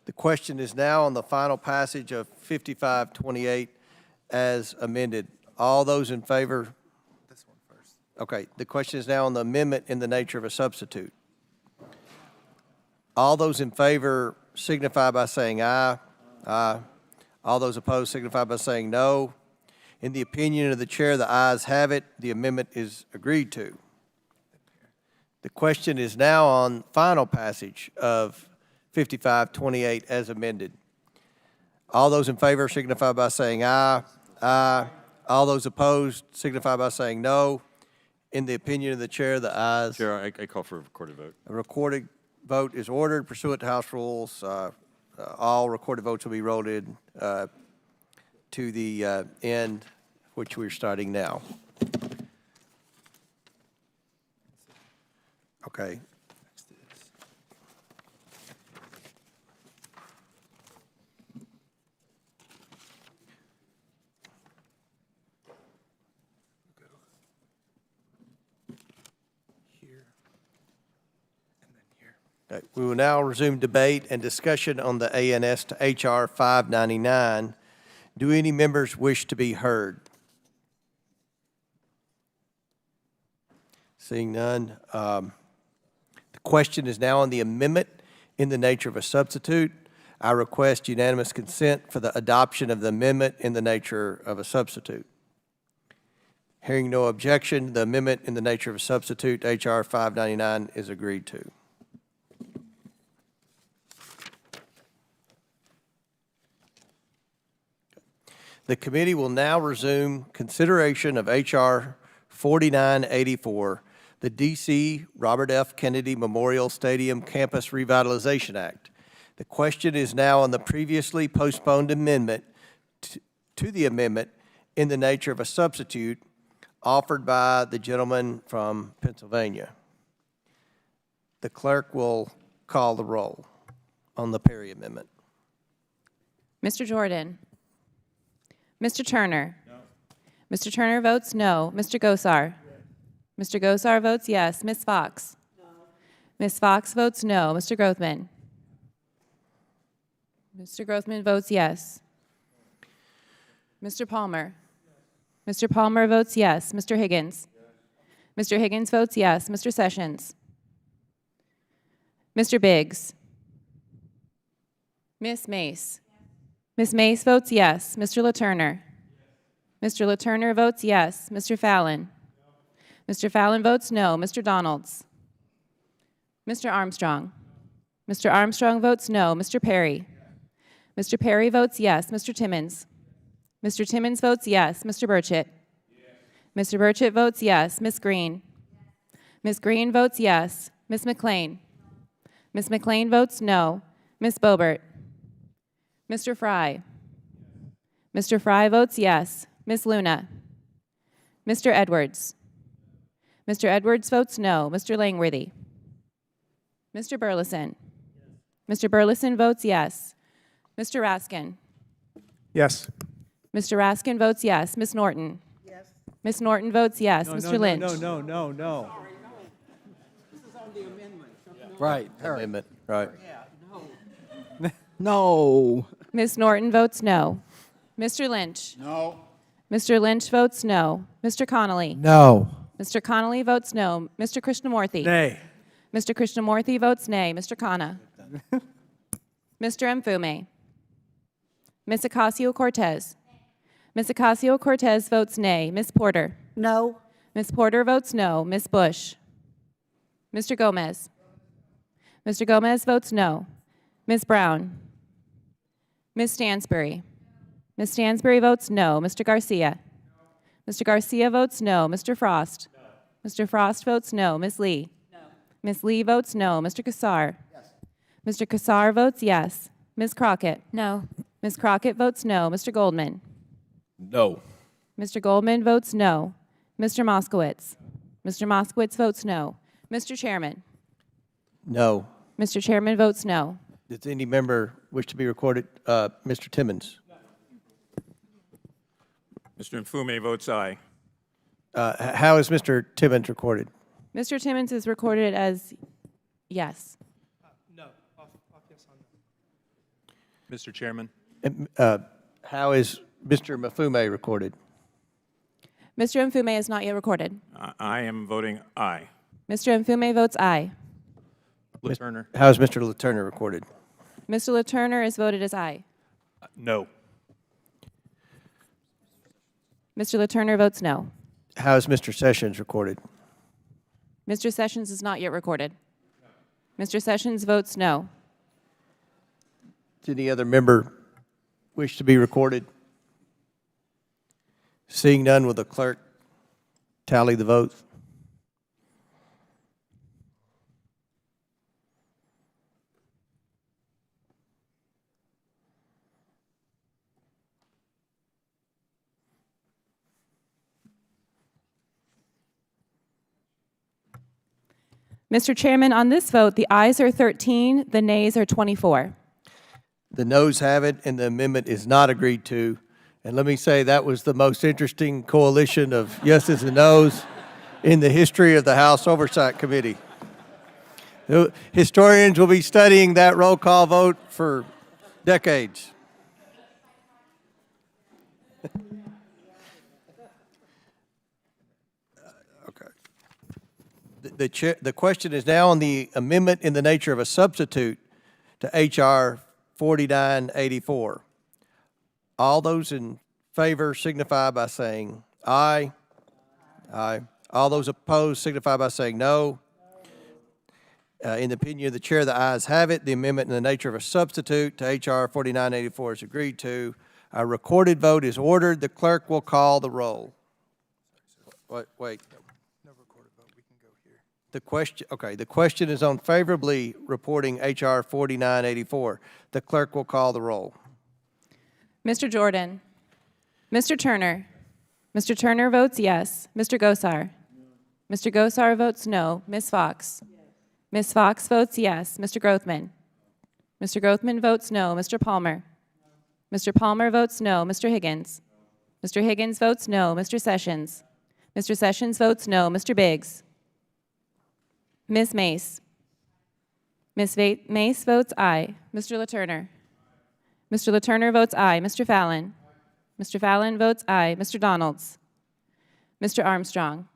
The question is now on the final passage of 5528 as amended. All those in favor? This one first. Okay, the question is now on the amendment in the nature of a substitute. All those in favor signify by saying aye. Aye. All those opposed signify by saying no. In the opinion of the chair, the ayes have it. The amendment is agreed to. The question is now on final passage of 5528 as amended. All those in favor signify by saying aye. Aye. All those opposed signify by saying no. In the opinion of the chair, the ayes. Chair, I call for a recorded vote. A recorded vote is ordered pursuant to House rules. All recorded votes will be rolled in to the end, which we're starting now. Okay. Here, and then here. Okay, we will now resume debate and discussion on the ANS to HR 599. Do any members wish to be heard? Seeing none. The question is now on the amendment in the nature of a substitute. I request unanimous consent for the adoption of the amendment in the nature of a substitute. Hearing no objection, the amendment in the nature of a substitute, HR 599, is agreed to. The committee will now resume consideration of HR 4984, the D.C. Robert F. Kennedy Memorial Stadium Campus Revitalization Act. The question is now on the previously postponed amendment to the amendment in the nature of a substitute offered by the gentleman from Pennsylvania. The clerk will call the roll on the Perry amendment. Mr. Jordan? Mr. Turner? No. Mr. Turner votes no. Mr. Gosar? Yes. Mr. Gosar votes yes. Ms. Fox? No. Ms. Fox votes no. Mr. Grothman? Mr. Grothman votes yes. Mr. Palmer? Yes. Mr. Palmer votes yes. Mr. Higgins? Yes. Mr. Higgins votes yes. Mr. Sessions? Mr. Biggs? Ms. Mace? Ms. Mace votes yes. Mr. LaTurner? Mr. LaTurner votes yes. Mr. Fallon? Mr. Fallon votes no. Mr. Donalds? Mr. Armstrong? Mr. Armstrong votes no. Mr. Perry? Mr. Perry votes yes. Mr. Timmons? Mr. Timmons votes yes. Mr. Burchett? Mr. Burchett votes yes. Ms. Green? Ms. Green votes yes. Ms. McLean? Ms. McLean votes no. Ms. Boebert? Mr. Fry? Mr. Fry votes yes. Ms. Luna? Mr. Edwards? Mr. Edwards votes no. Mr. Langworthy? Mr. Burleson? Mr. Burleson votes yes. Mr. Raskin? Yes. Mr. Raskin votes yes. Ms. Norton? Yes. Ms. Norton votes yes. Mr. Lynch? No. Right, hurry. Amendment, right. No. Ms. Norton votes no. Mr. Lynch? No. Mr. Lynch votes no. Mr. Connolly? No. Mr. Connolly votes no. Mr. Krishnamurthy? Nay. Mr. Krishnamurthy votes nay. Mr. Khanna? Mr. Mfume? Ms. Ocasio-Cortez? Ms. Ocasio-Cortez votes nay. Ms. Porter? No. Ms. Porter votes no. Ms. Bush? Mr. Gomez? Mr. Gomez votes no. Ms. Brown? Ms. Stansbury? Ms. Stansbury votes no. Mr. Garcia? Mr. Garcia votes no. Mr. Frost? Mr. Frost votes no. Ms. Lee? Ms. Lee votes no. Mr. Kassar? Mr. Kassar votes yes. Ms. Crockett? No. Ms. Crockett votes no. Mr. Goldman? No. Mr. Goldman votes no. Mr. Moskowitz? Mr. Moskowitz votes no. Mr. Chairman? No. Mr. Chairman votes no. Does any member wish to be recorded? Mr. Timmons? Mr. Mfume votes aye. How is Mr. Timmons recorded? Mr. Timmons is recorded as yes. No. Off yes on no. Mr. Chairman, How is Mr. Mfume recorded? Mr. Mfume is not yet recorded. I am voting aye. Mr. Mfume votes aye. LaTurner, How is Mr. LaTurner recorded? Mr. LaTurner is voted as aye. no. Mr. LaTurner votes no. How is Mr. Sessions recorded? Mr. Sessions is not yet recorded. Mr. Sessions votes no. Does any other member wish to be recorded? Seeing none, will the clerk tally the votes? Mr. Chairman, on this vote, the ayes are 13, the nays are 24. The noes have it, and the amendment is not agreed to. And let me say, that was the most interesting coalition of yeses and nos in the history of the House Oversight Committee. Historians will be studying that roll call vote for decades. The question is now on the amendment in the nature of a substitute to H.R. 4984. All those in favor signify by saying aye. Aye. All those opposed signify by saying no. In the opinion of the chair, the ayes have it. The amendment in the nature of a substitute to H.R. 4984 is agreed to. A recorded vote is ordered. The clerk will call the roll. Wait. The question is on favorably reporting H.R. 4984. The clerk will call the roll. Mr. Jordan? Mr. Turner? Mr. Turner votes yes. Mr. Gosar? Mr. Gosar votes no. Ms. Fox? Ms. Fox votes yes. Mr. Grothman? Mr. Grothman votes no. Mr. Palmer? Mr. Palmer votes no. Mr. Higgins? Mr. Higgins votes no. Mr. Sessions? Mr. Sessions votes no. Mr. Biggs? Ms. Mace? Ms. Mace votes aye. Mr. LaTurner? Mr. LaTurner votes aye. Mr. Fallon? Mr. Fallon votes aye. Mr. Donalds? Mr. Armstrong?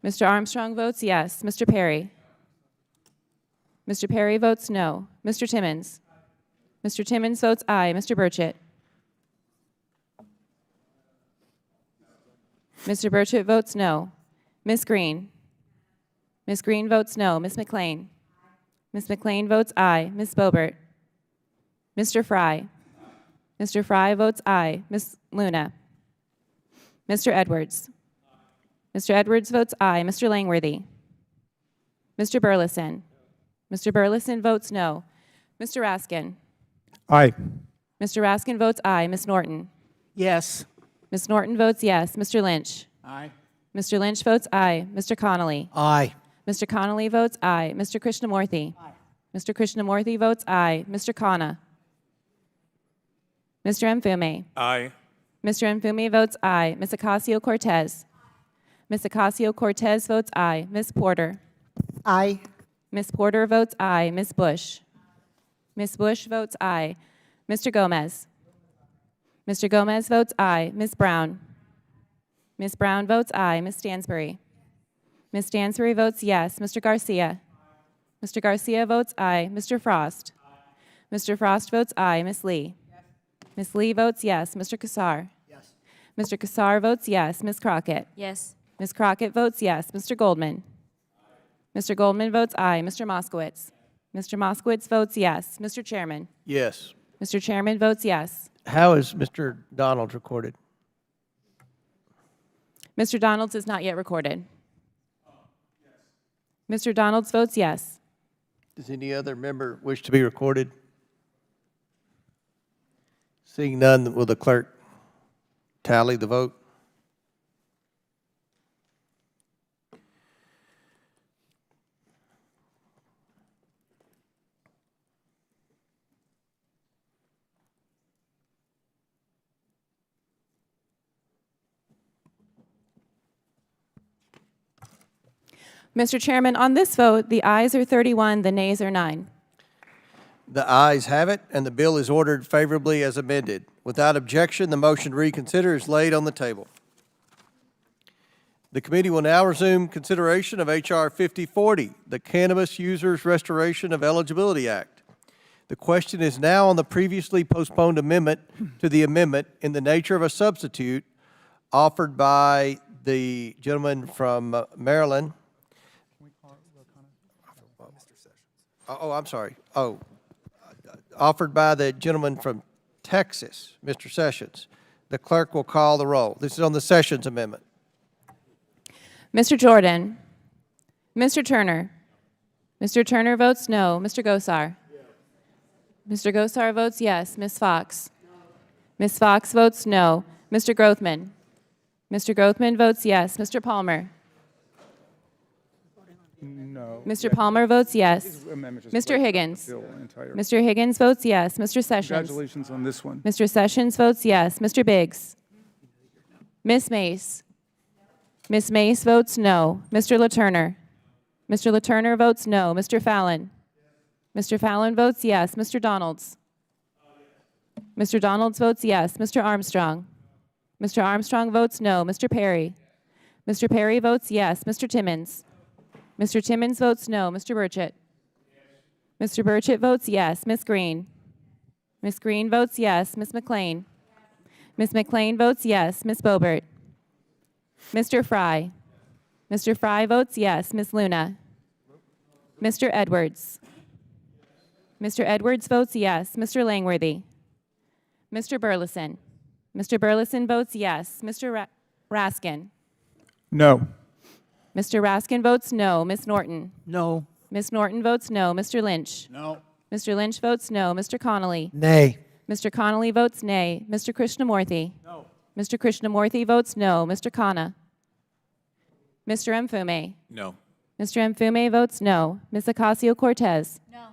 Mr. Armstrong votes yes. Mr. Perry? Mr. Perry votes no. Mr. Timmons? Mr. Timmons votes aye. Mr. Burchett? Mr. Burchett votes no. Ms. Green? Ms. Green votes no. Ms. McLean? Ms. McLean votes aye. Ms. Boebert? Mr. Fry? Mr. Fry votes aye. Ms. Luna? Mr. Edwards? Mr. Edwards votes aye. Mr. Langworthy? Mr. Burleson? Mr. Burleson votes no. Mr. Raskin? Aye. Mr. Raskin votes aye. Ms. Norton? Yes. Ms. Norton votes yes. Mr. Lynch? Aye. Mr. Lynch votes aye. Mr. Connolly? Aye. Mr. Connolly votes aye. Mr. Krishnamurthy? Aye. Mr. Krishnamurthy votes aye. Mr. Khanna? Mr. Mfume? Aye. Mr. Mfume votes aye. Ms. Ocasio-Cortez? Ms. Ocasio-Cortez votes aye. Ms. Porter? Aye. Ms. Porter votes aye. Ms. Bush? Ms. Bush votes aye. Mr. Gomez? Mr. Gomez votes aye. Ms. Brown? Ms. Brown votes aye. Ms. Stansbury? Ms. Stansbury votes yes. Mr. Garcia? Mr. Garcia votes aye. Mr. Frost? Mr. Frost votes aye. Ms. Lee? Ms. Lee votes yes. Mr. Kassar? Yes. Mr. Kassar votes yes. Ms. Crockett? Yes. Ms. Crockett votes yes. Mr. Goldman? Mr. Goldman votes aye. Mr. Moskowitz? Mr. Moskowitz votes yes. Mr. Chairman? Yes. Mr. Chairman votes yes. How is Mr. Donald recorded? Mr. Donalds is not yet recorded. Mr. Donalds votes yes. Does any other member wish to be recorded? Seeing none, will the clerk tally the vote? Mr. Chairman, on this vote, the ayes are 31, the nays are 9. The ayes have it, and the bill is ordered favorably as amended. Without objection, the motion to reconsider is laid on the table. The committee will now resume consideration of H.R. 5040, the Cannabis Users Restoration of Eligibility Act. The question is now on the previously postponed amendment to the amendment in the nature of a substitute offered by the gentleman from Maryland. I'm sorry. Offered by the gentleman from Texas, Mr. Sessions. The clerk will call the roll. This is on the Sessions Amendment. Mr. Jordan? Mr. Turner? Mr. Turner votes no. Mr. Gosar? Mr. Gosar votes yes. Ms. Fox? Ms. Fox votes no. Mr. Grothman? Mr. Grothman votes yes. Mr. Palmer? No. Mr. Palmer votes yes. Mr. Higgins? Mr. Higgins votes yes. Mr. Sessions? Congratulations on this one. Mr. Sessions votes yes. Mr. Biggs? Ms. Mace? Ms. Mace votes no. Mr. LaTurner? Mr. LaTurner votes no. Mr. Fallon? Mr. Fallon votes yes. Mr. Donalds? Mr. Donalds votes yes. Mr. Armstrong? Mr. Armstrong votes no. Mr. Perry? Mr. Perry votes yes. Mr. Timmons? Mr. Timmons votes no. Mr. Burchett? Mr. Burchett votes yes. Ms. Green? Ms. Green votes yes. Ms. McLean? Ms. McLean votes yes. Ms. Boebert? Mr. Fry? Mr. Fry votes yes. Ms. Luna? Mr. Edwards? Mr. Edwards votes yes. Mr. Langworthy? Mr. Burleson? Mr. Burleson votes yes. Mr. Raskin? No. Mr. Raskin votes no. Ms. Norton? No. Ms. Norton votes no. Mr. Lynch? No. Mr. Lynch votes no. Mr. Connolly? Nay. Mr. Connolly votes nay. Mr. Krishnamurthy? No. Mr. Krishnamurthy votes no. Mr. Khanna? Mr. Mfume? No. Mr. Mfume votes no. Ms. Ocasio-Cortez? No.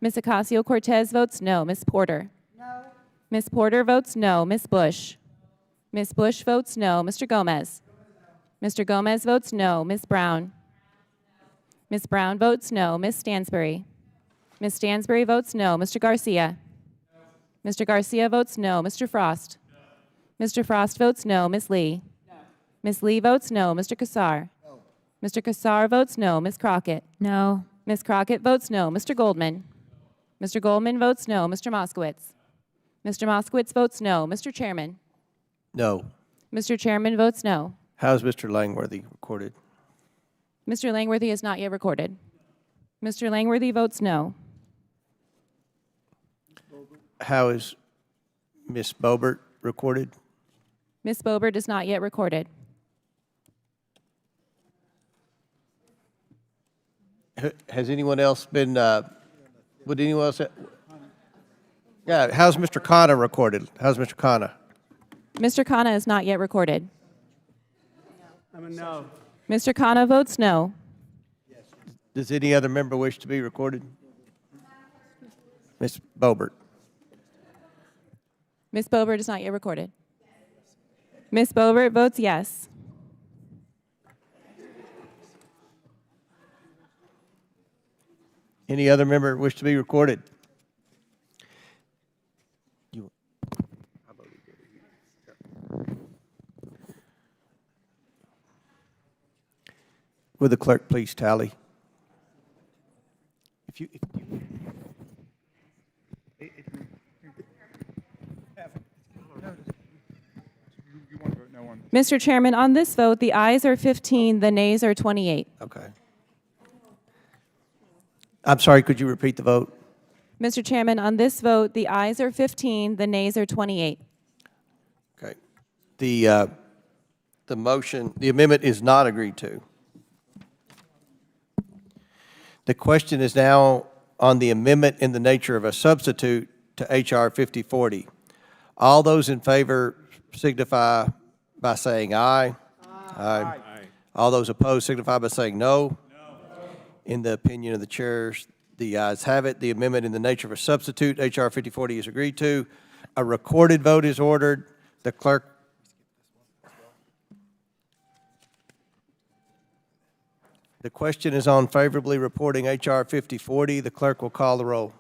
Ms. Ocasio-Cortez votes no. Ms. Porter? No. Ms. Porter votes no. Ms. Bush? Ms. Bush votes no. Mr. Gomez? Mr. Gomez votes no. Ms. Brown? Ms. Brown votes no. Ms. Stansbury? Ms. Stansbury votes no. Mr. Garcia? Mr. Garcia votes no. Mr. Frost? Mr. Frost votes no. Ms. Lee? Ms. Lee votes no. Mr. Kassar? Mr. Kassar votes no. Ms. Crockett? No. Ms. Crockett votes no. Mr. Goldman? Mr. Goldman votes no. Mr. Moskowitz? Mr. Moskowitz votes no. Mr. Chairman? No. Mr. Chairman votes no. How's Mr. Langworthy recorded? Mr. Langworthy is not yet recorded. Mr. Langworthy votes no. How is Ms. Bobert recorded? Ms. Bobert is not yet recorded. Has anyone else been, would anyone else? Yeah, how's Mr. Khanna recorded? How's Mr. Khanna? Mr. Khanna is not yet recorded. I'm a no. Mr. Khanna votes no. Does any other member wish to be recorded? Ms. Bobert? Ms. Bobert is not yet recorded. Ms. Bobert votes yes. Any other member wish to be recorded? Would the clerk please tally? Mr. Chairman, on this vote, the ayes are 15, the nays are 28. Okay. I'm sorry, could you repeat the vote? Mr. Chairman, on this vote, the ayes are 15, the nays are 28. Okay. The motion, the amendment is not agreed to. The question is now on the amendment in the nature of a substitute to H.R. 5040. All those in favor signify by saying aye. Aye. All those opposed signify by saying no. In the opinion of the chairs, the ayes have it. The amendment in the nature of a substitute, H.R. 5040, is agreed to. A recorded vote is ordered. The clerk. The question is on favorably reporting H.R. 5040. The clerk will call the roll.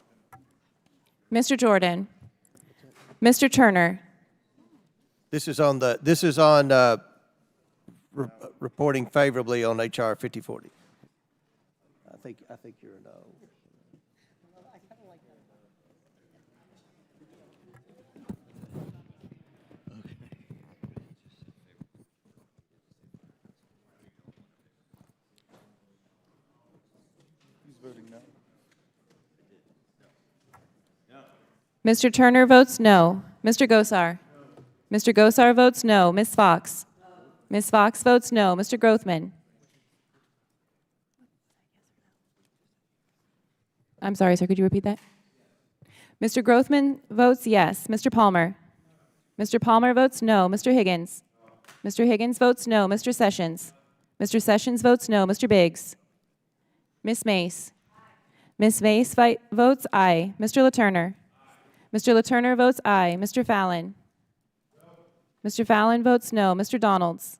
Mr. Jordan. Mr. Turner. This is on reporting favorably on H.R. 5040. I think you're a no. Mr. Turner votes no. Mr. Gosar. Mr. Gosar votes no. Ms. Fox. Ms. Fox votes no. Mr. Grothman. I'm sorry, sir. Could you repeat that? Mr. Grothman votes yes. Mr. Palmer. Mr. Palmer votes no. Mr. Higgins. Mr. Higgins votes no. Mr. Sessions. Mr. Sessions votes no. Mr. Biggs. Ms. Mace. Ms. Mace votes aye. Mr. LaTurner. Mr. LaTurner votes aye. Mr. Fallon. Mr. Fallon votes no. Mr. Donalds.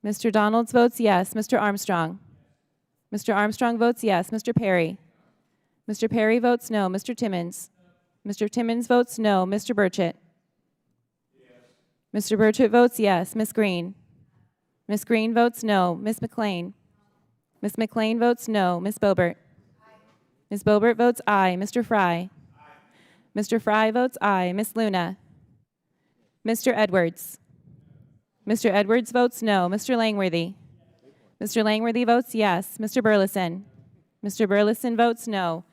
Mr. Donalds votes yes. Mr. Armstrong. Mr. Armstrong votes yes. Mr. Perry. Mr. Perry votes no. Mr. Timmons. Mr. Timmons votes no. Mr. Burchett. Mr. Burchett votes yes. Ms. Green. Ms. Green votes no. Ms. McLean. Ms. McLean votes no. Ms. Bobert. Ms. Bobert votes aye. Mr. Fry. Mr. Fry votes aye. Ms. Luna. Mr. Edwards. Mr. Edwards votes no. Mr. Langworthy. Mr. Langworthy votes yes. Mr. Burleson. Mr. Burleson votes no.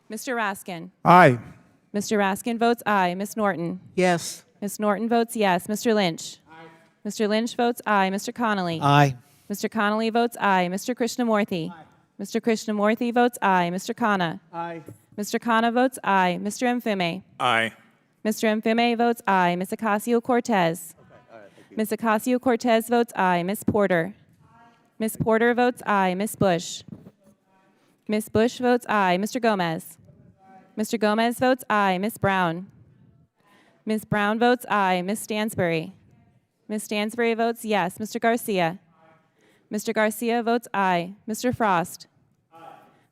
Mr. Raskin. Aye. Mr. Raskin votes aye. Ms. Norton. Yes. Ms. Norton votes yes. Mr. Lynch. Aye. Mr. Lynch votes aye. Mr. Connolly. Aye. Mr. Connolly votes aye. Mr. Krishnamurthy. Aye. Mr. Krishnamurthy votes aye. Mr. Khanna. Aye. Mr. Khanna votes aye. Mr. Mfime. Aye. Mr. Mfime votes aye. Ms. Ocasio-Cortez. Ms. Ocasio-Cortez votes aye. Ms. Porter. Ms. Porter votes aye. Ms. Bush. Ms. Bush votes aye. Mr. Gomez. Mr. Gomez votes aye. Ms. Brown. Ms. Brown votes aye. Ms. Stansbury. Ms. Stansbury votes yes. Mr. Garcia. Mr. Garcia votes aye. Mr. Frost.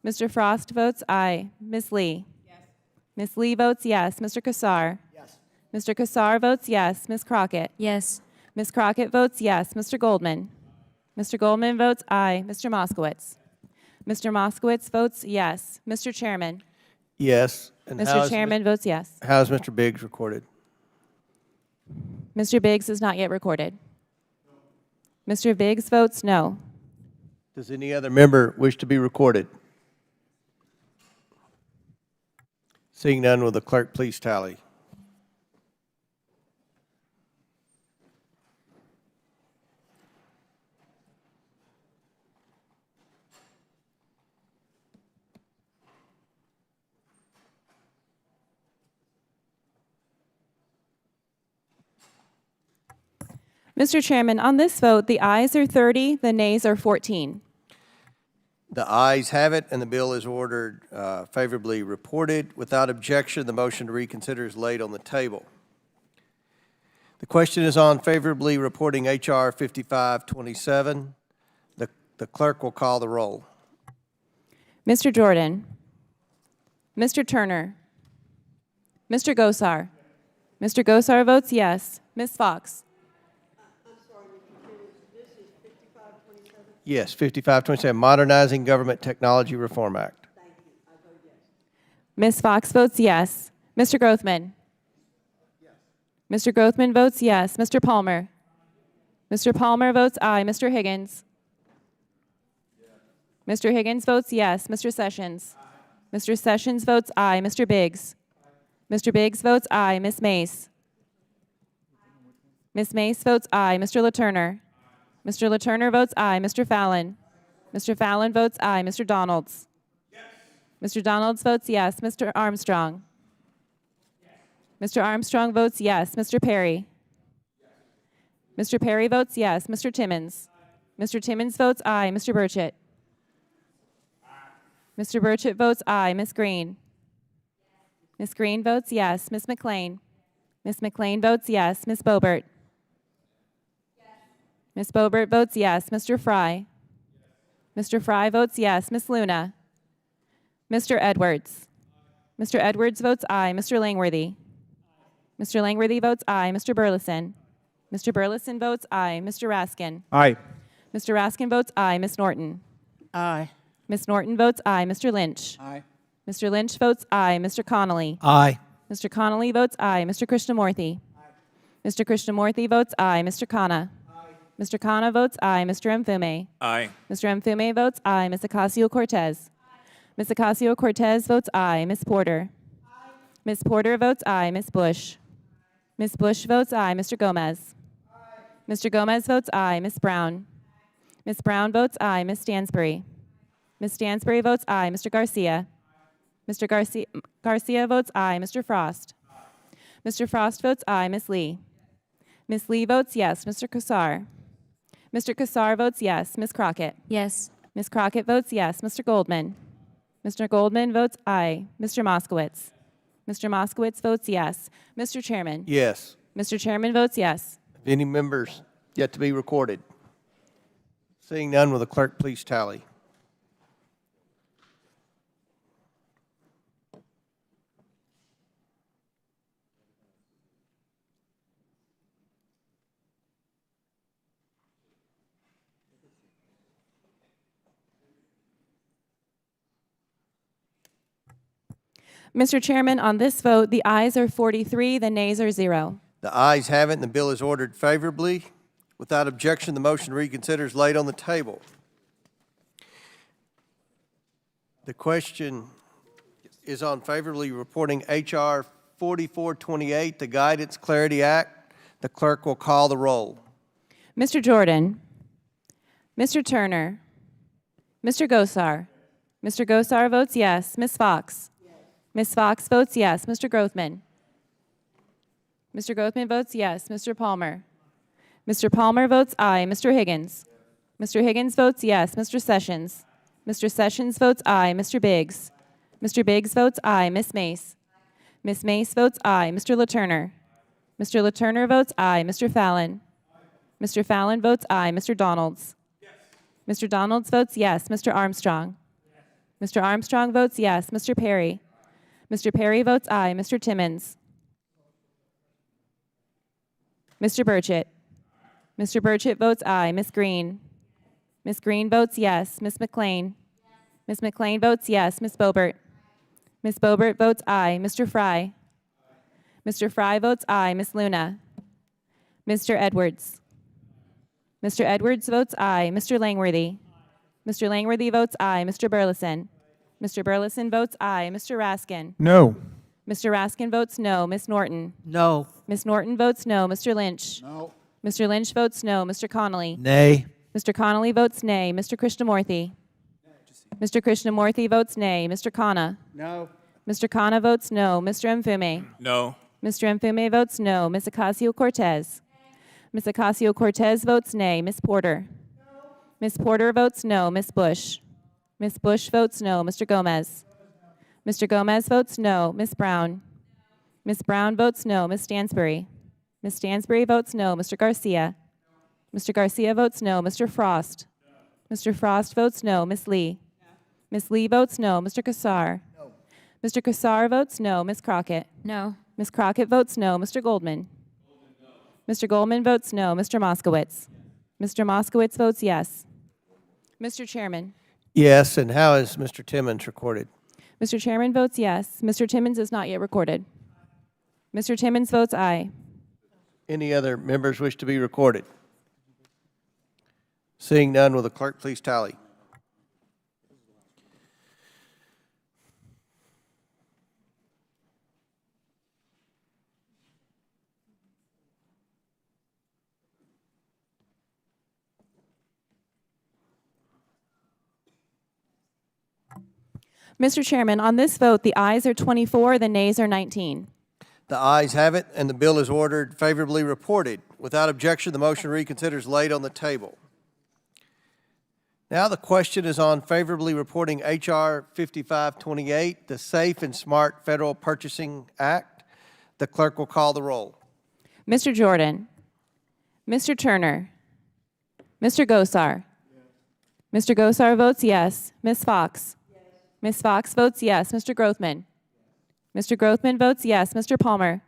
Mr. Frost votes aye. Ms. Lee. Ms. Lee votes yes. Mr. Kassar. Mr. Kassar votes yes. Ms. Crockett. Yes. Ms. Crockett votes yes. Mr. Goldman. Mr. Goldman votes aye. Mr. Moskowitz. Mr. Moskowitz votes yes. Mr. Chairman. Yes. And Mr. Chairman votes yes. How is Mr. Biggs recorded? Mr. Biggs is not yet recorded. Mr. Biggs votes no. Does any other member wish to be recorded? Seeing none, will the clerk please tally? Mr. Chairman, on this vote, the ayes are 30, the nays are 14. The ayes have it, and the bill is ordered favorably reported. Without objection, the motion to reconsider is laid on the table. The question is on favorably reporting H.R. 5527. The clerk will call the roll. Mr. Jordan. Mr. Turner. Mr. Gosar. Mr. Gosar votes yes. Ms. Fox. Yes, 5527, Modernizing Government Technology Reform Act. Ms. Fox votes yes. Mr. Grothman. Mr. Grothman votes yes. Mr. Palmer. Mr. Palmer votes aye. Mr. Higgins. Mr. Higgins votes yes. Mr. Sessions. Mr. Sessions votes aye. Mr. Biggs. Mr. Biggs votes aye. Ms. Mace. Ms. Mace votes aye. Mr. LaTurner. Mr. LaTurner votes aye. Mr. Fallon. Mr. Fallon votes aye. Mr. Donalds. Mr. Donalds votes yes. Mr. Armstrong. Mr. Armstrong votes yes. Mr. Perry. Mr. Perry votes yes. Mr. Timmons. Mr. Timmons votes aye. Mr. Burchett. Mr. Burchett votes aye. Ms. Green. Ms. Green votes yes. Ms. McLean. Ms. McLean votes yes. Ms. Boebert. Ms. Boebert votes yes. Mr. Fry. Mr. Fry votes yes. Ms. Luna. Mr. Edwards. Mr. Edwards votes aye. Mr. Langworthy. Mr. Langworthy votes aye. Mr. Burleson. Mr. Burleson votes aye. Mr. Raskin. Aye. Mr. Raskin votes aye. Ms. Norton. Aye. Ms. Norton votes aye. Mr. Lynch. Aye. Mr. Lynch votes aye. Mr. Connolly. Aye. Mr. Connolly votes aye. Mr. Krishnamurthy. Mr. Krishnamurthy votes aye. Mr. Khanna. Mr. Khanna votes aye. Mr. Mfume. Aye. Mr. Mfume votes aye. Ms. Ocasio-Cortez. Ms. Ocasio-Cortez votes aye. Ms. Porter. Ms. Porter votes aye. Ms. Bush. Ms. Bush votes aye. Mr. Gomez. Mr. Gomez votes aye. Ms. Brown. Ms. Brown votes aye. Ms. Stansbury. Ms. Stansbury votes aye. Mr. Garcia. Mr. Garcia votes aye. Mr. Frost. Mr. Frost votes aye. Ms. Lee. Ms. Lee votes yes. Mr. Kassar. Mr. Kassar votes yes. Ms. Crockett. Yes. Ms. Crockett votes yes. Mr. Goldman. Mr. Goldman votes aye. Mr. Moskowitz. Mr. Moskowitz votes yes. Mr. Chairman. Yes. Mr. Chairman votes yes. Any members yet to be recorded? Seeing none, will the clerk please tally? Mr. Chairman, on this vote, the ayes are 43, the nays are 0. The ayes have it, and the bill is ordered favorably. Without objection, the motion to reconsider is laid on the table. The question is on favorably reporting H.R. 4428, the Guidance Clarity Act. The clerk will call the roll. Mr. Jordan. Mr. Turner. Mr. Gosar. Mr. Gosar votes yes. Ms. Fox. Ms. Fox votes yes. Mr. Grothman. Mr. Grothman votes yes. Mr. Palmer. Mr. Palmer votes aye. Mr. Higgins. Mr. Higgins votes yes. Mr. Sessions. Mr. Sessions votes aye. Mr. Biggs. Mr. Biggs votes aye. Ms. Mace. Ms. Mace votes aye. Mr. LaTurner. Mr. LaTurner votes aye. Mr. Fallon. Mr. Fallon votes aye. Mr. Donalds. Mr. Donalds votes yes. Mr. Armstrong. Mr. Armstrong votes yes. Mr. Perry. Mr. Perry votes aye. Mr. Timmons. Mr. Burchett. Mr. Burchett votes aye. Ms. Green. Ms. Green votes yes. Ms. McLean. Ms. McLean votes yes. Ms. Boebert. Ms. Boebert votes aye. Mr. Fry. Mr. Fry votes aye. Ms. Luna. Mr. Edwards. Mr. Edwards votes aye. Mr. Langworthy. Mr. Langworthy votes aye. Mr. Burleson. Mr. Burleson votes aye. Mr. Raskin. No. Mr. Raskin votes no. Ms. Norton. No. Ms. Norton votes no. Mr. Lynch. No. Mr. Lynch votes no. Mr. Connolly. Nay. Mr. Connolly votes nay. Mr. Krishnamurthy. Mr. Krishnamurthy votes nay. Mr. Khanna. No. Mr. Khanna votes no. Mr. Mfume. No. Mr. Mfume votes no. Ms. Ocasio-Cortez. Ms. Ocasio-Cortez votes nay. Ms. Porter. Ms. Porter votes no. Ms. Bush. Ms. Bush votes no. Mr. Gomez. Mr. Gomez votes no. Ms. Brown. Ms. Brown votes no. Ms. Stansbury. Ms. Stansbury votes no. Mr. Garcia. Mr. Garcia votes no. Mr. Frost. Mr. Frost votes no. Ms. Lee. Ms. Lee votes no. Mr. Kassar. Mr. Kassar votes no. Ms. Crockett. No. Ms. Crockett votes no. Mr. Goldman. Mr. Goldman votes no. Mr. Moskowitz. Mr. Moskowitz votes yes. Mr. Chairman. Yes, and how is Mr. Timmons recorded? Mr. Chairman votes yes. Mr. Timmons is not yet recorded. Mr. Timmons votes aye. Any other members wish to be recorded? Seeing none, will the clerk please tally? Mr. Chairman, on this vote, the ayes are 24, the nays are 19. The ayes have it, and the bill is ordered favorably reported. Without objection, the motion to reconsider is laid on the table. Now the question is on favorably reporting H.R. 5528, the Safe and Smart Federal Purchasing Act. The clerk will call the roll. Mr. Jordan. Mr. Turner. Mr. Gosar. Mr. Gosar votes yes. Ms. Fox. Ms. Fox votes yes. Mr. Grothman. Mr. Grothman votes yes. Mr. Palmer.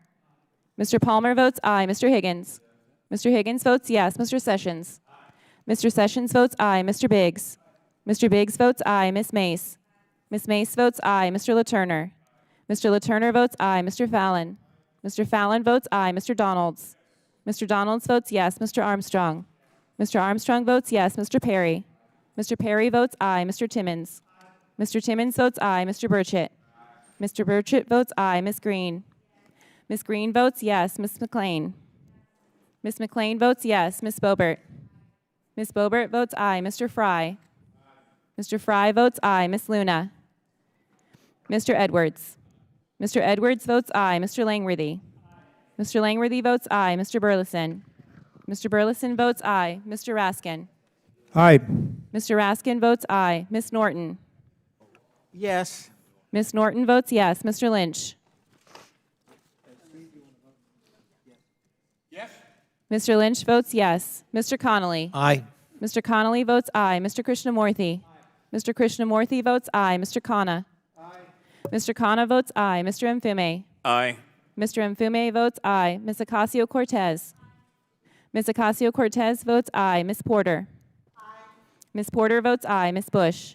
Mr. Palmer votes aye. Mr. Higgins. Mr. Higgins votes yes. Mr. Sessions. Mr. Sessions votes aye. Mr. Biggs. Mr. Biggs votes aye. Ms. Mace. Ms. Mace votes aye. Mr. LaTurner. Mr. LaTurner votes aye. Mr. Fallon. Mr. Fallon votes aye. Mr. Donalds. Mr. Donalds votes yes. Mr. Armstrong. Mr. Armstrong votes yes. Mr. Perry. Mr. Perry votes aye. Mr. Timmons. Mr. Timmons votes aye. Mr. Burchett. Mr. Burchett votes aye. Ms. Green. Ms. Green votes yes. Ms. McLean. Ms. McLean votes yes. Ms. Boebert. Ms. Boebert votes aye. Mr. Fry. Mr. Fry votes aye. Ms. Luna. Mr. Edwards. Mr. Edwards votes aye. Mr. Langworthy. Mr. Langworthy votes aye. Mr. Burleson. Mr. Burleson votes aye. Mr. Raskin. Aye. Mr. Raskin votes aye. Ms. Norton. Yes. Ms. Norton votes yes. Mr. Lynch. Yes. Mr. Lynch votes yes. Mr. Connolly. Aye. Mr. Connolly votes aye. Mr. Krishnamurthy. Mr. Krishnamurthy votes aye. Mr. Khanna. Mr. Khanna votes aye. Mr. Mfume. Aye. Mr. Mfume votes aye. Ms. Ocasio-Cortez. Ms. Ocasio-Cortez votes aye. Ms. Porter. Ms. Porter votes aye. Ms. Bush.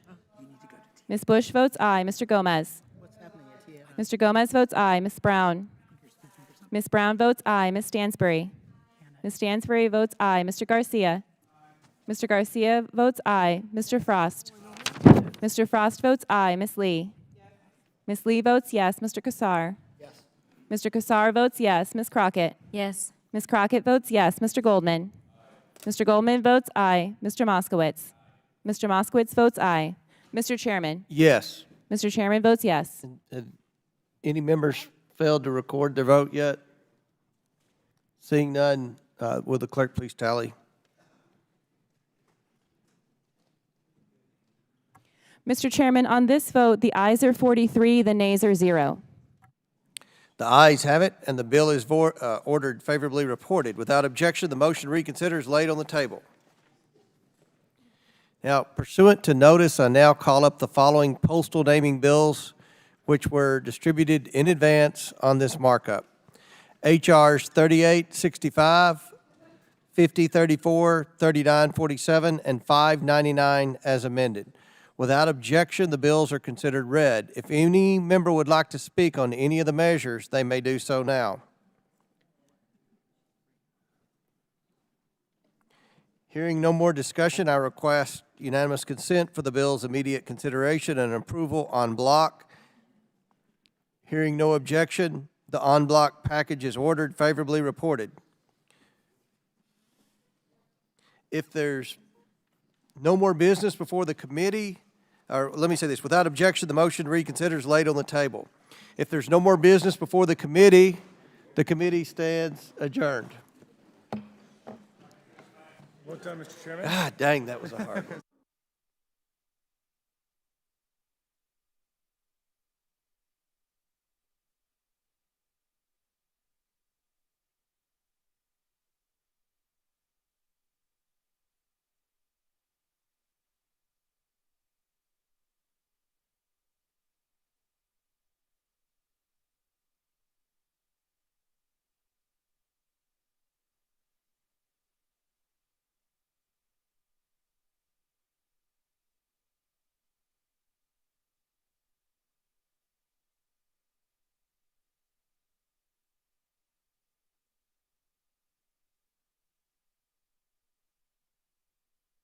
Ms. Bush votes aye. Mr. Gomez. Mr. Gomez votes aye. Ms. Brown. Ms. Brown votes aye. Ms. Stansbury. Ms. Stansbury votes aye. Mr. Garcia. Mr. Garcia votes aye. Mr. Frost. Mr. Frost votes aye. Ms. Lee. Ms. Lee votes yes. Mr. Kassar. Mr. Kassar votes yes. Ms. Crockett. Yes. Ms. Crockett votes yes. Mr. Goldman. Mr. Goldman votes aye. Mr. Moskowitz. Mr. Moskowitz votes aye. Mr. Chairman. Yes. Mr. Chairman votes yes. Any members failed to record their vote yet? Seeing none, will the clerk please tally? Mr. Chairman, on this vote, the ayes are 43, the nays are 0. The ayes have it, and the bill is ordered favorably reported. Without objection, the motion to reconsider is laid on the table. Now, pursuant to notice, I now call up the following postal naming bills, which were distributed in advance on this markup. HRs 3865, 5034, 3947, and 599 as amended. Without objection, the bills are considered read. If any member would like to speak on any of the measures, they may do so now. Hearing no more discussion, I request unanimous consent for the bill's immediate consideration and approval en bloc. Hearing no objection, the en bloc package is ordered, favorably reported. If there's no more business before the committee, or let me say this, without objection, the motion to reconsider is laid on the table. If there's no more business before the committee stands adjourned. Well done, Mr. Chairman. Ah, dang, that was a hard one.